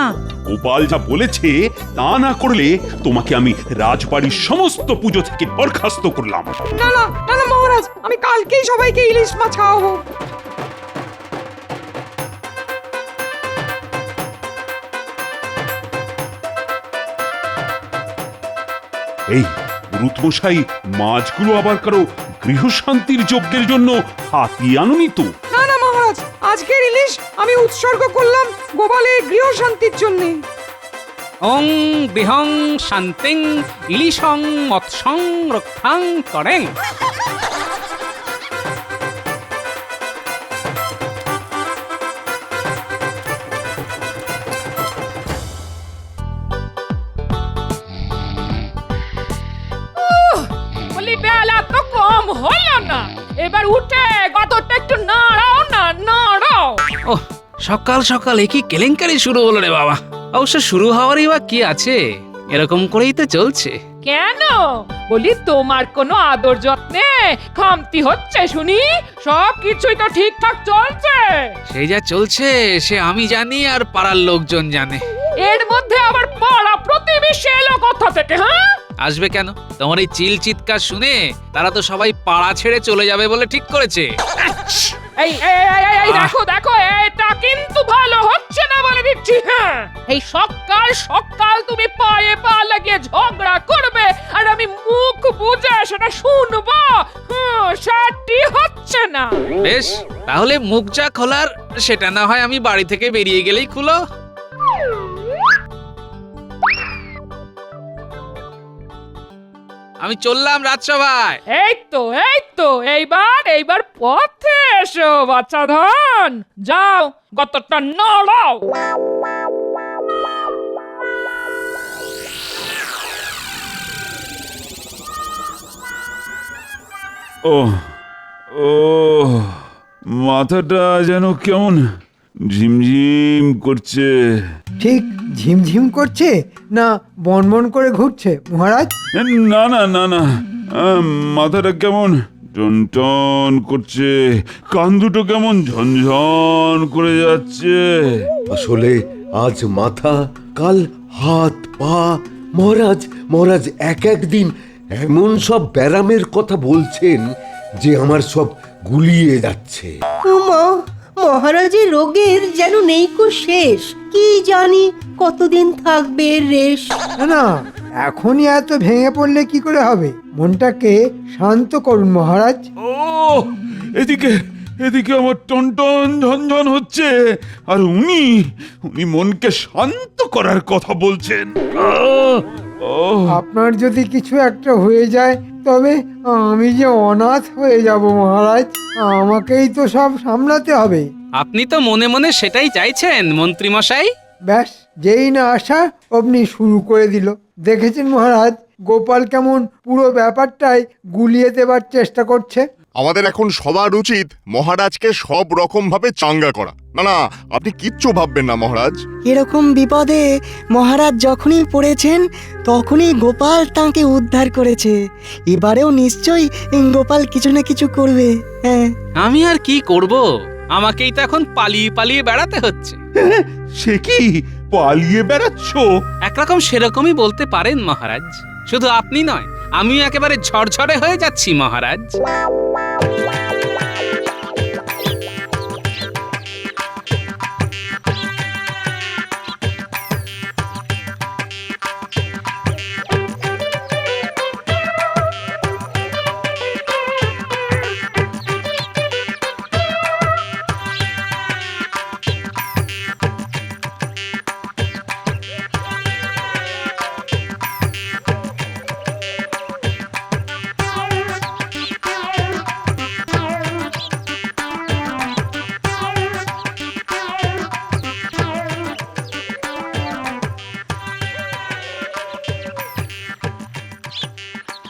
গোপাল যা বলেছে তা না করলে তোমাকে আমি রাজবাড়ির সমস্ত পুজো থেকে বরখাস্ত করলাম। না না না না মহারাজ, আমি কালকেই সবাইকে ইলিশ মাছ খাওয়াবো। এই রুতমশাই, মাছগুলো আবার কারো গৃহশান্তির যজ্ঞের জন্য হাতিয়ে আনুনি তো? না না মহারাজ, আজকের ইলিশ আমি উৎসর্গ করলাম গোপালের গৃহ শান্তির জন্য। ওং বিহং শান্তিং ইলিশং মৎসং রক্ষাং করেন। বলি বেলা তো কম হলো না, এবার উঠে গতটা একটু নাড়াও না, নাড়াও। ওহ, সকাল সকাল কি কেলেঙ্কারি শুরু হলো রে বাবা। অবশ্য শুরু হওয়ারই বা কি আছে, এরকম করেই তো চলছে। কেন বলি, তোমার কোনো আদর যত্নে খামতি হচ্ছে শুনি? সব কিছুই তো ঠিকঠাক চলছে। সেই যা চলছে সে আমি জানি আর পাড়ার লোকজন জানে। এর মধ্যে আবার পাড়া প্রতিবেশী এলো কোথা থেকে? হ্যাঁ, আসবে কেন? তোমার এই চিল চিৎকার শুনে তারা তো সবাই পাড়া ছেড়ে চলে যাবে বলে ঠিক করেছে। এই এই এই, এই দেখো দেখো, এটা কিন্তু ভালো হচ্ছে না বলে দিচ্ছি। হ্যাঁ, এই সকাল সকাল তুমি পায়ে পা লাগিয়ে ঝগড়া করবে আর আমি মুখ বুজে সেটা শুনবো, সেটি হচ্ছে না। বেশ, তাহলে মুখ যা খোলার সেটা না হয় আমি বাড়ি থেকে বেরিয়ে গেলেই খুলো। আমি চললাম রাজসভায়। এই তো এইবার পথে এসো বাচ্চা ধন, যাও গতটা নড়াও। ও ও মাথাটা যেন কেমন ঝিমঝিম করছে। ঠিক ঝিমঝিম করছে না বনবন করে ঘুরছে মহারাজ? না না না না, মাথাটা কেমন টনটন করছে, কান দুটো কেমন ঝনঝন করে যাচ্ছে। আসলে আজ মাথা, কাল হাত পা। মহারাজ মহারাজ এক একদিন এমন সব ব্যারামের কথা বলছেন যে আমার সব গুলিয়ে যাচ্ছে। মহারাজের রোগের যেন নেই কো শেষ। কি জানি কতদিন থাকবে এর রেশ। না না, এখনই এত ভেঙে পড়লে কি করে হবে? মনটাকে শান্ত করুন মহারাজ। ও এদিকে এদিকে আমার টনটন ঝনঝন হচ্ছে, আর উনি মনকে শান্ত করার কথা বলছেন। আপনার যদি কিছু একটা হয়ে যায় তবে আমি যে অনাথ হয়ে যাব মহারাজ। আমাকেই তো সব সামলাতে হবে। আপনি তো মনে মনে সেটাই চাইছেন মন্ত্রী মশাই। ব্যাস, যেই না আসা অমনি শুরু করে দিল। দেখেছেন মহারাজ, গোপাল কেমন পুরো ব্যাপারটাই গুলিয়ে দেবার চেষ্টা করছে। আমাদের এখন সবার উচিত মহারাজকে সব রকম ভাবে চাঙ্গা করা। না না, আপনি কিচ্ছু ভাববেন না মহারাজ। এরকম বিপদে মহারাজ যখনই পড়েছেন তখনই গোপাল তাঁকে উদ্ধার করেছে। এবারেও নিশ্চয়ই গোপাল কিছু না কিছু করবে। হ্যাঁ, আমি আর কি করব, আমাকেই তো এখন পালিয়ে পালিয়ে বেড়াতে হচ্ছে। সে কি পালিয়ে বেড়াচ্ছ? একরকম সেরকমই বলতে পারেন মহারাজ। শুধু আপনি নয়, আমিও একেবারে ঝরঝরে হয়ে যাচ্ছি মহারাজ।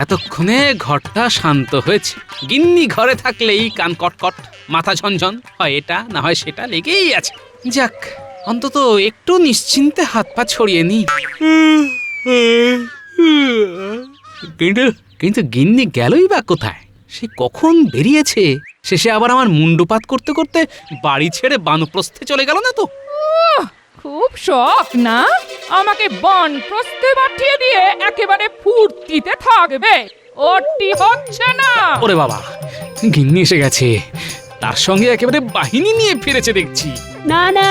এতক্ষণে ঘরটা শান্ত হয়েছে। গিন্নি ঘরে থাকলেই কান কটকট, মাথা ঝনঝন, হয় এটা না হয় সেটা লেগেই আছে। যাক, অন্তত একটু নিশ্চিন্তে হাত পা ছড়িয়ে নি। কিন্তু গিন্নি গেলই বা কোথায়? সে কখন বেরিয়েছে? শেষে আবার আমার মুন্ডুপাত করতে করতে বাড়ি ছেড়ে বানপ্রস্থে চলে গেল না তো? খুব শখ না আমাকে বনপ্রস্থে পাঠিয়ে দিয়ে একেবারে ফুর্তিতে থাকবে? ওটি হচ্ছে না। ওরে বাবা, গিন্নি এসে গেছে, তার সঙ্গে একেবারে বাহিনী নিয়ে ফিরেছে দেখছি। না না,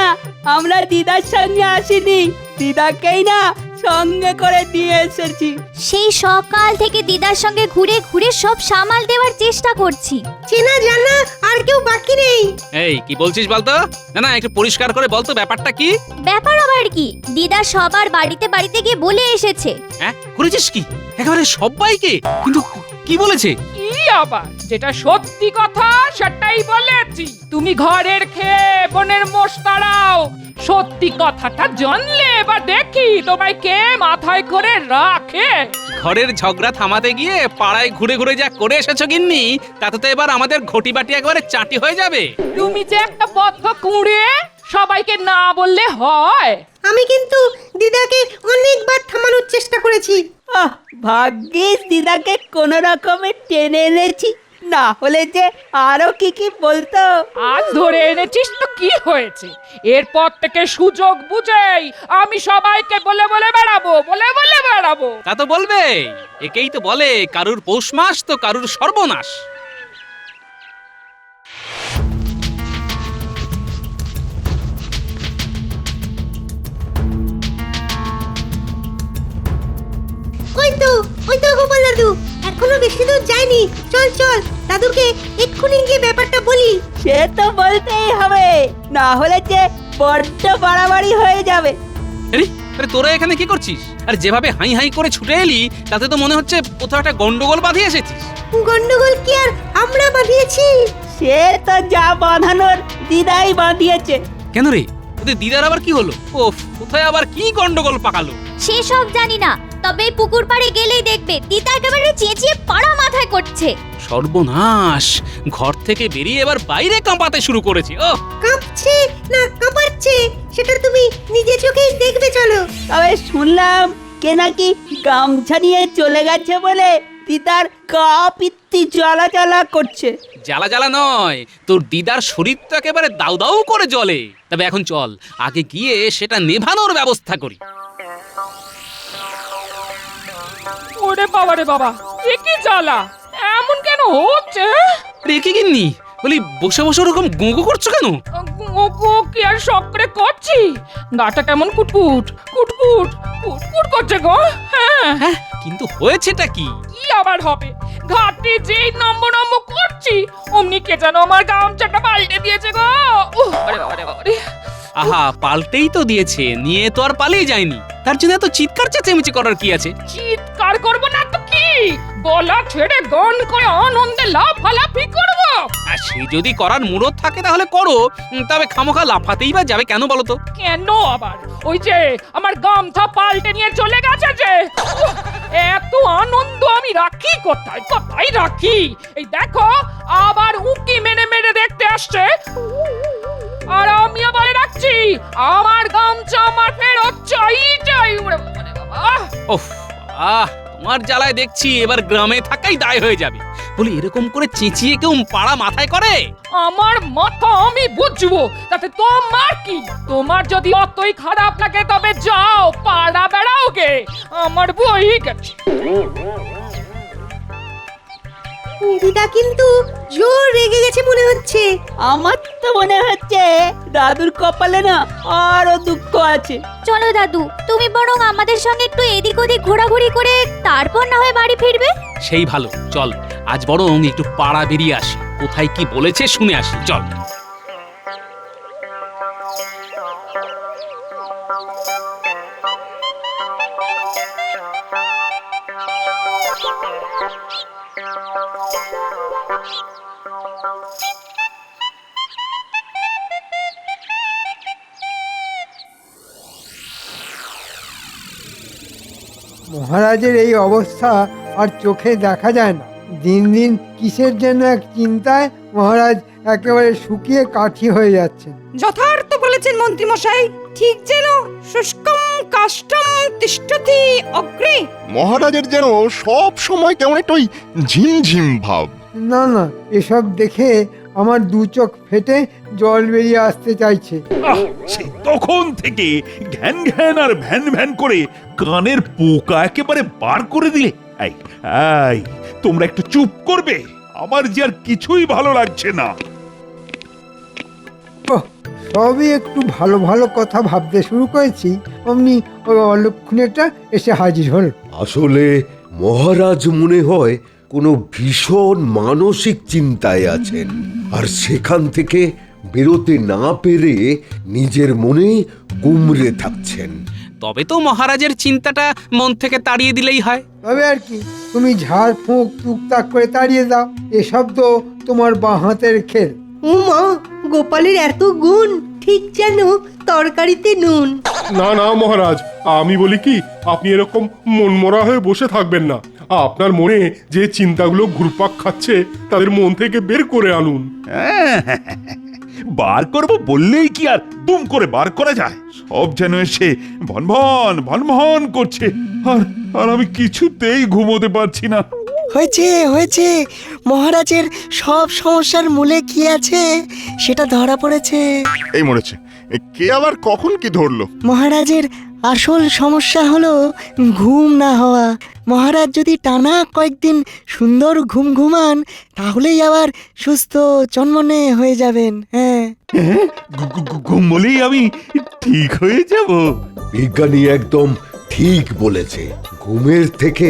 আমরা দিদার সঙ্গে আসিনি, দিদাকেই না সঙ্গে করে দিয়ে এসেছি। সেই সকাল থেকে দিদার সঙ্গে ঘুরে ঘুরে সব সামাল দেওয়ার চেষ্টা করছি। চেনা জানা আর কেউ বাকি নেই। এই কি বলছিস বলতো? না না, একটু পরিষ্কার করে বলতো ব্যাপারটা কি? ব্যাপার আবার কি? দিদা সবার বাড়িতে বাড়িতে গিয়ে বলে এসেছে। হ্যাঁ, করেছিস কি? একেবারে সবাইকে? কিন্তু কি বলেছে? কি আবার? যেটা সত্যি কথা সেটাই বলেছি। তুমি ঘরের খেয়ে বনের মোষ তাড়াও। সত্যি কথাটা জানলে এবার দেখি তোমায় কে মাথায় করে রাখে। ঘরের ঝগড়া থামাতে গিয়ে পাড়ায় ঘুরে ঘুরে যা করে এসেছো গিন্নি, তাতে তো এবার আমাদের ঘটি বাটি একেবারে চাটি হয়ে যাবে। তুমি যে একটা বদ্ধ কুঁড়ে, সবাইকে না বললে হয়? আমি কিন্তু দিদাকে অনেকবার থামানোর চেষ্টা করেছি। ভাগ্যিস দিদাকে কোন রকমে টেনে এনেছি, না হলে যে আরো কি কি বলতো। আজ ধরে এনেছিস তো কি হয়েছে? এরপর থেকে সুযোগ বুঝেই আমি সবাইকে বলে বলে বেড়াবো। তা তো বলবে, একেই তো বলে কারুর পৌষ মাস তো কারুর সর্বনাশ। ওই তো গোপাল দাদু, এখনো বেশি দূর যায়নি। চল চল, দাদুকে এক্ষুনি গিয়ে ব্যাপারটা বলি। সে তো বলতেই হবে, না হলে যে বড্ড বাড়াবাড়ি হয়ে যাবে। আরে তোরা এখানে কি করছিস? আর যেভাবে হাই হাই করে ছুটে এলি, তাতে তো মনে হচ্ছে কোথাও একটা গন্ডগোল বাঁধিয়ে এসেছিস। গন্ডগোল কি আর আমরা বাঁধিয়েছি? সে তো যা বাঁধানোর দিদাই বাঁধিয়েছে। কেন রে, ওদের দিদার আবার কি হলো? ওফ, কোথায় আবার কি গন্ডগোল পাকালো? সেসব জানি না, তবে পুকুর পাড়ে গেলেই দেখবে দিদা একেবারে চেঁচিয়ে পাড়া মাথায় করছে। সর্বনাশ, ঘর থেকে বেরিয়ে এবার বাইরে কাঁপাতে শুরু করেছে। ও, কাঁপছে না কাঁপাচ্ছে সেটা তুমি নিজে চোখেই দেখবে। চলো। তবে শুনলাম কে নাকি গামছা নিয়ে চলে গেছে বলে দিদার গা পিত্তি জ্বালা জ্বালা করছে। জ্বালা জ্বালা নয়, তোর দিদার শরীর তো একেবারে দাউ দাউ করে জ্বলে। তবে এখন চল, আগে গিয়ে সেটা নেভানোর ব্যবস্থা করি। ওরে বাবা রে বাবা, এ কি জ্বালা! এমন কেন হচ্ছে? রেখে গিন্নি বলি, বসে বসে ওরকম গুঁগো করছো কেন? ওগো, কি আর শখ করে করছি? গাটা কেমন কুটকুট কুটকুট কুটকুট করছে গো। হ্যাঁ, কিন্তু হয়েছেটা কি? কি আবার হবে? ঘাটে যেই নম্বর করছি অমনি কে যেন আমার গামছাটা পাল্টে দিয়েছে গো। আরে বাবা রে বাবা রে। আহা, পাল্টেই তো দিয়েছে, নিয়ে তো আর পালিয়ে যায়নি। তার জন্য এত চিৎকার চেঁচামেচি করার কি আছে? চিৎকার করবো না তো কি? গলা ছেড়ে গান করে আনন্দে লাফালাফি করবো? আর সে যদি করার মুরত থাকে তাহলে করো, তবে খামোখা লাফাতেই বা যাবে কেন বলো তো? কেন আবার? ওই যে আমার গামছা পাল্টে নিয়ে চলে গেছে যে, উহ, এত আনন্দ আমি রাখি কোথায় কোথায় রাখি? এই দেখো আবার উকি মেরে মেরে দেখতে আসছে, আর আমি আবার রাখছি আমার গামছা আমার ফেরত চাই চাই। ওরে বাবা, ওফ, তোমার জ্বালায় দেখছি এবার গ্রামে থাকাই দায় হয়ে যাবে। বলি এরকম করে চেঁচিয়ে কেউ পাড়া মাথায় করে? আমার মাথা আমি বুঝবো, তাতে তোমার কি? তোমার যদি অতই খারাপ লাগে তবে যাও পাড়া বেড়াও গে, আমার বই গেছে। দিদা কিন্তু জোর রেগে গেছে মনে হচ্ছে। আমার তো মনে হচ্ছে দাদুর কপালে না আরো দুঃখ আছে। চলো দাদু, তুমি বরং আমাদের সঙ্গে একটু এদিক ওদিক ঘোরাঘুরি করে তারপর না হয় বাড়ি ফিরবে। সেই ভালো, চল আজ বরং একটু পাড়া বেরিয়ে আসি, কোথায় কি বলেছে শুনে আসি, চল। মহারাজের এই অবস্থা আর চোখে দেখা যায় না। দিন দিন কিসের জন্য এক চিন্তায় মহারাজ একেবারে শুকিয়ে কাঠি হয়ে যাচ্ছেন। যথার্থ বলেছেন মন্ত্রী মশাই, ঠিক যেন শুষ্কম কাষ্ঠম তিষ্ঠতি অগ্রে। মহারাজের যেন সব সময় কেমন একটা ওই ঝিমঝিম ভাব। না না, এসব দেখে আমার দু চোখ ফেটে জল বেরিয়ে আসতে চাইছে। সে তখন থেকে ঘ্যান ঘ্যান আর ভ্যান ভ্যান করে কানের পোকা একেবারে বার করে দিলে। এই এই, তোমরা একটু চুপ করবে? আমার যে আর কিছুই ভালো লাগছে না। সবই একটু ভালো ভালো কথা ভাবতে শুরু করেছি, অমনি ওই অলক্ষণেটা এসে হাজির হল। আসলে মহারাজ মনে হয় কোনো ভীষণ মানসিক চিন্তায় আছেন, আর সেখান থেকে বেরোতে না পেরে নিজের মনে গুমরে থাকছেন। তবে তো মহারাজের চিন্তাটা মন থেকে তাড়িয়ে দিলেই হয়। তবে আর কি, তুমি ঝাড় ফুঁক টুকটাক করে তাড়িয়ে দাও। এসব তো তোমার বাঁ হাতের খেল। উমা, গোপালের এত গুণ, ঠিক যেন তরকারিতে নুন। না না মহারাজ, আমি বলি কি, আপনি এরকম মনমরা হয়ে বসে থাকবেন না। আপনার মনে যে চিন্তাগুলো ঘুরপাক খাচ্ছে তাদের মন থেকে বের করে আনুন। বার করব বললেই কি আর দুম করে বার করা যায়? সব যেন এসে ভনভন ভনভন করছে, আর আর আমি কিছুতেই ঘুমোতে পারছি না। হয়েছে হয়েছে, মহারাজের সব সমস্যার মূলে কি আছে সেটা ধরা পড়েছে। এই মরেছে, কে আবার কখন কি ধরলো? মহারাজের আসল সমস্যা হলো ঘুম না হওয়া। মহারাজ যদি টানা কয়েকদিন সুন্দর ঘুম ঘুমান তাহলেই আবার সুস্থ চনমনে হয়ে যাবেন। হ্যাঁ, ঘুম বলেই আমি ঠিক হয়ে যাব? বিজ্ঞানী একদম ঠিক বলেছে। ঘুমের থেকে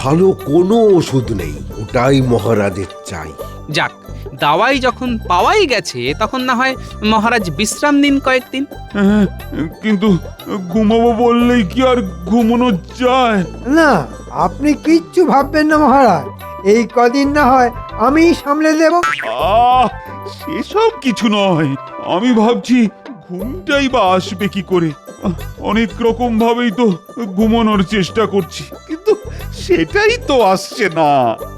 ভালো কোনো ওষুধ নেই, ওটাই মহারাজের চাই। যাক, দাওয়াই যখন পাওয়াই গেছে তখন না হয় মহারাজ বিশ্রাম নিন কয়েকদিন। কিন্তু ঘুমাবো বললেই কি আর ঘুমানো যায়? না, আপনি কিচ্ছু ভাববেন না মহারাজ, এই কদিন না হয় আমি সামলে দেব। সেসব কিছু নয়, আমি ভাবছি ঘুমটাই বা আসবে কি করে। অনেক রকম ভাবেই তো ঘুমানোর চেষ্টা করছি, কিন্তু সেটাই তো আসছে না।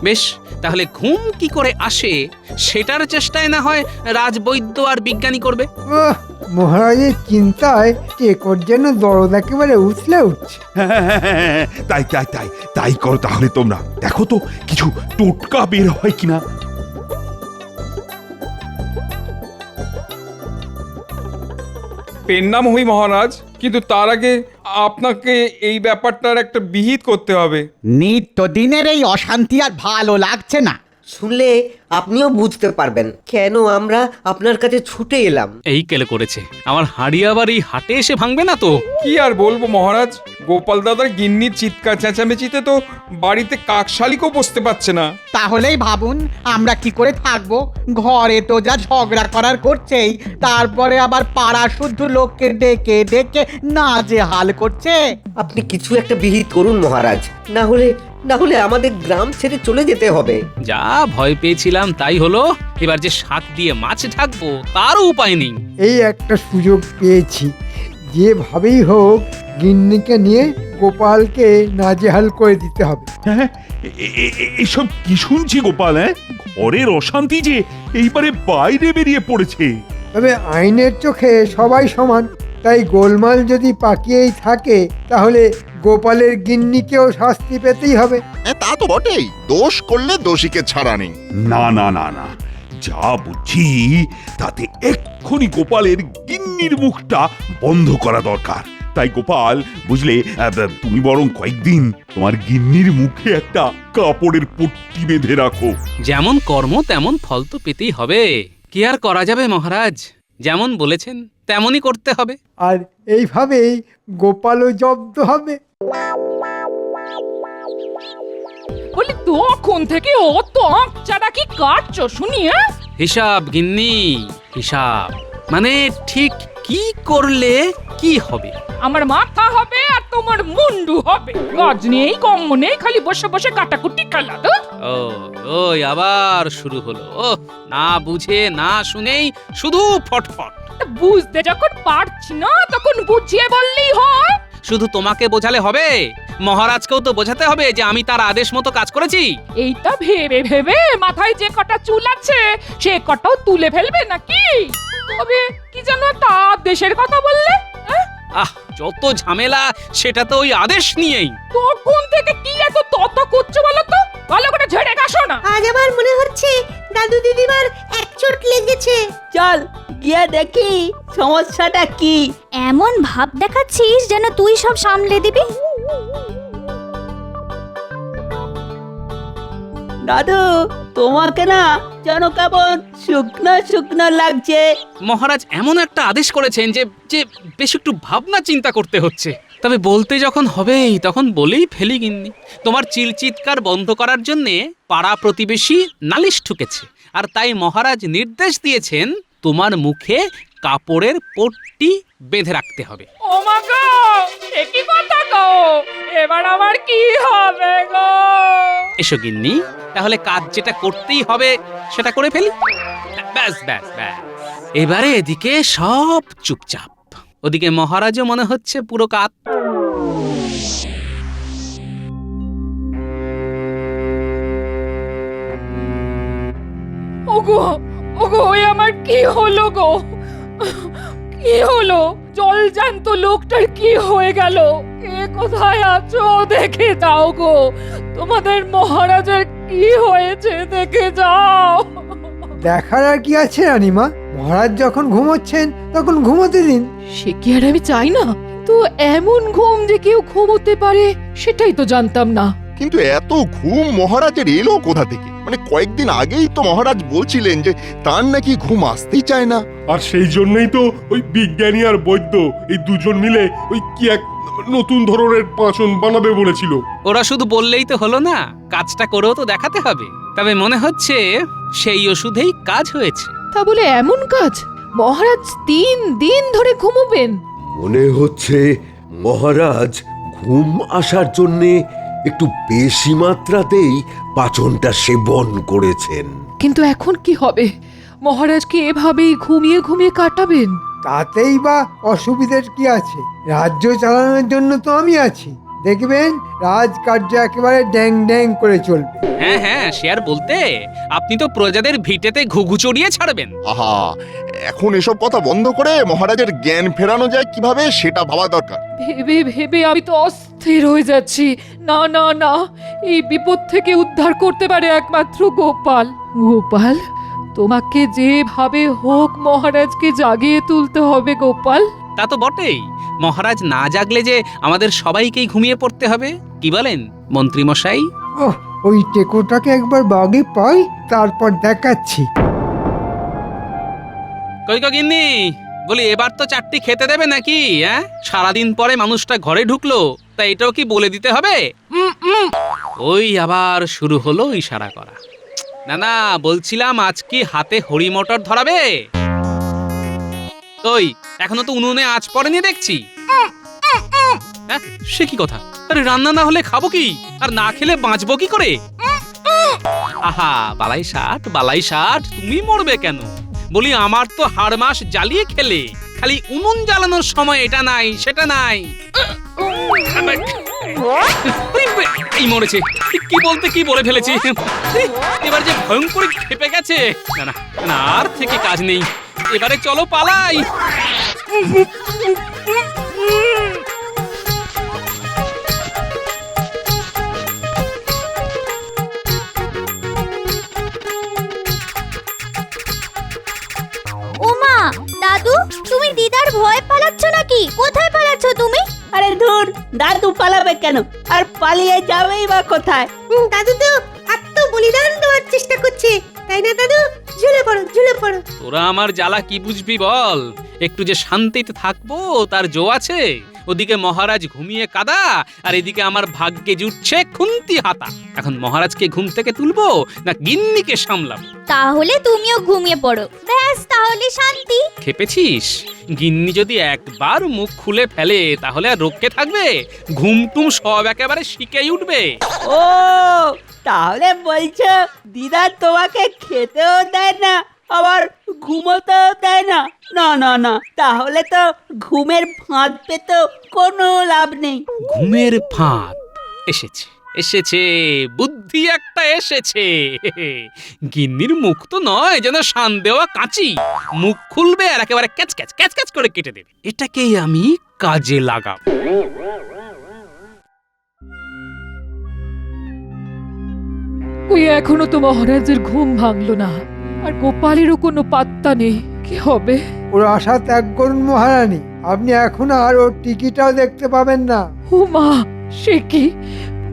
বেশ, তাহলে ঘুম কি করে আসে সেটার চেষ্টায় না হয় রাজবৈদ্য আর বিজ্ঞানী করবে। মহারাজের চিন্তায় টেকর যেন দরদ একেবারে উছলে উঠছে। তাই তাই তাই তাই করো তাহলে তোমরা। দেখো তো কিছু টোটকা বের হয় কিনা। পেন নাম হই মহারাজ, কিন্তু তার আগে আপনাকে এই ব্যাপারটার একটা বিহিত করতে হবে। নিত্যদিনের এই অশান্তি আর ভালো লাগছে না। শুনলে আপনিও বুঝতে পারবেন কেন আমরা আপনার কাছে ছুটে এলাম। এই কেলে করেছে, আমার হাঁড়ি আবার এই হাটে এসে ভাঙবে না তো? কি আর বলবো মহারাজ, গোপাল দাদার গিন্নির চিৎকার চেঁচামেচিতে তো বাড়িতে কাকশালিকও বসতে পারছে না। তাহলেই ভাবুন আমরা কি করে থাকবো। ঘরে তো যা ঝগড়া করার করছেই, তারপরে আবার পাড়া শুদ্ধ লোককে ডেকে ডেকে না যে হাল করছে। আপনি কিছু একটা বিহিত করুন মহারাজ, না হলে না হলে আমাদের গ্রাম ছেড়ে চলে যেতে হবে। যা ভয় পেয়েছিলাম তাই হলো। এবার যে শাক দিয়ে মাছ ঢাকবো তারও উপায় নেই। এই একটা সুযোগ পেয়েছি, যেভাবেই হোক গিন্নিকে নিয়ে গোপালকে নাজেহাল করে দিতে হবে। হ্যাঁ, এসব কি শুনছি গোপাল? ঘরের অশান্তি যে এইবারে বাইরে বেরিয়ে পড়েছে। তবে আইনের চোখে সবাই সমান, তাই গোলমাল যদি পাকিয়েই থাকে তাহলে গোপালের গিন্নিকেও শাস্তি পেতেই হবে। তা তো বটেই, দোষ করলে দোষীকে ছাড়া নেই। না না না না, যা বুঝছি তাতে এক্ষুনি গোপালের গিন্নির মুখটা বন্ধ করা দরকার। তাই গোপাল, বুঝলে, তুমি বরং কয়েকদিন তোমার গিন্নির মুখে একটা কাপড়ের পট্টি বেঁধে রাখো। যেমন কর্ম তেমন ফল তো পেতেই হবে। কি আর করা যাবে মহারাজ, যেমন বলেছেন তেমনই করতে হবে। আর এইভাবেই গোপালও জব্দ হবে। বলি তখন থেকে অত আঁকচাটা কি কাটছো শুনি? হিসাব গিন্নি, হিসাব। মানে ঠিক কি করলে কি হবে? আমার মাথা হবে আর তোমার মুন্ডু হবে। কাজ নেই কম্ম নেই, খালি বসে বসে কাটাকুটি খেলা। তো ওই আবার শুরু হলো। ও না বুঝে না শুনেই শুধু ফটফট। বুঝতে যখন পারছি না তখন বুঝিয়ে বললেই হয়। শুধু তোমাকে বোঝালে হবে, মহারাজকেও তো বোঝাতে হবে যে আমি তার আদেশ মতো কাজ করেছি। এইটা ভেবে ভেবে মাথায় যে কটা চুল আছে সে কটাও তুলে ফেলবে নাকি? তবে কি যেন একটা আদেশের কথা বললে? যত ঝামেলা সেটা তো ওই আদেশ নিয়েই। তখন থেকে কি এত তত করছো বলো তো? ভালো করে ঝেড়ে কাশো না। আজ আমার মনে হচ্ছে দাদু দিদিমার এক চোট লেগেছে। চল গিয়ে দেখি সমস্যাটা কি। এমন ভাব দেখাচ্ছিস যেন তুই সব সামলে দিবি। দাদু, তোমাকে না যেন কেমন শুকনো শুকনো লাগছে। মহারাজ এমন একটা আদেশ করেছেন যে যে বেশ একটু ভাবনা চিন্তা করতে হচ্ছে। তবে বলতে যখন হবেই তখন বলেই ফেলি গিন্নি। তোমার চিৎকার বন্ধ করার জন্যে পাড়া প্রতিবেশী নালিশ ঠুকেছে, আর তাই মহারাজ নির্দেশ দিয়েছেন তোমার মুখে কাপড়ের পট্টি বেঁধে রাখতে হবে। ও মা গো, এ কি কথা গো? এবার আমার কি হবে গো? এসো গিন্নি, তাহলে কাজ যেটা করতেই হবে সেটা করে ফেলি। ব্যাস ব্যাস ব্যাস। এবারে এদিকে সব চুপচাপ, ওদিকে মহারাজও মনে হচ্ছে পুরো কাত। ওগো ওগো, ওই আমার কি হলো গো? কি হলো? জল জ্যান্ত লোকটার কি হয়ে গেল? কে কোথায় আছো দেখে যাও গো। তোমাদের মহারাজের কি হয়েছে দেখে যাও। দেখার আর কি আছে রানীমা? মহারাজ যখন ঘুমোচ্ছেন তখন ঘুমোতে দিন। সে কি আর আমি চাই না, তো এমন ঘুম যে কেউ ঘুমোতে পারে সেটাই তো জানতাম না। কিন্তু এত ঘুম মহারাজের এলো কোথা থেকে? মানে কয়েকদিন আগেই তো মহারাজ বলছিলেন যে তার নাকি ঘুম আসতেই চায় না। আর সেই জন্যই তো ওই বিজ্ঞানী আর বৈদ্য এই দুজন মিলে ওই কি এক নতুন ধরনের পাঁচন বানাবে বলেছিল। ওরা শুধু বললেই তো হলো না, কাজটা করেও তো দেখাতে হবে। তবে মনে হচ্ছে সেই ওষুধেই কাজ হয়েছে। তা বলে এমন কাজ? মহারাজ 3 দিন ধরে ঘুমোবেন? মনে হচ্ছে মহারাজ ঘুম আসার জন্যে একটু বেশি মাত্রাতেই পাচনটা সেবন করেছেন। কিন্তু এখন কি হবে? মহারাজকে এভাবেই ঘুমিয়ে ঘুমিয়ে কাটাবেন? তাতেই বা অসুবিধার কি আছে? রাজ্য চালানোর জন্য তো আমি আছি। দেখবেন রাজকার্য একেবারে ড্যাং ড্যাং করে চলবে। হ্যাঁ হ্যাঁ, সে আর বলতে, আপনি তো প্রজাদের ভিটেতে ঘুঘু চড়িয়ে ছাড়বেন। আহা, এখন এসব কথা বন্ধ করে মহারাজের জ্ঞান ফেরানো যায় কিভাবে সেটা ভাবা দরকার। ভেবে ভেবে আমি তো অস্থির হয়ে যাচ্ছি। না না না, এই বিপদ থেকে উদ্ধার করতে পারে একমাত্র গোপাল। গোপাল, তোমাকে যেভাবে হোক মহারাজকে জাগিয়ে তুলতে হবে গোপাল। তা তো বটেই, মহারাজ না জাগলে যে আমাদের সবাইকেই ঘুমিয়ে পড়তে হবে। কি বলেন মন্ত্রী মশাই? ওই টেকোটাকে একবার বাগে পাই, তারপর দেখাচ্ছি। কই গিন্নি, বলি এবার তো 4টি খেতে দেবে নাকি? সারাদিন পরে মানুষটা ঘরে ঢুকলো, তা এটাও কি বলে দিতে হবে? ওই আবার শুরু হলো ইশারা করা। না না, বলছিলাম আজ কি হাতে হরি মটর ধরাবে? ওই এখনো তো উনুনে আঁচ পড়েনি দেখছি। সে কি কথা? আরে রান্না না হলে খাবো কি, আর না খেলে বাঁচবো কি করে? আহা বালাই ষাট তুমি মরবে কেন? বলি আমার তো হাড় মাস জ্বালিয়ে খেলে, খালি উনুন জ্বালানোর সময় এটা নাই সেটা নাই। এই মরেছে, কি বলতে কি বলে ফেলেছি। এবার যে ভয়ঙ্কর খেপে গেছে। না না না, আর থেকে কাজ নেই, এবারে চলো পালাই। ওমা, দাদু তুমি দিদার ভয় পালাচ্ছ নাকি? কোথায় পালাচ্ছ তুমি? আরে ধুর, দাদু পালাবে কেন? আর পালিয়ে যাবেই বা কোথায়? দাদু তো আত্ম বলিদান দেওয়ার চেষ্টা করছে, তাই না দাদু? ঝুলে পড়ো, ঝুলে পড়ো। তোরা আমার জ্বালা কি বুঝবি বল? একটু যে শান্তিতে থাকবো তার জো আছে। ওদিকে মহারাজ ঘুমিয়ে কাদা, আর এদিকে আমার ভাগ্যে জুটছে খুন্তি হাতা। এখন মহারাজকে ঘুম থেকে তুলবো না গিন্নিকে সামলাবো? তাহলে তুমিও ঘুমিয়ে পড়ো, ব্যাস তাহলে শান্তি। খেপেছিস? গিন্নি যদি একবার মুখ খুলে ফেলে তাহলে আর রক্ষে থাকবে? ঘুমটুম সব একেবারে শিখেই উঠবে। ও তাহলে বলছো দিদা তোমাকে খেতেও দেয় না, আবার ঘুমোতেও দেয় না? না না না, তাহলে তো ঘুমের ফাঁদ পেতে কোনো লাভ নেই। ঘুমের ফাঁদ এসেছে, এসেছে, বুদ্ধি একটা এসেছে। গিন্নির মুখ তো নয় যেন শান দেওয়া কাঁচি, মুখ খুলবে আর একেবারে ক্যাচ ক্যাচ ক্যাচ ক্যাচ করে কেটে দেবে। এটাকেই আমি কাজে লাগাবো। ওই এখনো তো মহারাজের ঘুম ভাঙলো না, আর গোপালেরও কোনো পাত্তা নেই। কি হবে? ওর আশা ত্যাগ করুন মহারানী, আপনি এখন আর ওর টিকিটাও দেখতে পাবেন না। ও মা, সে কি?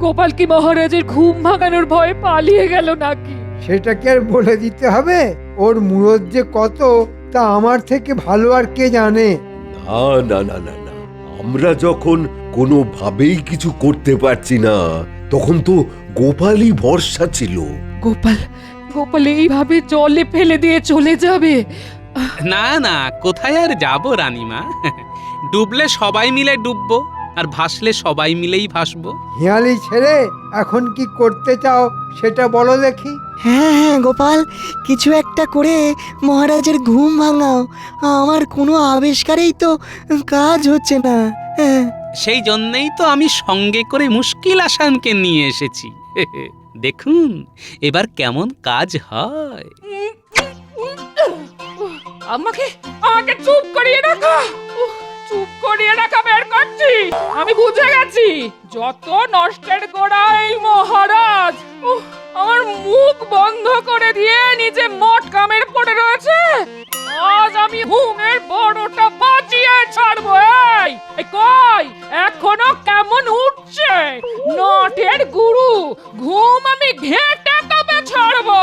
গোপাল কি মহারাজের ঘুম ভাঙানোর ভয়ে পালিয়ে গেল নাকি? সেটা কি আর বলে দিতে হবে? ওর মুরত যে কত তা আমার থেকে ভালো আর কে জানে? না না না না না, আমরা যখন কোনোভাবেই কিছু করতে পারছি না, তখন তো গোপালই ভরসা ছিল। গোপাল এইভাবে জলে ফেলে দিয়ে চলে যাবে? না না, কোথায় আর যাব রানীমা? ডুবলে সবাই মিলে ডুববো, আর ভাসলে সবাই মিলেই ভাসবো। হিয়ালি ছেড়ে এখন কি করতে চাও সেটা বলো দেখি। হ্যাঁ হ্যাঁ গোপাল, কিছু একটা করে মহারাজের ঘুম ভাঙাও। আমার কোনো আবিষ্কারেই তো কাজ হচ্ছে না। হ্যাঁ, সেই জন্যই তো আমি সঙ্গে করে মুশকিল আসানকে নিয়ে এসেছি। দেখুন এবার কেমন কাজ হয়। আমাকে চুপ করিয়ে রাখা, চুপ করিয়ে রাখা বের করছি। আমি বুঝে গেছি যত নষ্টের গোড়া এই মহারাজ। আমার মুখ বন্ধ করে দিয়ে নিজে মট কামের পড়ে রয়েছে। আজ আমি ঘুমের বড়টা বাজিয়ে ছাড়বো। এই কই, এখনো কেমন উঠছে নটের গুরু? ঘুম আমি ঘেঁটে তবে ছাড়বো।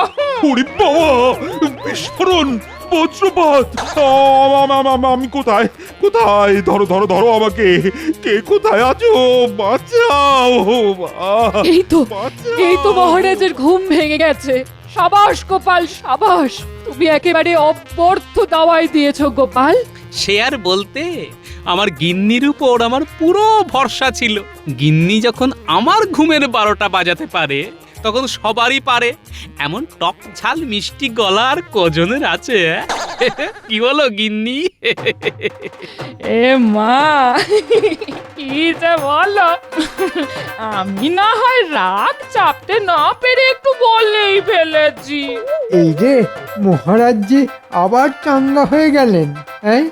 ওরে বাবা, বিস্ফোরণ, বজ্রপাত! আমি কোথায়? কোথায়? ধরো ধরো ধরো আমাকে! কে কোথায় আছো? বাঁচাও! এই তো মহারাজের ঘুম ভেঙে গেছে। সাবাস গোপাল, সাবাস! তুমি একেবারে অব্যর্থ দাওয়াই দিয়েছো গোপাল। সে আর বলতে, আমার গিন্নির উপর আমার পুরো ভরসা ছিল। গিন্নি যখন আমার ঘুমের 12টা বাজাতে পারে, তখন সবারই পারে। এমন টক ঝাল মিষ্টি গলা আর কজনের আছে? কি বলো গিন্নি? এ মা, কি যে বলো! আমি না হয় রাগ চাপতে না পেরে একটু বলেই ফেলেছি। এই যে মহারাজ জি আবার চাঙ্গা হয়ে গেলেন। হ্যাঁ,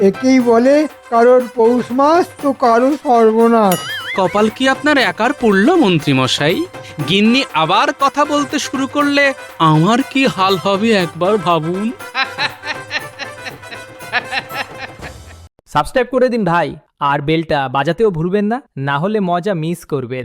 একেই বলে কারোর পৌষ মাস তো কারো সর্বনাশ। কপাল কি আপনার একার পড়লো মন্ত্রী মশাই? গিন্নি আবার কথা বলতে শুরু করলে আমার কি হাল হবে একবার ভাবুন। সাবস্ক্রাইব করে দিন ভাই, আর বেলটা বাজাতেও ভুলবেন না, না হলে মজা মিস করবেন।